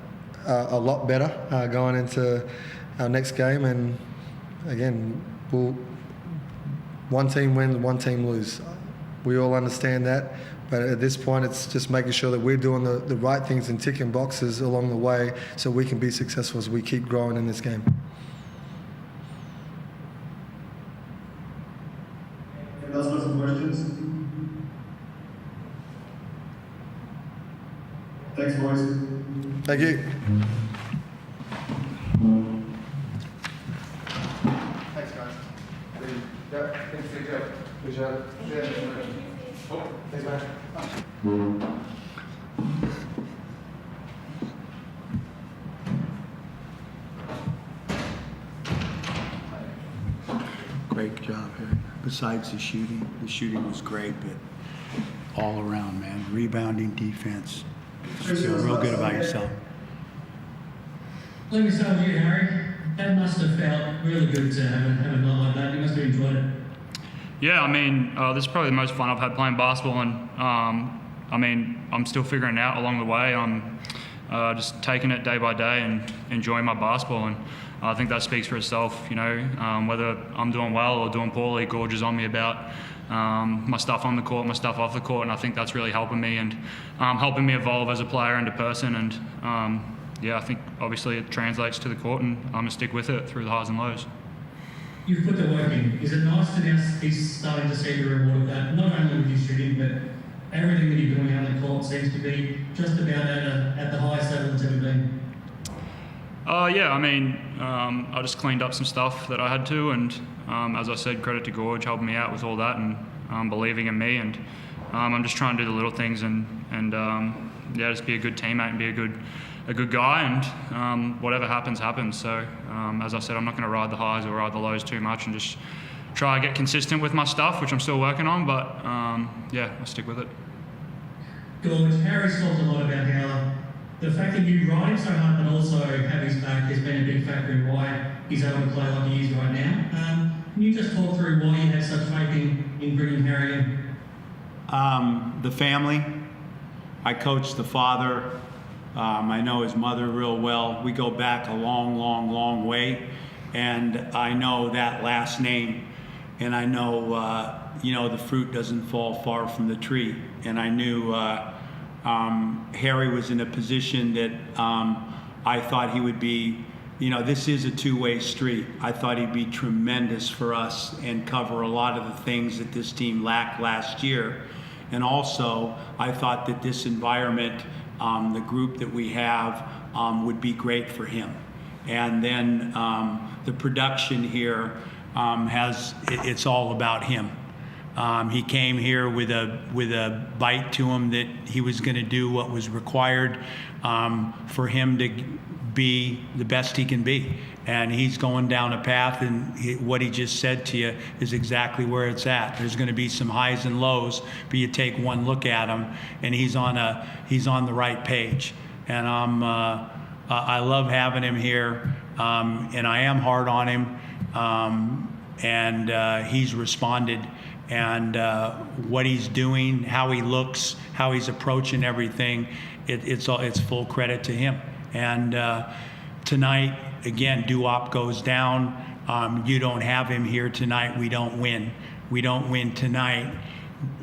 a lot better going into our next game. And again, one team wins, one team lose. We all understand that, but at this point it's just making sure that we're doing the right things and ticking boxes along the way so we can be successful as we keep growing in this game. Let's put some questions. Thanks, boys. Thank you. Thanks, guys. Thanks, CJ. Good job. Thanks, man. Great job, Harry. Besides the shooting was great, but all around, man. Rebounding, defense. Just feel real good about yourself. Let me start with you, Harry. That must have felt really good to have a night like that. You must have enjoyed it. Yeah, I mean, this is probably the most fun I've had playing basketball, and I mean, I'm still figuring it out along the way. I'm just taking it day by day and enjoying my basketball, and I think that speaks for itself. You know, whether I'm doing well or doing poorly, Goorj is on me about my stuff on the court, my stuff off the court, and I think that's really helping me and helping me evolve as a player and a person. And yeah, I think obviously it translates to the court, and I'm gonna stick with it through the highs and lows. You've put the work in. Is it nice to now be starting to see the reward of that, not only with your shooting, but everything that you're doing on the court seems to be just about at the highest level it's ever been? Yeah, I mean, I just cleaned up some stuff that I had to, and as I said, credit to Goorj helping me out with all that and believing in me, and I'm just trying to do the little things and yeah, just be a good teammate and be a good guy, and whatever happens, happens. So as I said, I'm not going to ride the highs or ride the lows too much, and just try to get consistent with my stuff, which I'm still working on, but yeah, I'll stick with it. Goorj, Harry's talked a lot about how the fact that you ride him so hard but also have his back has been a big factor in why he's able to play like he is right now. Can you just talk through why you had such faith in bringing Harry in? The family. I coached the father. I know his mother real well. We go back a long, long, long way. And I know that last name. And I know, you know, the fruit doesn't fall far from the tree. And I knew Harry was in a position that I thought he would be, you know, this is a two-way street. I thought he'd be tremendous for us and cover a lot of the things that this team lacked last year. And also, I thought that this environment, the group that we have, would be great for him. And then the production here it's all about him. He came here with a bite to him that he was going to do what was required for him to be the best he can be. And he's going down a path, and what he just said to you is exactly where it's at. There's going to be some highs and lows, but you take one look at him, and he's on the right page. And I love having him here, and I am hard on him, and he's responded. And what he's doing, how he looks, how he's approaching everything, it's full credit to him. And tonight, again, Duop goes down. You don't have him here tonight. We don't win. We don't win tonight.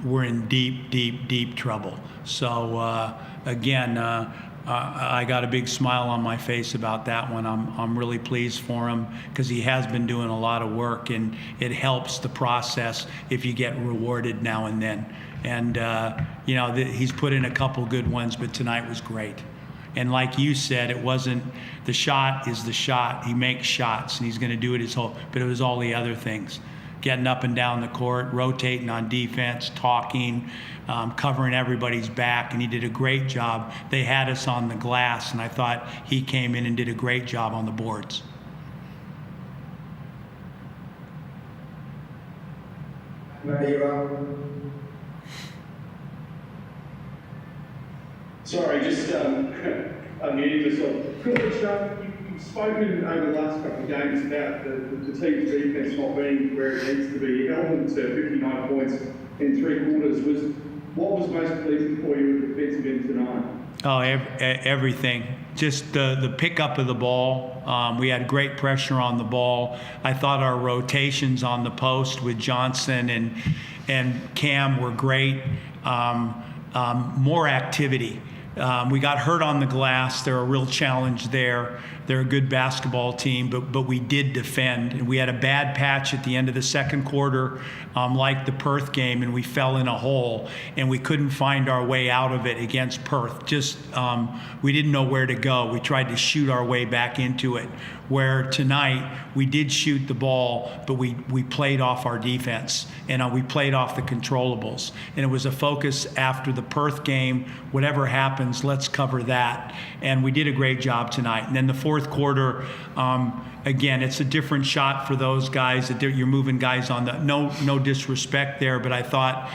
We're in deep, deep, deep trouble. So again, I got a big smile on my face about that one. I'm really pleased for him because he has been doing a lot of work, and it helps the process if you get rewarded now and then. And you know, he's put in a couple good ones, but tonight was great. And like you said, it wasn't the shot is the shot. He makes shots, and he's going to do it his whole. But it was all the other things, getting up and down the court, rotating on defense, talking, covering everybody's back, and he did a great job. They had us on the glass, and I thought he came in and did a great job on the boards. wrap era? Sorry, just unmuting myself. Coach, you've spoken over the last couple of games about the team's defence not being where it needs to be. You held them to 59 points in 3 quarters. What was most pleasing for you at the defensive end tonight? Oh, everything. Just the pickup of the ball. We had great pressure on the ball. I thought our rotations on the post with Johnson and Cam were great. More activity. We got hurt on the glass. They're a real challenge there. They're a good basketball team, but we did defend. And we had a bad patch at the end of the second quarter, like the Perth game, and we fell in a hole, and we couldn't find our way out of it against Perth. Just we didn't know where to go. We tried to shoot our way back into it. Where tonight we did shoot the ball, but we played off our defense, and we played off the controllables. And it was a focus after the Perth game. Whatever happens, let's cover that. And we did a great job tonight. And then the fourth quarter, again, it's a different shot for those guys. You're moving guys on the no disrespect there, but I thought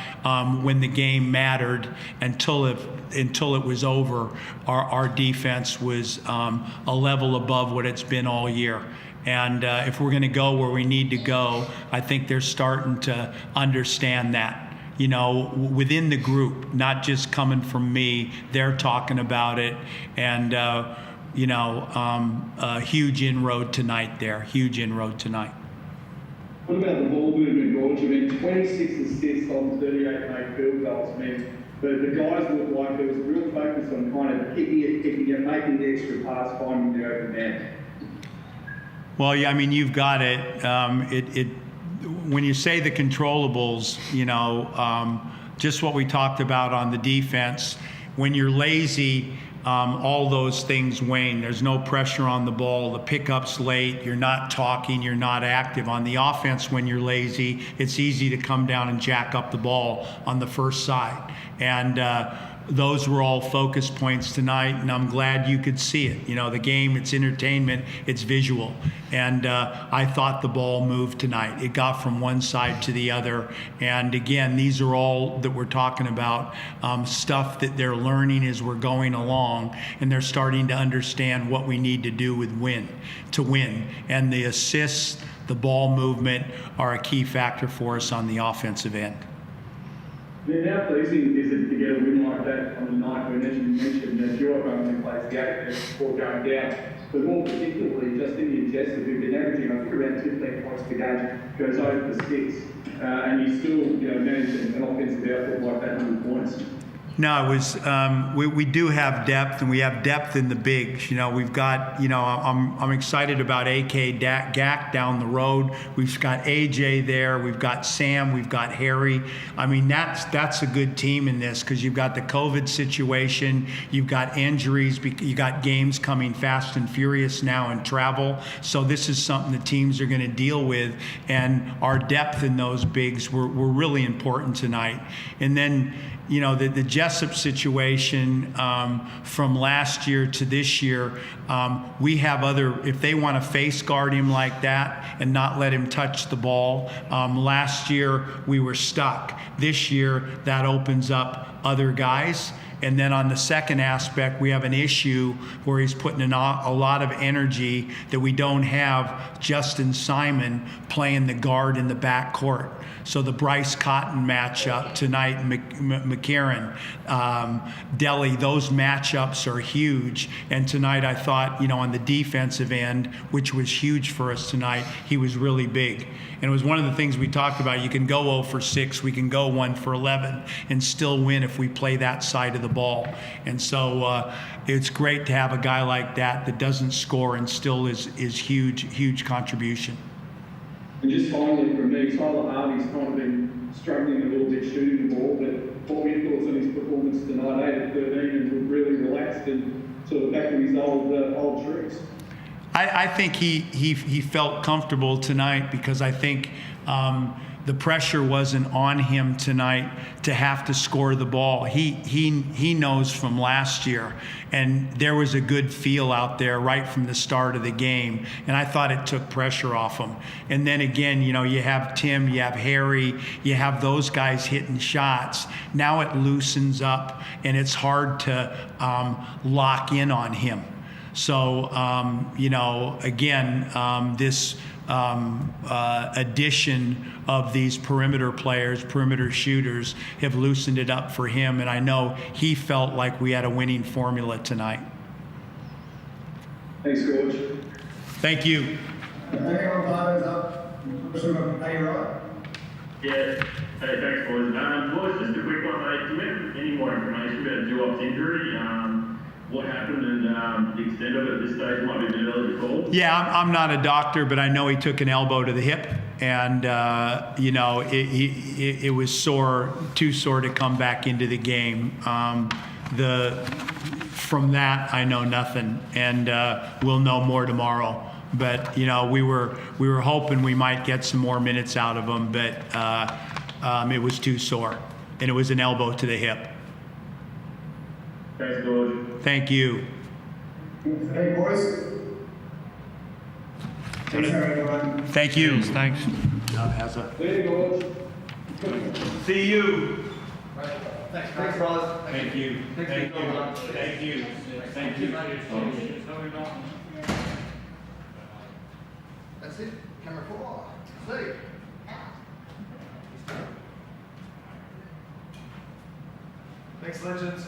when the game mattered until it was over, our defense was a level above what it's been all year. And if we're going to go where we need to go, I think they're starting to understand that. You know, within the group, not just coming from me, they're talking about it. And, a huge inroad tonight there, huge inroad tonight. What about the ball movement, Goorjian? 26 assists on 38 made field goals. The guys looked like there was a real focus on kind of kicking it, making the extra pass, finding the open man. Well, yeah, I mean, you've got it. When you say the controllables, just what we talked about on the defense, when you're lazy, all those things wane. There's no pressure on the ball. The pickup's late. You're not talking. You're not active. On the offense, when you're lazy, it's easy to come down and jack up the ball on the first side. And those were all focus points tonight, and I'm glad you could see it. The game, it's entertainment, it's visual. And I thought the ball moved tonight. It got from one side to the other. And again, these are all that we're talking about, stuff that they're learning as we're going along, and they're starting to understand what we need to do to win. And the assists, the ball movement are a key factor for us on the offensive end. How pleasing is it to get a win like that on the night when, as you mentioned, that your opponent plays the 8 there before going down, but more particularly just in the Jets, who've been averaging, I think, around 15 points per game, goes over for 6, and you still manage an offensive output like that, 100 points. No, it was. We do have depth, and we have depth in the bigs. We've got. I'm excited about AK Gak down the road. We've got AJ there. We've got Sam. We've got Harry. I mean, that's a good team in this because you've got the COVID situation. You've got injuries. You got games coming fast and furious now and travel. So this is something the teams are going to deal with, and our depth in those bigs were really important tonight. And then. The Jessup situation from last year to this year, we have if they want to face guard him like that and not let him touch the ball. Last year, we were stuck. This year, that opens up other guys. And then on the second aspect, we have an issue where he's putting in a lot of energy that we don't have Justin Simon playing the guard in the back court. So the Bryce Cotton matchup tonight, McCarron, Delhi, those matchups are huge. And tonight I thought, on the defensive end, which was huge for us tonight, he was really big. And it was one of the things we talked about. You can go 0 for 6, we can go 1 for 11 and still win if we play that side of the ball. And so it's great to have a guy like that doesn't score and still is huge contribution. And just finally from me, Tyler Harvey's kind of been struggling a little bit shooting the ball, but what were your thoughts on his performance tonight, 8 of 13, and was really relaxed and sort of back to his old tricks? I think he felt comfortable tonight because I think the pressure wasn't on him tonight to have to score the ball. He knows from last year, and there was a good feel out there right from the start of the game, and I thought it took pressure off him. And then again, you know, you have Tim, you have Harry, you have those guys hitting shots. Now it loosens up, and it's hard to lock in on him. So, you know, again, this addition of these perimeter players, perimeter shooters, have loosened it up for him, and I know he felt like we had a winning formula tonight. Thanks, Coach. Thank you. Yeah. Hey, thanks, boys. Boys, just a quick one, mate. Do we have any more information about Duop's injury? What happened and the extent of it at this stage might be a bit early to call? Yeah, I'm not a doctor, but I know he took an elbow to the hip, and you know, it was sore, too sore to come back into the game. From that, I know nothing, and we'll know more tomorrow. But you know, we were hoping we might get some more minutes out of him, but it was too sore, and it was an elbow to the hip. Thanks, George. Thank you. Hey, boys. Thank you. Thanks. Hey, George. See you. Thanks, brother. Thank you. Thank you. Thank you. Thank you. That's it. Camera 4. See. Thanks, legends.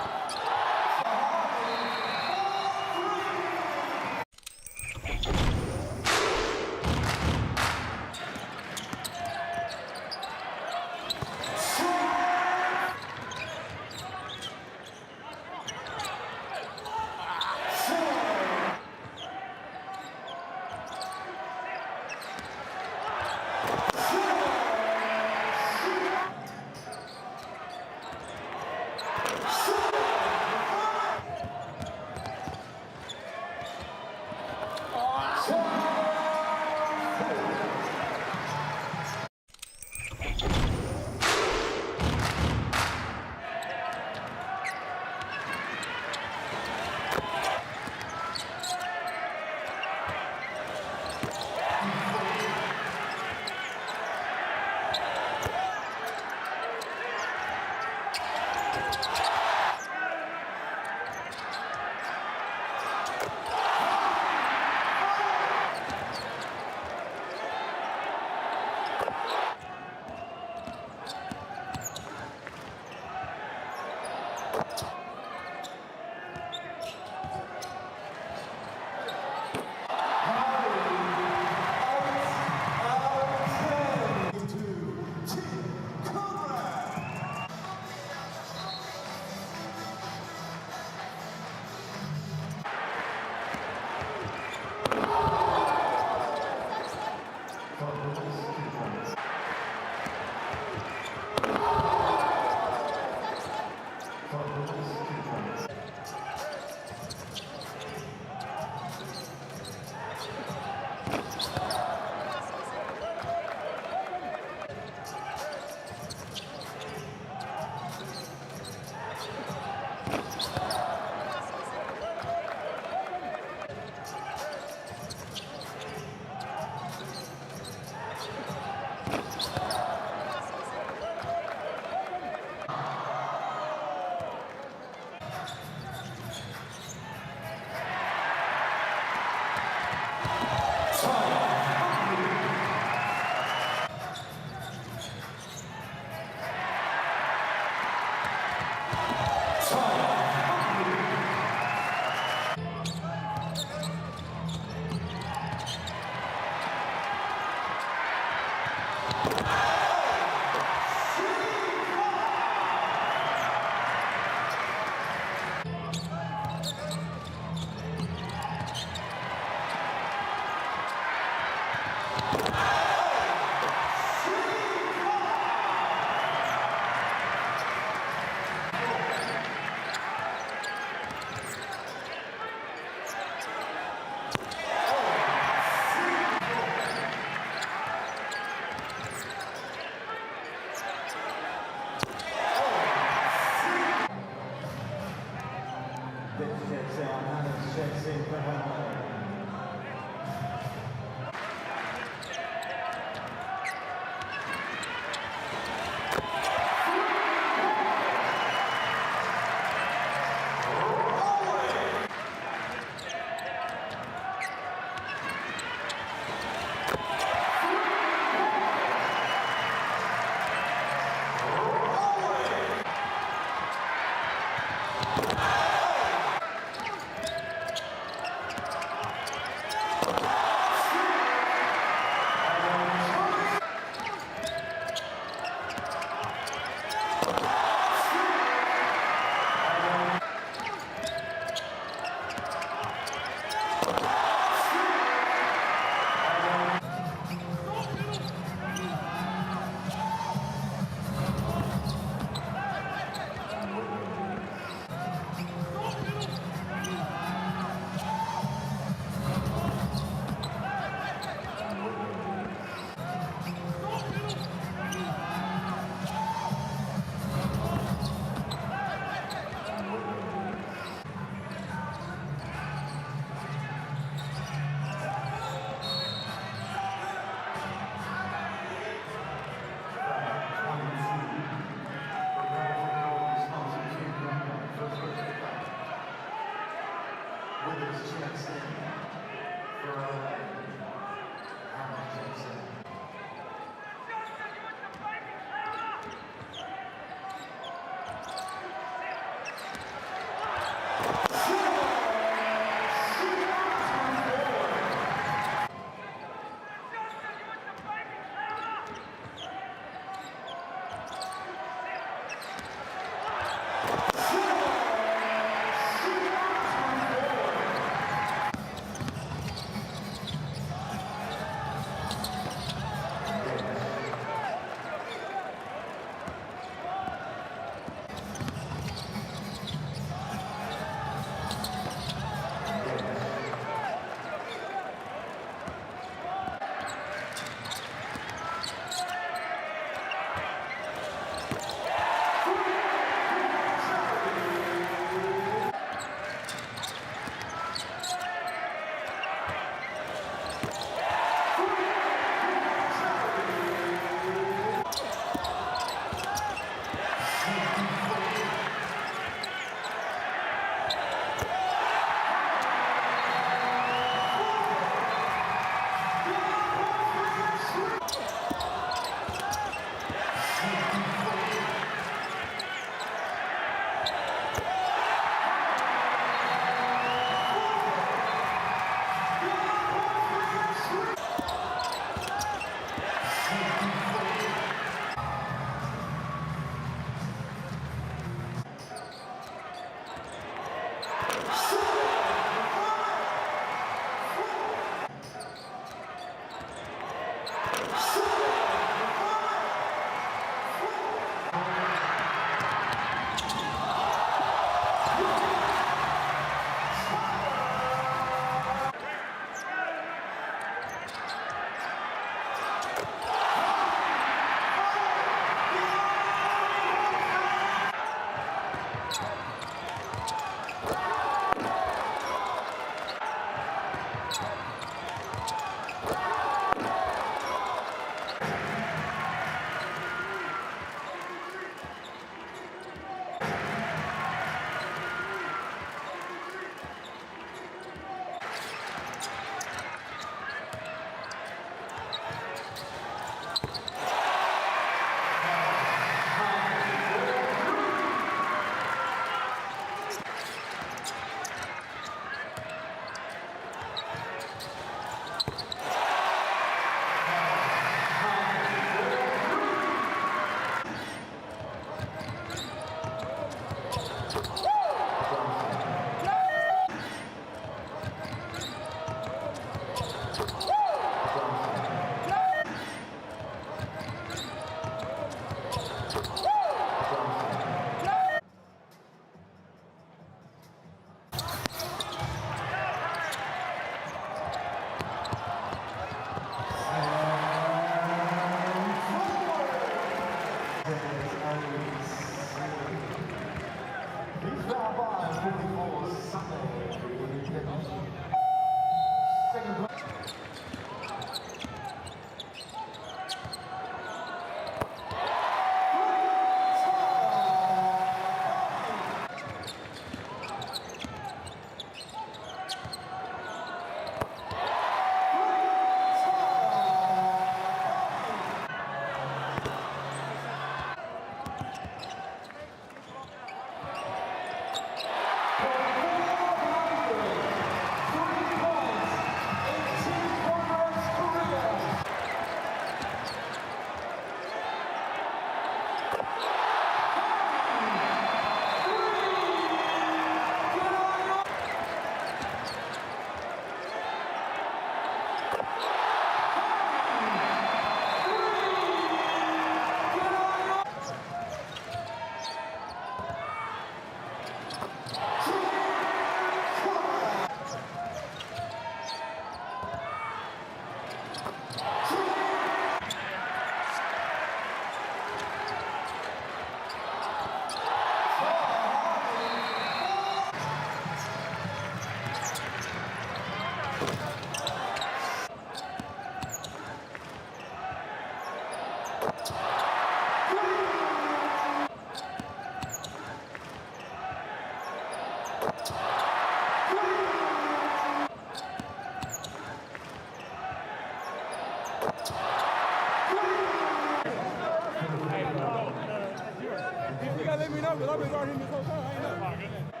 You gotta let me know, because I've been guarding him this whole time. I ain't know.